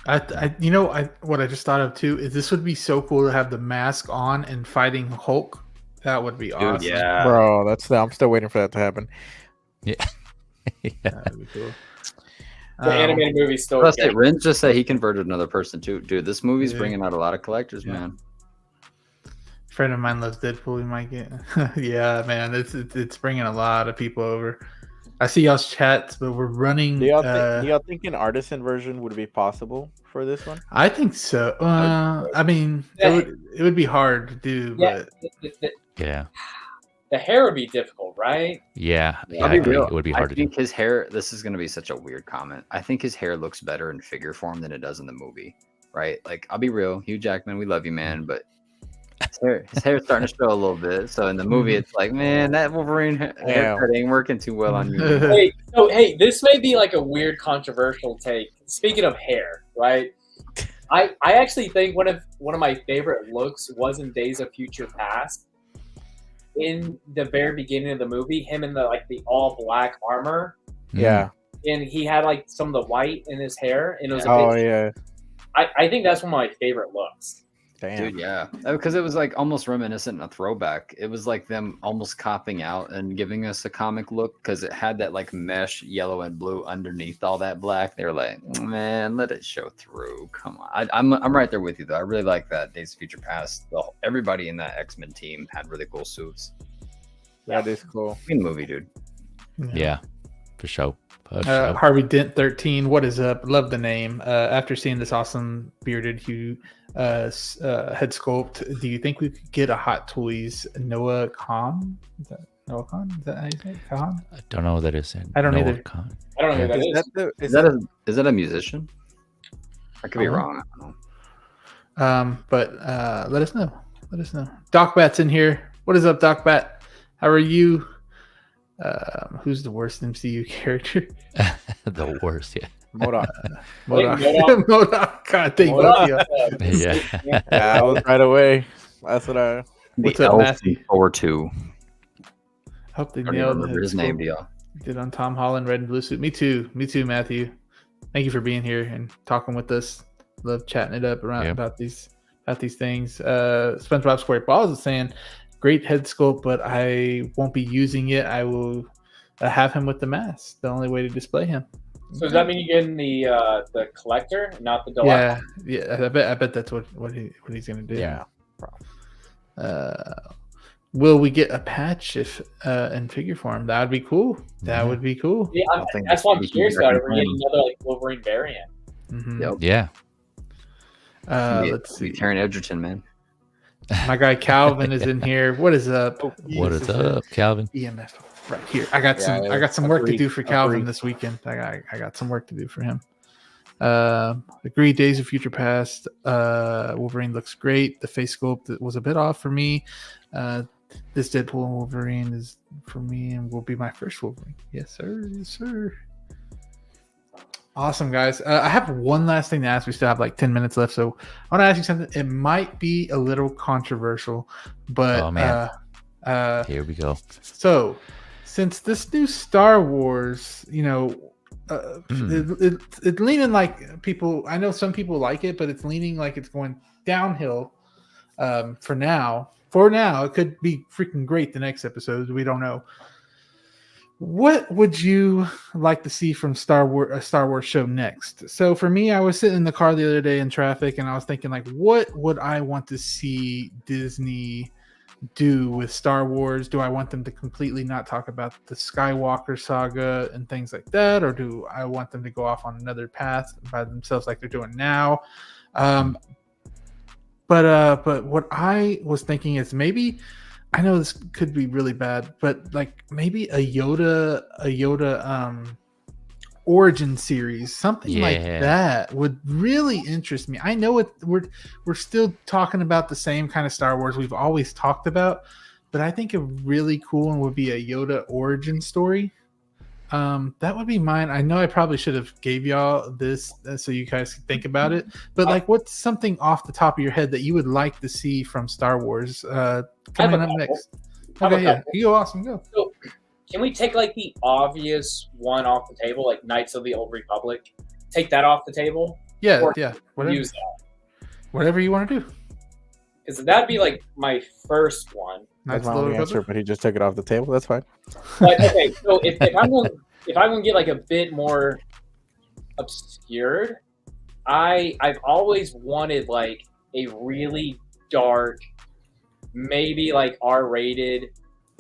What I just thought of too is this would be so cool to have the mask on and fighting Hulk. That would be awesome. Yeah. Bro, I'm still waiting for that to happen. Yeah. That'd be cool. The animated movie still. Plus, Renz just said he converted another person too. Dude, this movie's bringing out a lot of collectors, man. A friend of mine loves Deadpool. We might get. Yeah, man, it's bringing a lot of people over. I see y'all's chats, but we're running. Do y'all think an artisan version would be possible for this one? I think so. I mean, it would be hard to do, but yeah. The hair would be difficult, right? Yeah, it would be hard to do. I think his hair, this is going to be such a weird comment. I think his hair looks better in figure form than it does in the movie, right? Like, I'll be real. Hugh Jackman, we love you, man, but his hair's starting to show a little bit. So in the movie, it's like, man, that Wolverine haircut ain't working too well on you. Hey, this may be like a weird controversial take. Speaking of hair, right? I actually think one of my favorite looks was in Days of Future Past. In the very beginning of the movie, him in the all black armor. Yeah. And he had like some of the white in his hair. And it was I think that's one of my favorite looks. Damn. Dude, yeah. Because it was like almost reminiscent of a throwback. It was like them almost copping out and giving us a comic look because it had that like mesh yellow and blue underneath all that black. They were like, man, let it show through. Come on. I'm right there with you though. I really like that Days of Future Past. Everybody in that X-Men team had really cool suits. That is cool. In the movie, dude. Yeah, for sure. Harvey Dent 13. What is up? Love the name. After seeing this awesome bearded Hugh head sculpt, do you think we could get a Hot Toys Noah Khan? Is that Noah Khan? Is that how you say it? Khan? I don't know who that is. I don't Noah either. Khan. I don't know who that is. Is that a musician? I could be wrong. I don't know. But let us know. Let us know. Doc Bat's in here. What is up, Doc Bat? How are you? Who's the worst MCU character? The worst, yeah. MODOK. MODOK. God, thank you. Yeah, I was right away. That's what I. What's up, Matthew? LC42. Hope they nailed his name, deal. Did on Tom Holland, red and blue suit. Me too, Matthew. Thank you for being here and talking with us. Love chatting it up around about these things. SpongeBob SquarePants is saying, great head sculpt, but I won't be using it. I will have him with the mask. The only way to display him. So does that mean you're getting the collector, not the deluxe? Yeah. I bet that's what he's gonna do. Yeah. Will we get a patch if in figure form? That would be cool. That would be cool. Yeah, that's what I'm curious about. We're getting another Wolverine variant. Mm-hmm. Yep. Yeah. Let's see. Taron Egerton, man. My guy Calvin is in here. What is up? What is up, Calvin? EMF right here. I got some work to do for Calvin this weekend. I got some work to do for him. Agreed. Days of Future Past. Wolverine looks great. The face sculpt was a bit off for me. This Deadpool and Wolverine is for me and will be my first Wolverine. Yes, sir. Yes, sir. Awesome, guys. I have one last thing to ask. We still have like 10 minutes left, so I want to ask you something. It might be a little controversial, but here we go. So, since this new Star Wars, it's leaning like people. I know some people like it, but it's leaning like it's going downhill. For now, it could be freaking great the next episode. We don't know. What would you like to see from a Star Wars show next? So for me, I was sitting in the car the other day in traffic, and I was thinking, like, what would I want to see Disney do with Star Wars? Do I want them to completely not talk about the Skywalker saga and things like that, or do I want them to go off on another path by themselves like they're doing now? But what I was thinking is maybe, I know this could be really bad, but like maybe a Yoda origin series, something like that would really interest me. I know we're still talking about the same kind of Star Wars we've always talked about, but I think a really cool one would be a Yoda origin story. That would be mine. I know I probably should have gave y'all this so you guys could think about it, but like, what's something off the top of your head that you would like to see from Star Wars coming up next? Okay, yeah, you go. Awesome, go. So, can we take like the obvious one off the table, like Knights of the Old Republic? Take that off the table. Yeah. Whatever. Use that. Whatever you want to do. Because that'd be like my first one. That's my only answer, but he just took it off the table. That's fine. But okay, so if I'm gonna get like a bit more obscured, I've always wanted like a really dark, maybe like R-rated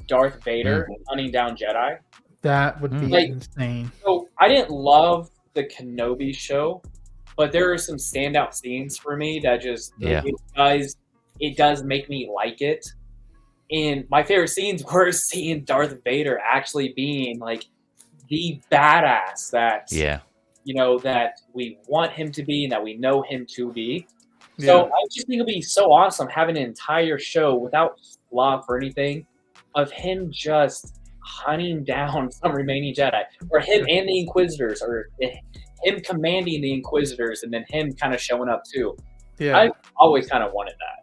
Darth Vader hunting down Jedi. That would be insane. So I didn't love the Kenobi show, but there are some standout scenes for me that just it does make me like it. And my favorite scenes were seeing Darth Vader actually being like the badass that that we want him to be and that we know him to be. So I just think it'd be so awesome having an entire show without fluff or anything of him just hunting down some remaining Jedi, or him and the Inquisitors, or him commanding the Inquisitors and then him kind of showing up too. Yeah, I've always kind of wanted that.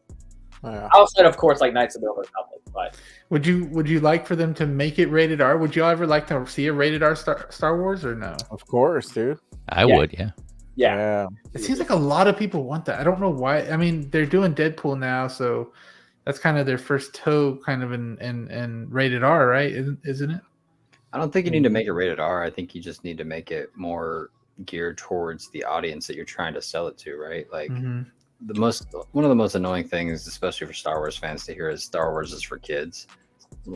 Outside, of course, like Knights of the Old Republic. But would you like for them to make it rated R? Would you ever like to see a rated R Star Wars or no? Of course, dude. I would, yeah. It seems like a lot of people want that. I don't know why. I mean, they're doing Deadpool now, so that's kind of their first toe, kind of in rated R, right? Isn't it? I don't think you need to make it rated R. I think you just need to make it more geared towards the audience that you're trying to sell it to, right? Like. Mm-hmm. One of the most annoying things, especially for Star Wars fans, to hear is Star Wars is for kids.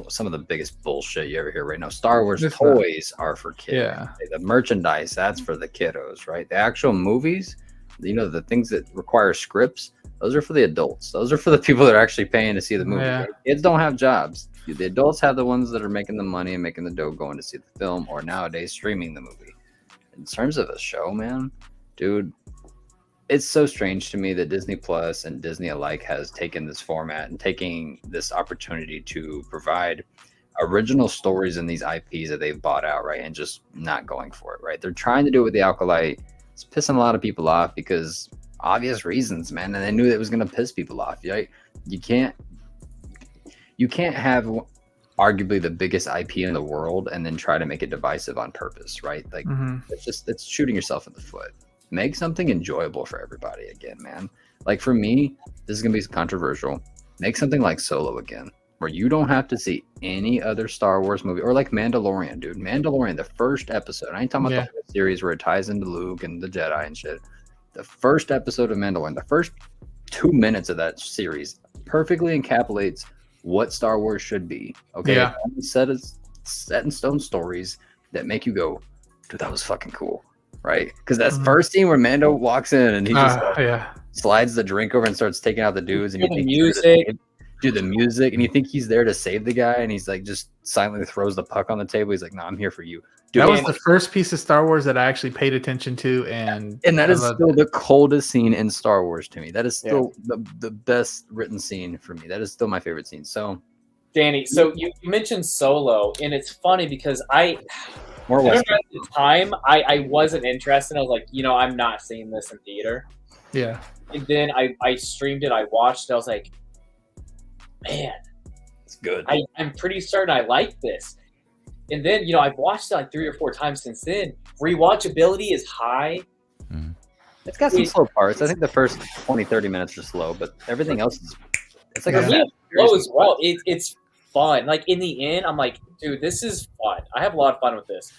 some of the biggest bullshit you ever hear right now. Star Wars toys are for kids. Yeah. The merchandise, that's for the kiddos, right? The actual movies, the things that require scripts, those are for the adults. Those are for the people that are actually paying to see the movie. Yeah. Kids don't have jobs. The adults have the ones that are making the money and making the dough going to see the film, or nowadays streaming the movie. In terms of a show, man, dude, it's so strange to me that Disney Plus and Disney alike has taken this format and taking this opportunity to provide original stories in these IPs that they've bought out, right? And just not going for it, right? They're trying to do it with the Acolyte. It's pissing a lot of people off because obvious reasons, man. And they knew that it was going to piss people off, right? You can't have arguably the biggest IP in the world and then try to make it divisive on purpose, right? Like it's shooting yourself in the foot. Make something enjoyable for everybody again, man. Like for me, this is gonna be controversial. Make something like Solo again, where you don't have to see any other Star Wars movie, or like Mandalorian, dude. Mandalorian, the first episode. I ain't talking about the whole series where it ties into Luke and the Jedi and shit. The first episode of Mandalorian, the first 2 minutes of that series, perfectly encapsulates what Star Wars should be. Okay, set in stone stories that make you go, dude, that was fucking cool. Right, because that first scene where Mando walks in and he just slides the drink over and starts taking out the dudes, and you think the music, and you think he's there to save the guy, and he's like just silently throws the puck on the table. He's like, "No, I'm here for you." Dude, that was the first piece of Star Wars that I actually paid attention to, and that is still the coldest scene in Star Wars to me. That is still the best written scene for me. That is still my favorite scene. So, Danny, so you mentioned Solo, and it's funny because I remember at the time, I wasn't interested. I was like, I'm not seeing this in theater. Yeah. And then I streamed it. I watched it. I was like, man, it's good. I'm pretty certain I like this. And then, I've watched it like 3 or 4 times since then. Rewatchability is high. It's got some slow parts. I think the first 20, 30 minutes are slow, but everything else is it's like slow as well. It's fun. Like in the end, I'm like, dude, this is fun. I have a lot of fun with this.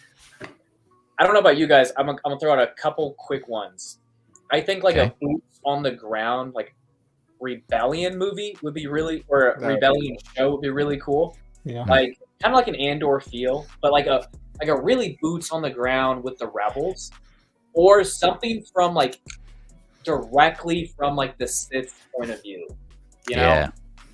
I don't know about you guys. I'm gonna throw out a couple quick ones. I think like a boots on the ground, like Rebellion movie would be really, or a Rebellion show would be really cool. Yeah. Like kind of like an Andor feel, but like a really boots on the ground with the rebels, or something from like directly from like the Sith point of view. You know?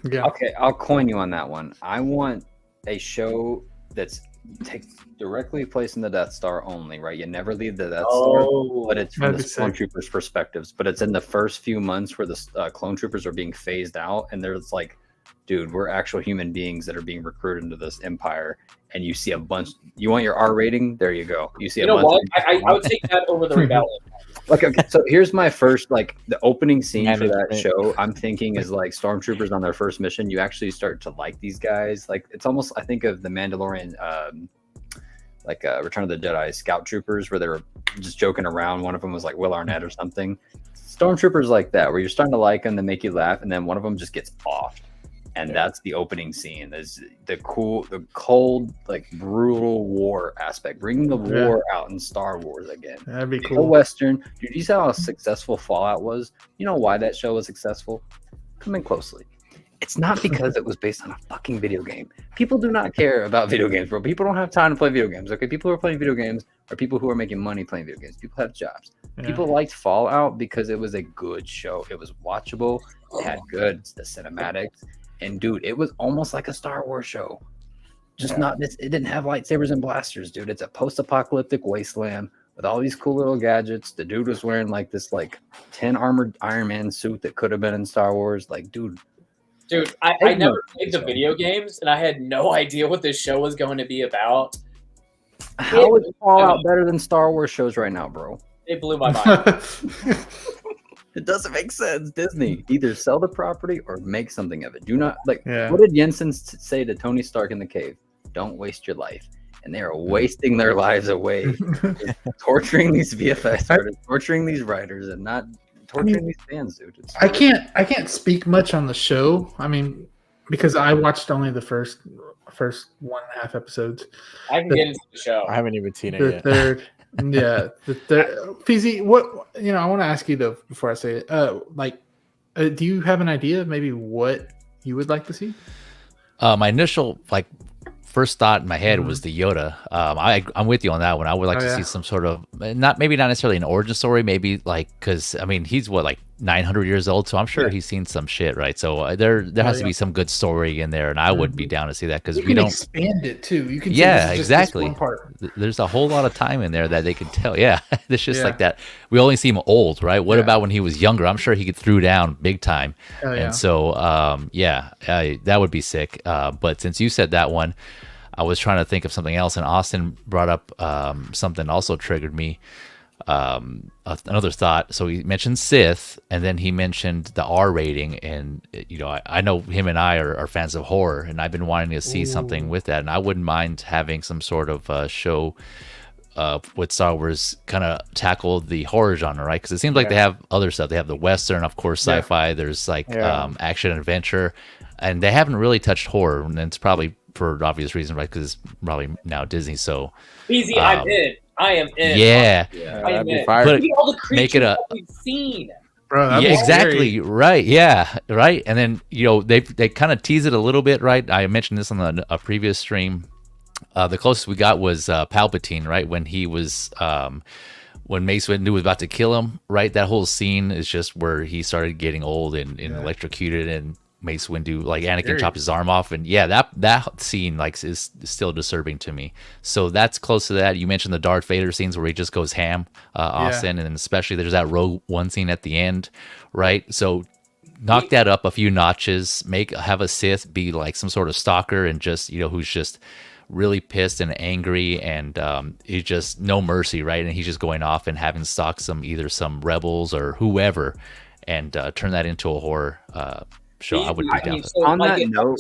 Yeah. Okay, I'll coin you on that one. I want a show that's takes directly place in the Death Star only, right? You never leave the Death Star, but it's from the clone troopers' perspectives. But it's in the first few months where the clone troopers are being phased out, and there's like, dude, we're actual human beings that are being recruited into this empire. And you see a bunch. You want your R rating? There you go. You see. What? I would take that over the Rebellion. Okay, so here's my first, like, the opening scene for that show. I'm thinking is like stormtroopers on their first mission. You actually start to like these guys. Like, it's almost, I think of the Mandalorian, Return of the Jedi scout troopers, where they were just joking around. One of them was like Will Arnett or something. Stormtroopers like that, where you're starting to like them, they make you laugh, and then one of them just gets offed. And that's the opening scene. There's the cold, like brutal war aspect. Bringing the war out in Star Wars again. That'd be cool. The Western. Dude, you saw how successful Fallout was? You know why that show was successful? Come in closely. It's not because it was based on a fucking video game. People do not care about video games, bro. People don't have time to play video games. Okay, people who are playing video games are people who are making money playing video games. People have jobs. Yeah. People liked Fallout because it was a good show. It was watchable. It had the cinematics. And dude, it was almost like a Star Wars show. It didn't have lightsabers and blasters, dude. It's a post-apocalyptic wasteland with all these cool little gadgets. The dude was wearing like this 10 armored Iron Man suit that could have been in Star Wars. Like, dude, I never played the video games, and I had no idea what this show was going to be about. How is Fallout better than Star Wars shows right now, bro? It blew my mind. It doesn't make sense. Disney, either sell the property or make something of it. Do not what did Jensen say to Tony Stark in the cave? Don't waste your life. And they are wasting their lives away, torturing these VFX artists, torturing these writers, and not torturing these fans, dude. I can't speak much on the show. I mean, because I watched only the first 1.5 episodos. I can get into the show. I haven't even seen it the yet. Third. Yeah, Fezy, what I want to ask you though before I say it, do you have an idea of maybe what you would like to see? My initial first thought in my head was the Yoda. I'm with you on that one. I would like to see some sort of not necessarily an origin story, maybe because I mean he's 900 years old, so I'm sure he's seen some shit, right? So there has to be some good story in there, and I would be down to see that because we don't expand it too. You can exactly. This one part. There's a whole lot of time in there that they could tell. Yeah, it's just like that. We only see him old, right? What about when he was younger? I'm sure he could threw down big time, and so that would be sick. But since you said that one, I was trying to think of something else, and Austin brought up something also triggered me. Another thought. So he mentioned Sith, and then he mentioned the R rating, and I know him and I are fans of horror, and I've been wanting to see something with that, and I wouldn't mind having some sort of show with Star Wars kind of tackle the horror genre, right? Because it seems like they have other stuff. They have the Western, of course, sci-fi. There's action and adventure, and they haven't really touched horror, and it's probably for obvious reasons, right? Because it's probably now Disney. So easy, I'm in. I am in. Yeah, I am in. But all the creatures that we've seen. Bro, exactly scary. Right. Yeah, right. And then they kind of tease it a little bit, right? I mentioned this on a previous stream. The closest we got was Palpatine, right? When he was when Mace Windu was about to kill him, right? That whole scene is just where he started getting old and electrocuted, and Mace Windu, Anakin chopped his arm off, and that scene is still disturbing to me. So that's close to that. You mentioned the Darth Vader scenes where he just goes ham, Austin, and especially there's that Rogue One scene at the end, right? So knock that up a few notches. Have a Sith be some sort of stalker and just who's just really pissed and angry, and he's just no mercy, right? And he's just going off and having stalk either some rebels or whoever, and turn that into a horror. Show. I would be down. So on that note,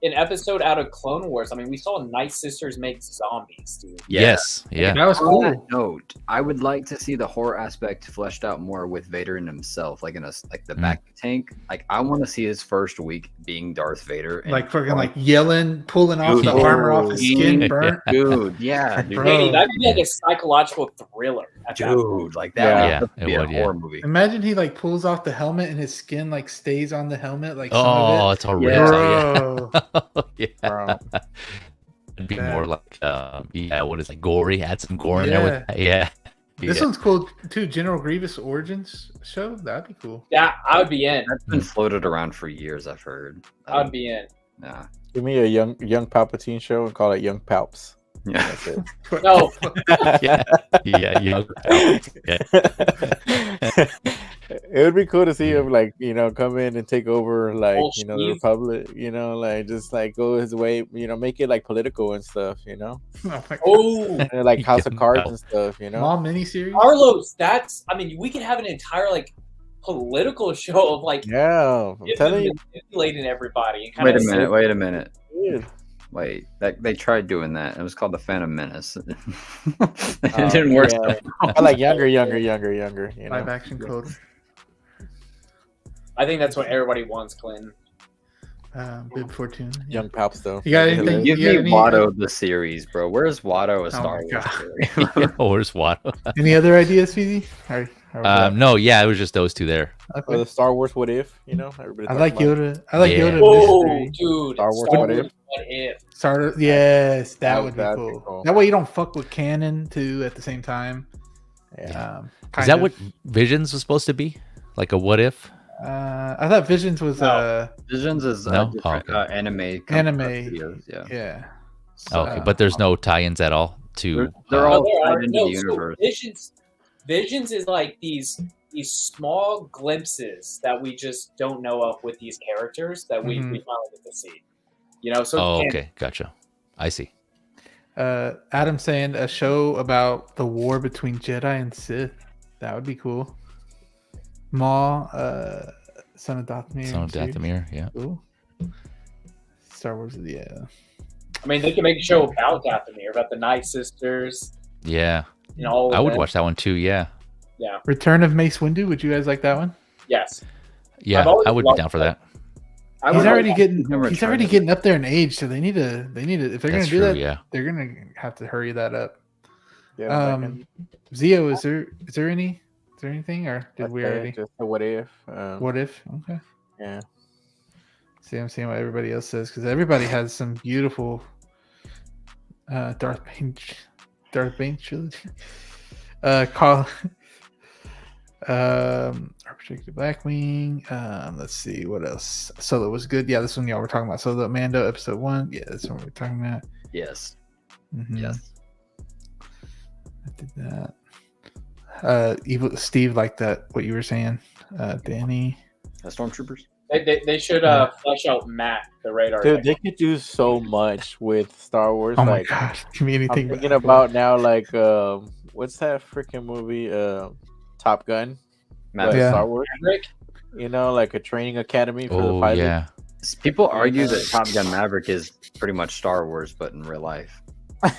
an episode out of Clone Wars, I mean, we saw Night Sisters make zombies, dude. Yes, yeah. That was cool. On that note, I would like to see the horror aspect fleshed out more with Vader and himself, the back tank. I want to see his first week being Darth Vader, and yelling, pulling off the armor off his skin, burnt. Dude, yeah, dude. Hey, that could be a psychological thriller. Dude, that would be a horror movie. Imagine he pulls off the helmet and his skin stays on the helmet it's all red. Bro. It'd be more what is it, gory? Add some gore in there with This one's cool too. General Grievous Origins show. That'd be cool. Yeah, I would be in. That's been floated around for years, I've heard. I would be in. Yeah. Give me a young Palpatine show and call it Young Palps. Yeah. That's it. No. Young Palps. It would be cool to see him come in and take over the Republic, just go his way, make it political and stuff, and, House of Cards and stuff, Small miniseries. Carlos, we could have an entire political show of I'm telling you, manipulating everybody. And Wait a minute. Dude. Wait, they tried doing that. It was called the Phantom Menace. It didn't work. Yeah. I like younger. Live action code. I think that's what everybody wants, Clinton. Bib Fortune. Young Palps, though. You got anything? Give me Watto the series, bro. Where's Watto a Star Wars series? Where's Watto? Any other ideas, Fezy? No, it was just those two there. Okay. Or the Star Wars What If, everybody. I like Yoda. I like Yoda. Oh, dude. Star Wars What If. Yes, that would be cool. That way you don't fuck with canon too at the same time. Yeah. Is that what Visions was supposed to be? Like a what if? I thought Visions was Visions is different, anime. Videos, yeah. So, okay, but there's no tie-ins at all to. They're all tied into the universe. Visions is these small glimpses that we just don't know of with these characters that we finally get to see. Okay, gotcha. I see. Adam saying a show about the war between Jedi and Sith. That would be cool. Maul, Son of Dathomir. Yeah. Ooh. Star Wars, yeah. I mean, they can make a show about Dathomir, about the Night Sisters. Yeah. I would watch that one too. Yeah. Yeah. Return of Mace Windu. Would you guys like that one? Yes. Yeah, I would be down for that. He's already getting up there in age, so they need to. If they're going to do that, they're going to have to hurry that up. Yeah. Zio, is there anything, or did we already? Just a what if? What if? Okay. Yeah. See, I'm seeing what everybody else says because everybody has some beautiful Darth Bane trilogy. Call Projected Blackwing. Let's see what else. Solo was good. Yeah, this one y'all were talking about. Solo Mando episode 1. Yeah, that's what we're talking about. Yes. Mm-hmm. Yes. I did that. Evil Steve liked that. What you were saying, Danny. Stormtroopers. They should flesh out Matt, the radar. Dude, they could do so much with Star Wars. Oh like, my gosh, give me anything. I'm thinking about now, like, what's that freaking movie? Top Gun. Star Wars. You know, like a training academy for the pilot. Yeah. People argue that Top Gun Maverick is pretty much Star Wars, but in real life.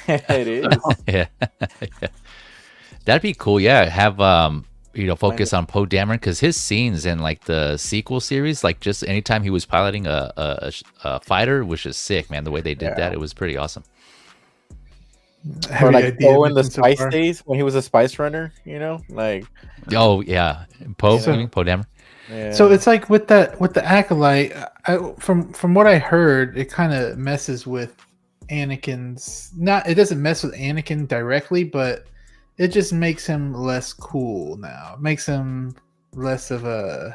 It is. Yeah. That'd be cool. Yeah, have focus on Poe Dameron because his scenes in like the sequel series, like just anytime he was piloting a fighter, which is sick, man. The way they did that, it was pretty awesome. Or like Poe in the Spice days when he was a spice runner, you know, like. Oh yeah, Poe Dameron. Yeah. So it's like with the acolyte. From what I heard, it kind of messes with Anakin's. It doesn't mess with Anakin directly, but it just makes him less cool now. It makes him less of a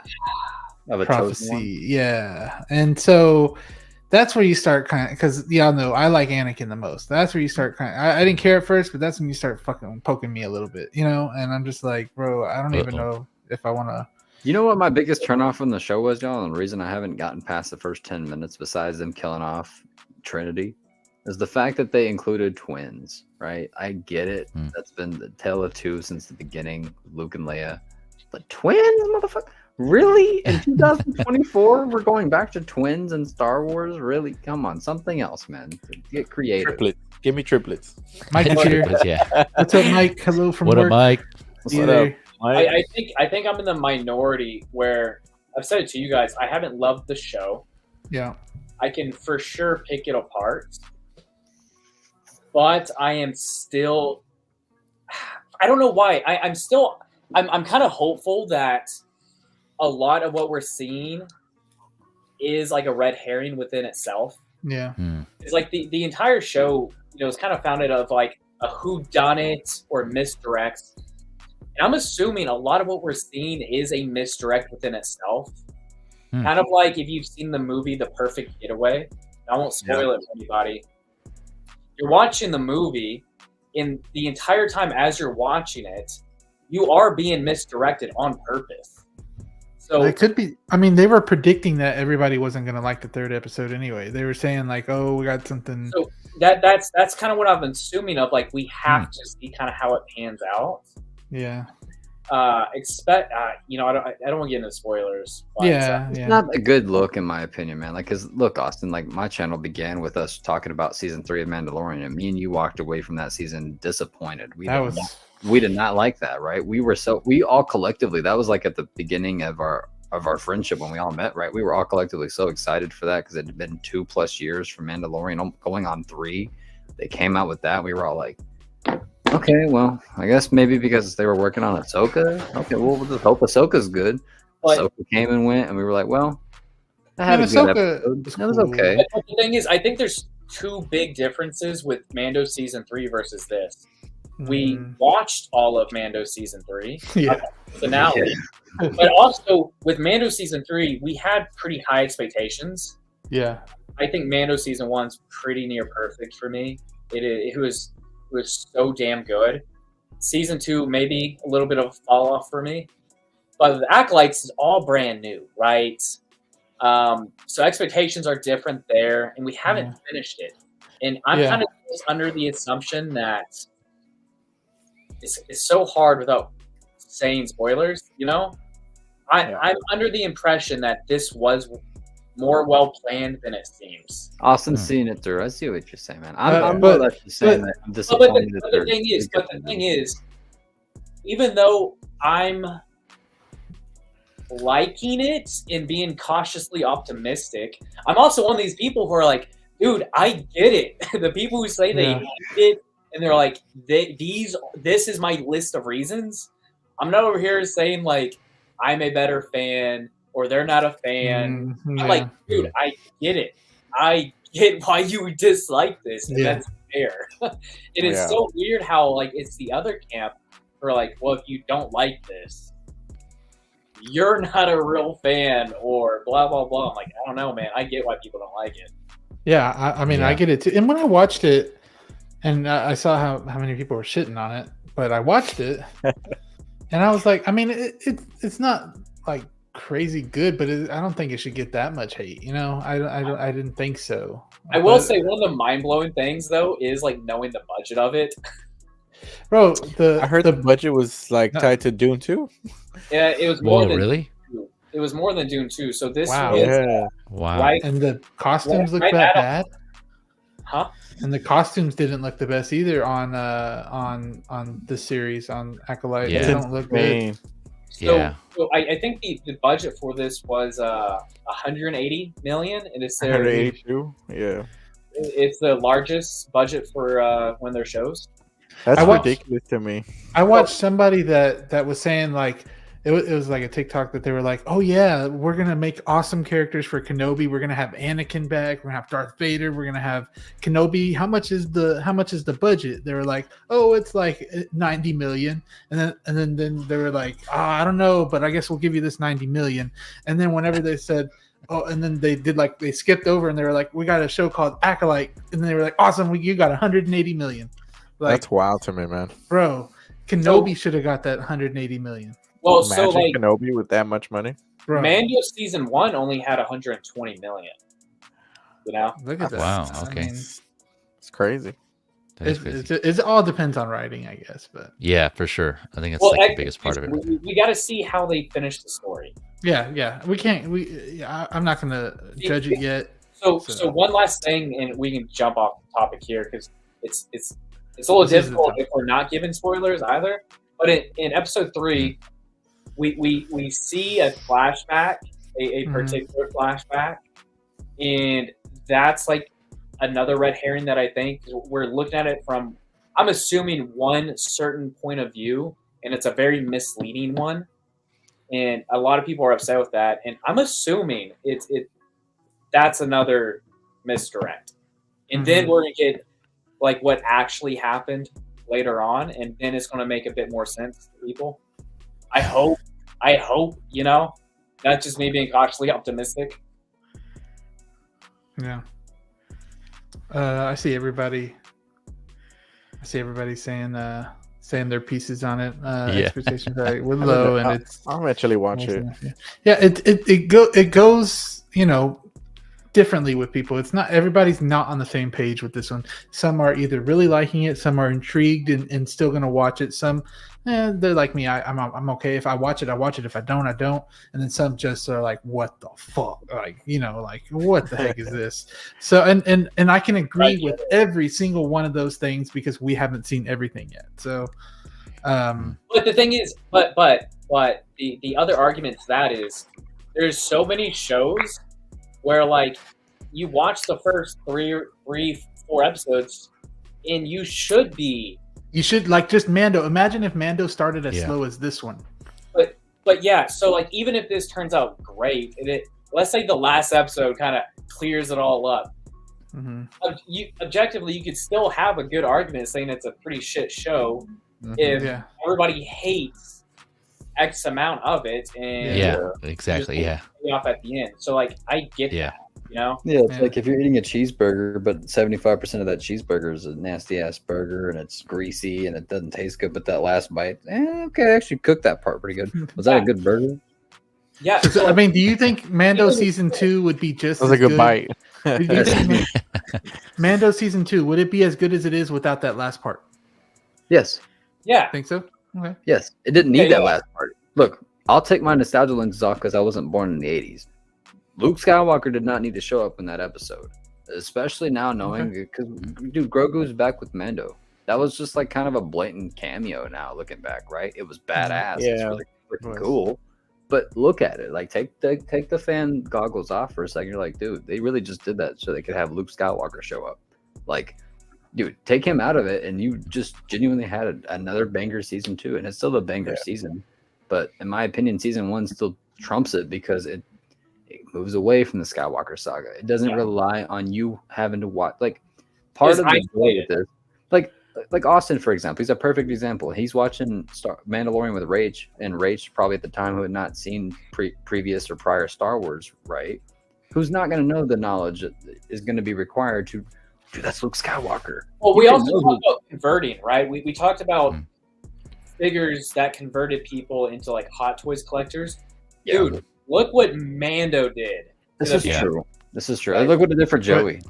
prophecy. Yeah, and so. That's where you start kind of, because y'all know I like Anakin the most. That's where you start kind of, I didn't care at first, but that's when you start fucking poking me a little bit, you know? And I'm just like, bro, I don't even know if I want to. You know what my biggest turnoff from the show was, y'all? And the reason I haven't gotten past the first 10 minutes, besides them killing off Trinity, is the fact that they included twins, right? I get it. That's been the tale of two since the beginning, Luke and Leia. But twins, motherfucker? Really? In 2024, we're going back to twins and Star Wars? Really? Come on, something else, man. Get creative. Triplets. Give me triplets. Mike is here. Yeah. What's up, Mike? Hello from work. What up, Mike? What's up, Mike? I think I'm in the minority where I've said it to you guys. I haven't loved the show. Yeah. I can for sure pick it apart, but I am still. I don't know why. I'm kind of hopeful that a lot of what we're seeing is like a red herring within itself. Yeah. It's like the entire show, is kind of founded of like a whodunit or misdirects. And I'm assuming a lot of what we're seeing is a misdirect within itself. Kind of like if you've seen the movie The Perfect Getaway. I won't spoil it for anybody. You're watching the movie, and the entire time as you're watching it, you are being misdirected on purpose. So it could be. I mean, they were predicting that everybody wasn't going to like the third episode anyway. They were saying like, "Oh, we got something." So that's kind of what I'm assuming of. Like, we have to see kind of how it pans out. Yeah. I don't want to get into spoilers. It's not a good look in my opinion, man. Like, cause look, Austin, like my channel began with us talking about season 3 of Mandalorian, and me and you walked away from that season disappointed. We did not like that, right? We all collectively, that was like at the beginning of our friendship when we all met, right? We were all collectively so excited for that because it had been 2+ years from Mandalorian, going on 3. They came out with that. We were all like, okay, well, I guess maybe because they were working on Ahsoka. Okay, well, we'll just hope Ahsoka's good. Ahsoka came and went, and we were like, well, I had a good episode. That was okay. But the thing is, I think there's 2 big differences with Mando season 3 versus this. We watched all of Mando season 3. Finale. Yeah. But also with Mando season 3, we had pretty high expectations. Yeah. I think Mando season 1's pretty near perfect for me. It was so damn good. Season 2, maybe a little bit of a fall off for me. But the Acolytes is all brand new, right? So expectations are different there, and we haven't finished it. And I'm kind of just under the assumption that it's so hard without saying spoilers, I'm under the impression that this was more well planned than it seems. Austin's seeing it through. I see what you're saying, man. I'm saying that I'm disappointed. But the thing is, even though I'm liking it and being cautiously optimistic, I'm also one of these people who are like, dude, I get it. The people who say they hate it and they're like, this is my list of reasons. I'm not over here saying like I'm a better fan or they're not a fan. I'm like, dude, I get it. I get why you would dislike this, and that's fair. It is so weird how like it's the other camp for like, well, if you don't like this, you're not a real fan, or blah blah blah. I'm like, I don't know, man. I get why people don't like it. Yeah, I mean, I get it too. And when I watched it, and I saw how many people were shitting on it, but I watched it, and I was like, I mean, it's not like crazy good, but I don't think it should get that much hate. You know, I didn't think so. I will say one of the mind blowing things though is like knowing the budget of it. Bro, I heard the budget was like tied to Dune 2. Yeah, it was more than really. It was more than Dune 2. So this was wow. Right, and the costumes look that bad. Huh? And the costumes didn't look the best either on the series on Acolyte. Yeah. They don't look good. So I think the budget for this was 180 million, and it's their 182. Yeah, it's the largest budget for one of their shows. That's ridiculous to me. I watched somebody that was saying like it was like a TikTok that they were like, oh yeah, we're gonna make awesome characters for Kenobi. We're gonna have Anakin back. We're gonna have Darth Vader. We're gonna have Kenobi. How much is the budget? They were like, oh, it's like 90 million. And then they were like, I don't know, but I guess we'll give you this 90 million. And then whenever they said, oh, and then they did like they skipped over and they were like, we got a show called Acolyte, and they were like, awesome, you got 180 million. Like, that's wild to me, man. Bro, Kenobi should have got that 180 million. Well, imagine so like Kenobi with that much money. Bro. Mando season 1 only had 120 million. You know? Look at that. Wow. Okay. I mean, it's crazy. It all depends on writing, I guess. But yeah, for sure. I think that's like the biggest part of it. We got to see how they finish the story. Yeah. We can't. I'm not going to judge it yet. So one last thing, and we can jump off the topic here because it's a little difficult if we're not giving spoilers either. But in episode 3. We see a flashback, a particular flashback, and that's like another red herring that I think we're looking at it from. I'm assuming one certain point of view, and it's a very misleading one, and a lot of people are upset with that. And I'm assuming that's another misdirect, and then we're gonna get like what actually happened later on, and then it's gonna make a bit more sense to people. I hope, you know, that's just me being cautiously optimistic. Yeah. I see everybody saying their pieces on it. Expectations were low, and I'll eventually watch it. Yeah, it goes, you know, differently with people. It's not everybody's not on the same page with this one. Some are either really liking it, some are intrigued and still going to watch it. Some they're like me. I'm okay if I watch it. I watch it. If I don't, I don't. And then some just are like, what the fuck? Like, you know, like what the heck is this? So and I can agree with every single one of those things because we haven't seen everything yet. So, but the thing is, but the other argument to that is there's so many shows where like you watch the first 3, 4 episodes and you should like just Mando. Imagine if Mando started as slow as this one. But yeah, so like even if this turns out great, let's say the last episode kind of clears it all up. Objectively, you could still have a good argument saying it's a pretty shit show if everybody hates X amount of it, and exactly, off at the end. So like I get that, you know. Yeah, it's like if you're eating a cheeseburger, but 75% of that cheeseburger is a nasty ass burger, and it's greasy and it doesn't taste good. But that last bite, okay, I actually cooked that part pretty good. Was that a good burger? Yeah. So, I mean, do you think Mando season 2 would be just? That was a good bite. Do you think Mando season 2 would it be as good as it is without that last part? Yes. Yeah. Think so? Okay. Yes, it didn't need that last part. Look, I'll take my nostalgia lenses off because I wasn't born in the 80s. Luke Skywalker did not need to show up in that episode, especially now knowing because dude, Grogu's back with Mando. That was just like kind of a blatant cameo. Now looking back, right? It was badass. Yeah, it's really freaking cool. But look at it. Like take the fan goggles off for a second. You're like, dude, they really just did that so they could have Luke Skywalker show up. Like, dude, take him out of it, and you just genuinely had another banger season 2, and it's still a banger season. But in my opinion, season 1 still trumps it because it moves away from the Skywalker saga. It doesn't rely on you having to watch. Like part of the joy with this, like Austin, for example, he's a perfect example. He's watching Mandalorian with Rach, and Rach probably at the time who had not seen previous or prior Star Wars, right? Who's not going to know the knowledge that is going to be required to, dude, that's Luke Skywalker. Well, we also talked about converting, right? We talked about figures that converted people into like Hot Toys collectors. Dude, look what Mando did. This is true. This is true. Right? Look what it did for Joey.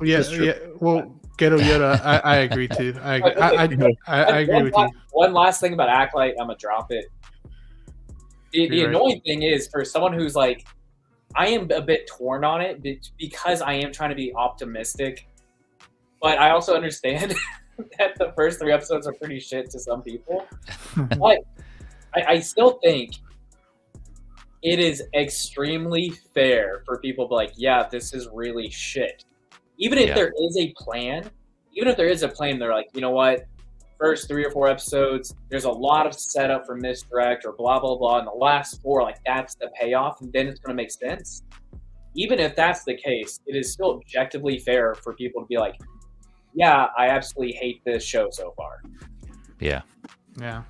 Well, Ghetto Yoda, I agree too. I agree with you. One last thing about Acolyte, I'm gonna drop it. The annoying thing is, for someone who's like, I am a bit torn on it because I am trying to be optimistic, but I also understand that the first 3 episodes are pretty shit to some people. But I still think it is extremely fair for people to be like, yeah, this is really shit. Even if there is a plan, they're like, you know what? First 3 or 4 episodes, there's a lot of setup for misdirect or blah, blah, blah. And the last 4, like, that's the payoff, and then it's going to make sense. Even if that's the case, it is still objectively fair for people to be like, yeah, I absolutely hate this show so far. Yeah. Yeah.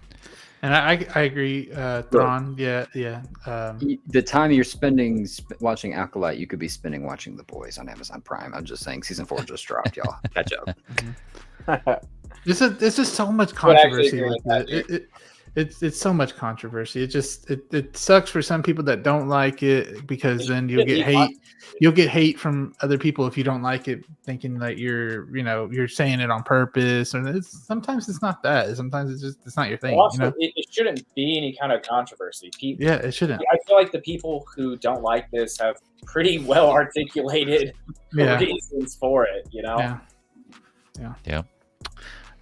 And I agree, Thrawn. Yeah. The time you're spending watching Acolyte, you could be spending watching The Boys on Amazon Prime. I'm just saying, season 4 just dropped, y'all. Catch up. There's just so much controversy with it. It's so much controversy. It sucks for some people that don't like it, because then you'll get hate. You'll get hate from other people if you don't like it, thinking that you're saying it on purpose. And sometimes it's not that. Sometimes it's not your thing. Well, also, it shouldn't be any kind of controversy. It shouldn't. I feel like the people who don't like this have pretty well articulated reasons for it. Yeah.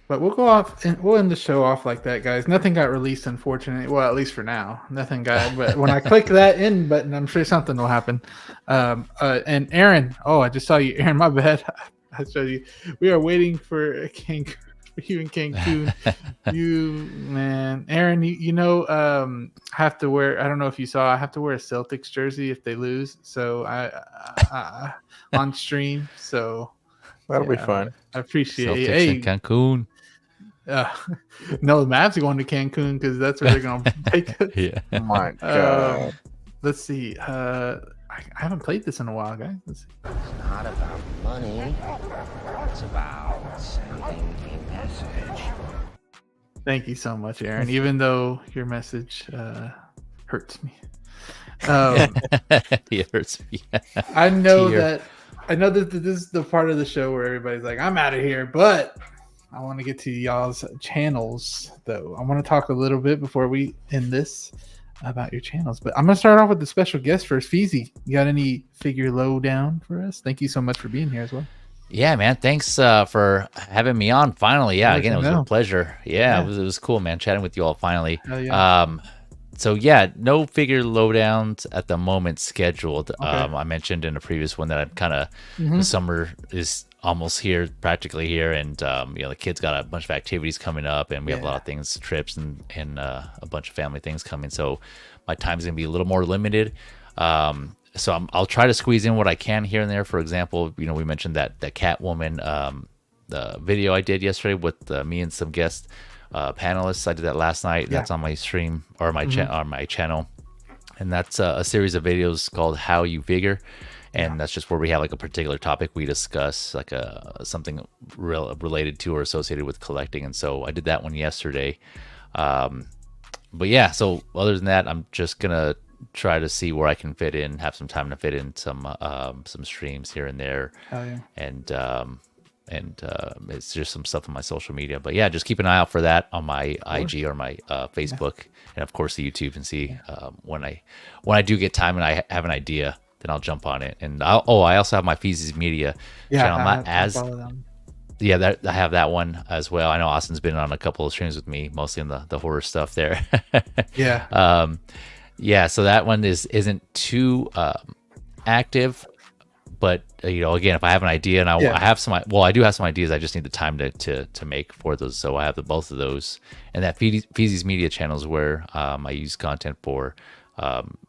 But we'll go off and we'll end the show off like that, guys. Nothing got released, unfortunately. Well, at least for now, nothing got. But when I click that end button, I'm sure something will happen. And Aaron, I just saw you, Aaron. My bad. I showed you. We are waiting for you in Cancun. Aaron. Have to wear. I don't know if you saw. I have to wear a Celtics jersey if they lose. So I on stream. So that'll be fun. I appreciate Celtics it. in Cancun. No, the Mavs are going to Cancun because that's where they're going to take it. Yeah. Oh my God. Let's see. I haven't played this in a while, guys. Let's see. It's not about money. It's about sending a message. Thank you so much, Aaron. Even though your message hurts me. It hurts me. I know that this is the part of the show where everybody's like, I'm out of here, but I want to get to y'all's channels, though. I want to talk a little bit before we end this about your channels. But I'm going to start off with the special guest first. Fezy, you got any figure lowdown for us? Thank you so much for being here as well. Yeah, man. Thanks for having me on finally. Yeah, again, it was a pleasure. Yeah. It was cool, man, chatting with you all finally. So yeah, no figure lowdowns at the moment scheduled. Okay. I mentioned in a previous one that I'm kind of the summer is almost here, practically here, and the kids got a bunch of activities coming up, and we have a lot of things, trips, and a bunch of family things coming. So my time's gonna be a little more limited. So I'll try to squeeze in what I can here and there. For example, we mentioned that Catwoman the video I did yesterday with me and some guest panelists. I did that last night. That's on my stream or my on my channel, and that's a series of videos called How You Figure. And that's just where we have like a particular topic we discuss, like something related to or associated with collecting. And so I did that one yesterday. But yeah, so other than that, I'm just gonna try to see where I can have some time to fit in some streams here and there. And it's just some stuff on my social media. But yeah, just keep an eye out for that on my IG or my Facebook, and of course the YouTube, and see when I do get time and I have an idea, then I'll jump on it. And I also have my Fezy's Media channel. I have that one as well. I know Austin's been on a couple of streams with me, mostly in the horror stuff there. So that one isn't too active, but again, if I have an idea and I have some, I do have some ideas. I just need the time to make for those. So I have both of those, and that Fezy's Media channel is where I use content for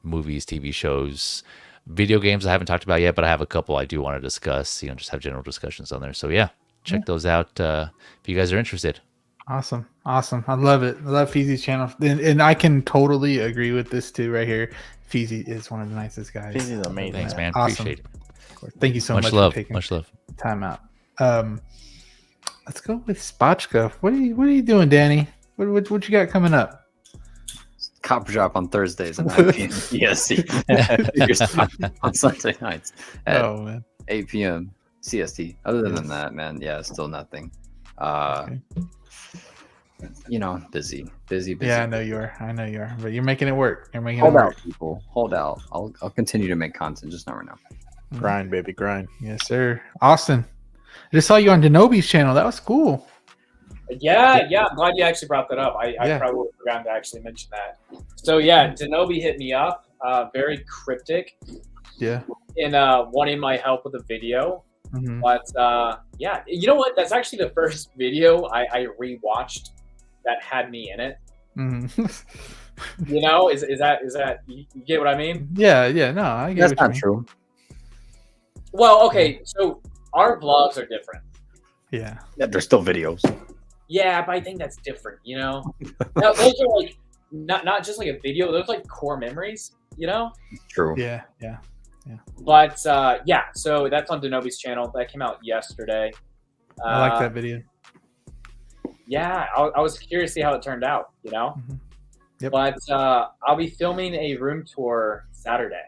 movies, TV shows, video games I haven't talked about yet, but I have a couple I do want to discuss, just have general discussions on there. So yeah, check those out if you guys are interested. Awesome. I love it. I love Fezy's channel. And I can totally agree with this too right here. Fezy is one of the nicest guys. Fezy's amazing. Thanks, man. Awesome. Appreciate it. Thank you so much love. for taking Much love. time out. Let's go with Spotchka. What are you doing, Danny? What you got coming up? Copper Drop on Thursdays at 9 p.m. CST. On Sunday nights at 8 p.m. CST. Other than that, man, still nothing. Okay. Busy. Yeah, I know you are, but you're making it work. Hold out, people. Hold out. I'll continue to make content, just not right now. Grind, baby, grind. Yes, sir. Austin, I just saw you on Denobi's channel. That was cool. Yeah. I'm glad you actually brought that up. I probably would have forgotten to actually mention that. So Denobi hit me up. Very cryptic. Yeah. And wanting my help with a video. Mm-hmm. But you know what? That's actually the first video I rewatched that had me in it. Mm-hmm. Is that you get what I mean? Yeah. No, I get. That's not true. Well, okay, so our vlogs are different. Yeah, they're still videos. Yeah, but I think that's different. Now, those are like not just like a video; those are like core memories. True. Yeah. But so that's on Denobi's channel. That came out yesterday. I like that video. Yeah, I was curious to see how it turned out. Mm-hmm. Yep. But I'll be filming a room tour Saturday.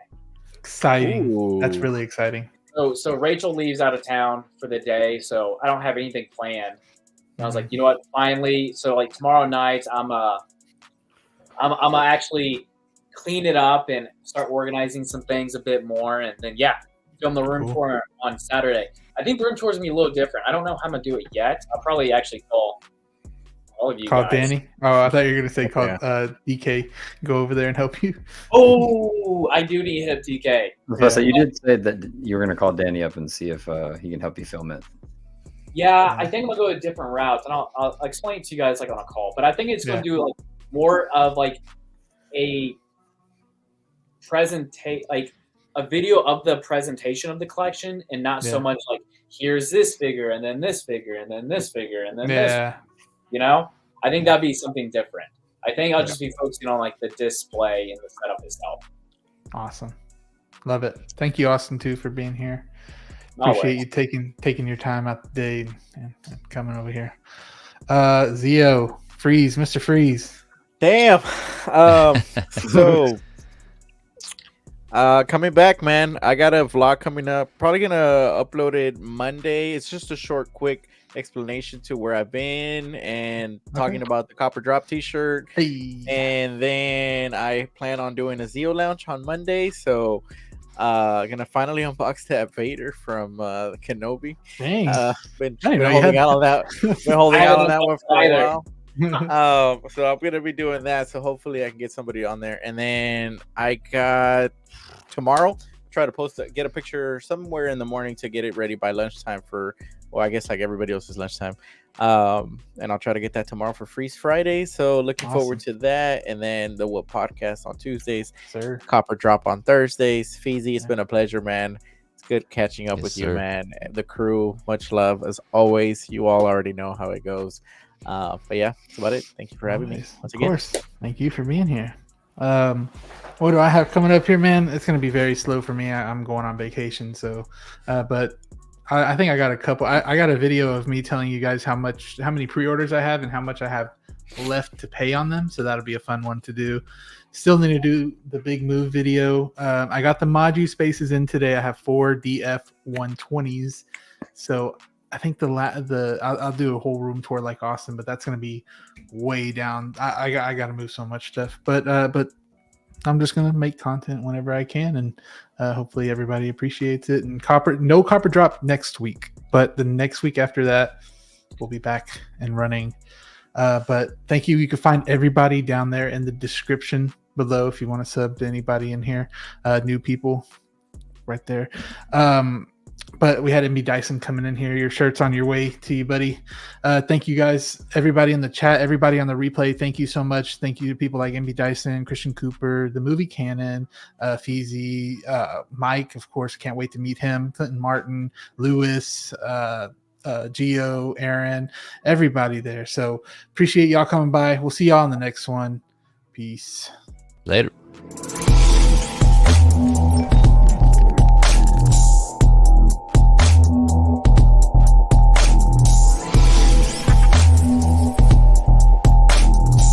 Exciting! Ooh. That's really exciting. So Rachel leaves out of town for the day, so I don't have anything planned. And I was like, you know what? Finally, so like tomorrow night, I'm actually clean it up and start organizing some things a bit more, and then film the room tour on Saturday. I think the room tour is gonna be a little different. I don't know how I'm gonna do it yet. I'll probably actually call all of you call guys. Danny. Oh, I thought you were gonna say call DK. Go over there and help you. Oh, I do need to hit DK. So you did say that you were gonna call Danny up and see if he can help you film it. Yeah, I think I'm gonna go a different route, and I'll explain it to you guys like on a call. But I think it's gonna do like more of like a a video of the presentation of the collection, and not so much like here's this figure and then this figure and then this figure and then this. I think that'd be something different. I think I'll just be focusing on like the display and the setup itself. Awesome, love it. Thank you, Austin, too, for being here. Appreciate you taking your time out the day and coming over here. Zio, Freeze, Mr. Freeze. Damn. So coming back, man. I got a vlog coming up. Probably gonna upload it Monday. It's just a short, quick explanation to where I've been and talking about the Copper Drop t-shirt. Hey. And then I plan on doing a Zio Lounge on Monday. So gonna finally unbox that Vader from Kenobi. Dang. Been holding out on that. Been holding out on that one for a while. So I'm gonna be doing that. So hopefully I can get somebody on there. And then I got tomorrow. Try to get a picture somewhere in the morning to get it ready by lunchtime for. Well, I guess like everybody else's lunchtime. And I'll try to get that tomorrow for Freeze Friday. So looking forward to that. And then the podcast on Tuesdays. Sir. Copper Drop on Thursdays. Fezy, it's been a pleasure, man. It's good catching up with you, man. The crew, much love as always. You all already know how it goes. But yeah, that's about it. Thank you for having me once again. Of course. Thank you for being here. What do I have coming up here, man? It's going to be very slow for me. I'm going on vacation. So, but I think I got a couple. I got a video of me telling you guys how many pre-orders I have and how much I have left to pay on them. So that'll be a fun one to do. Still need to do the big move video. I got the Maju spaces in today. I have 4 DF 120s. So I think I'll do a whole room tour like Austin, but that's going to be way down. I got to move so much stuff, but I'm just going to make content whenever I can, and hopefully everybody appreciates it. And no copper drop next week, but the next week after that, we'll be back and running. But thank you. You can find everybody down there in the description below if you want to sub to anybody in here, new people right there. But we had MB Dyson coming in here. Your shirt's on your way to you, buddy. Thank you guys, everybody in the chat, everybody on the replay. Thank you so much. Thank you to people like MB Dyson, Christian Cooper, the movie Canon, Fezy, Mike, of course. Can't wait to meet him. Clinton Martin, Lewis, Gio, Aaron, everybody there. So appreciate y'all coming by. We'll see y'all on the next one. Peace. Later.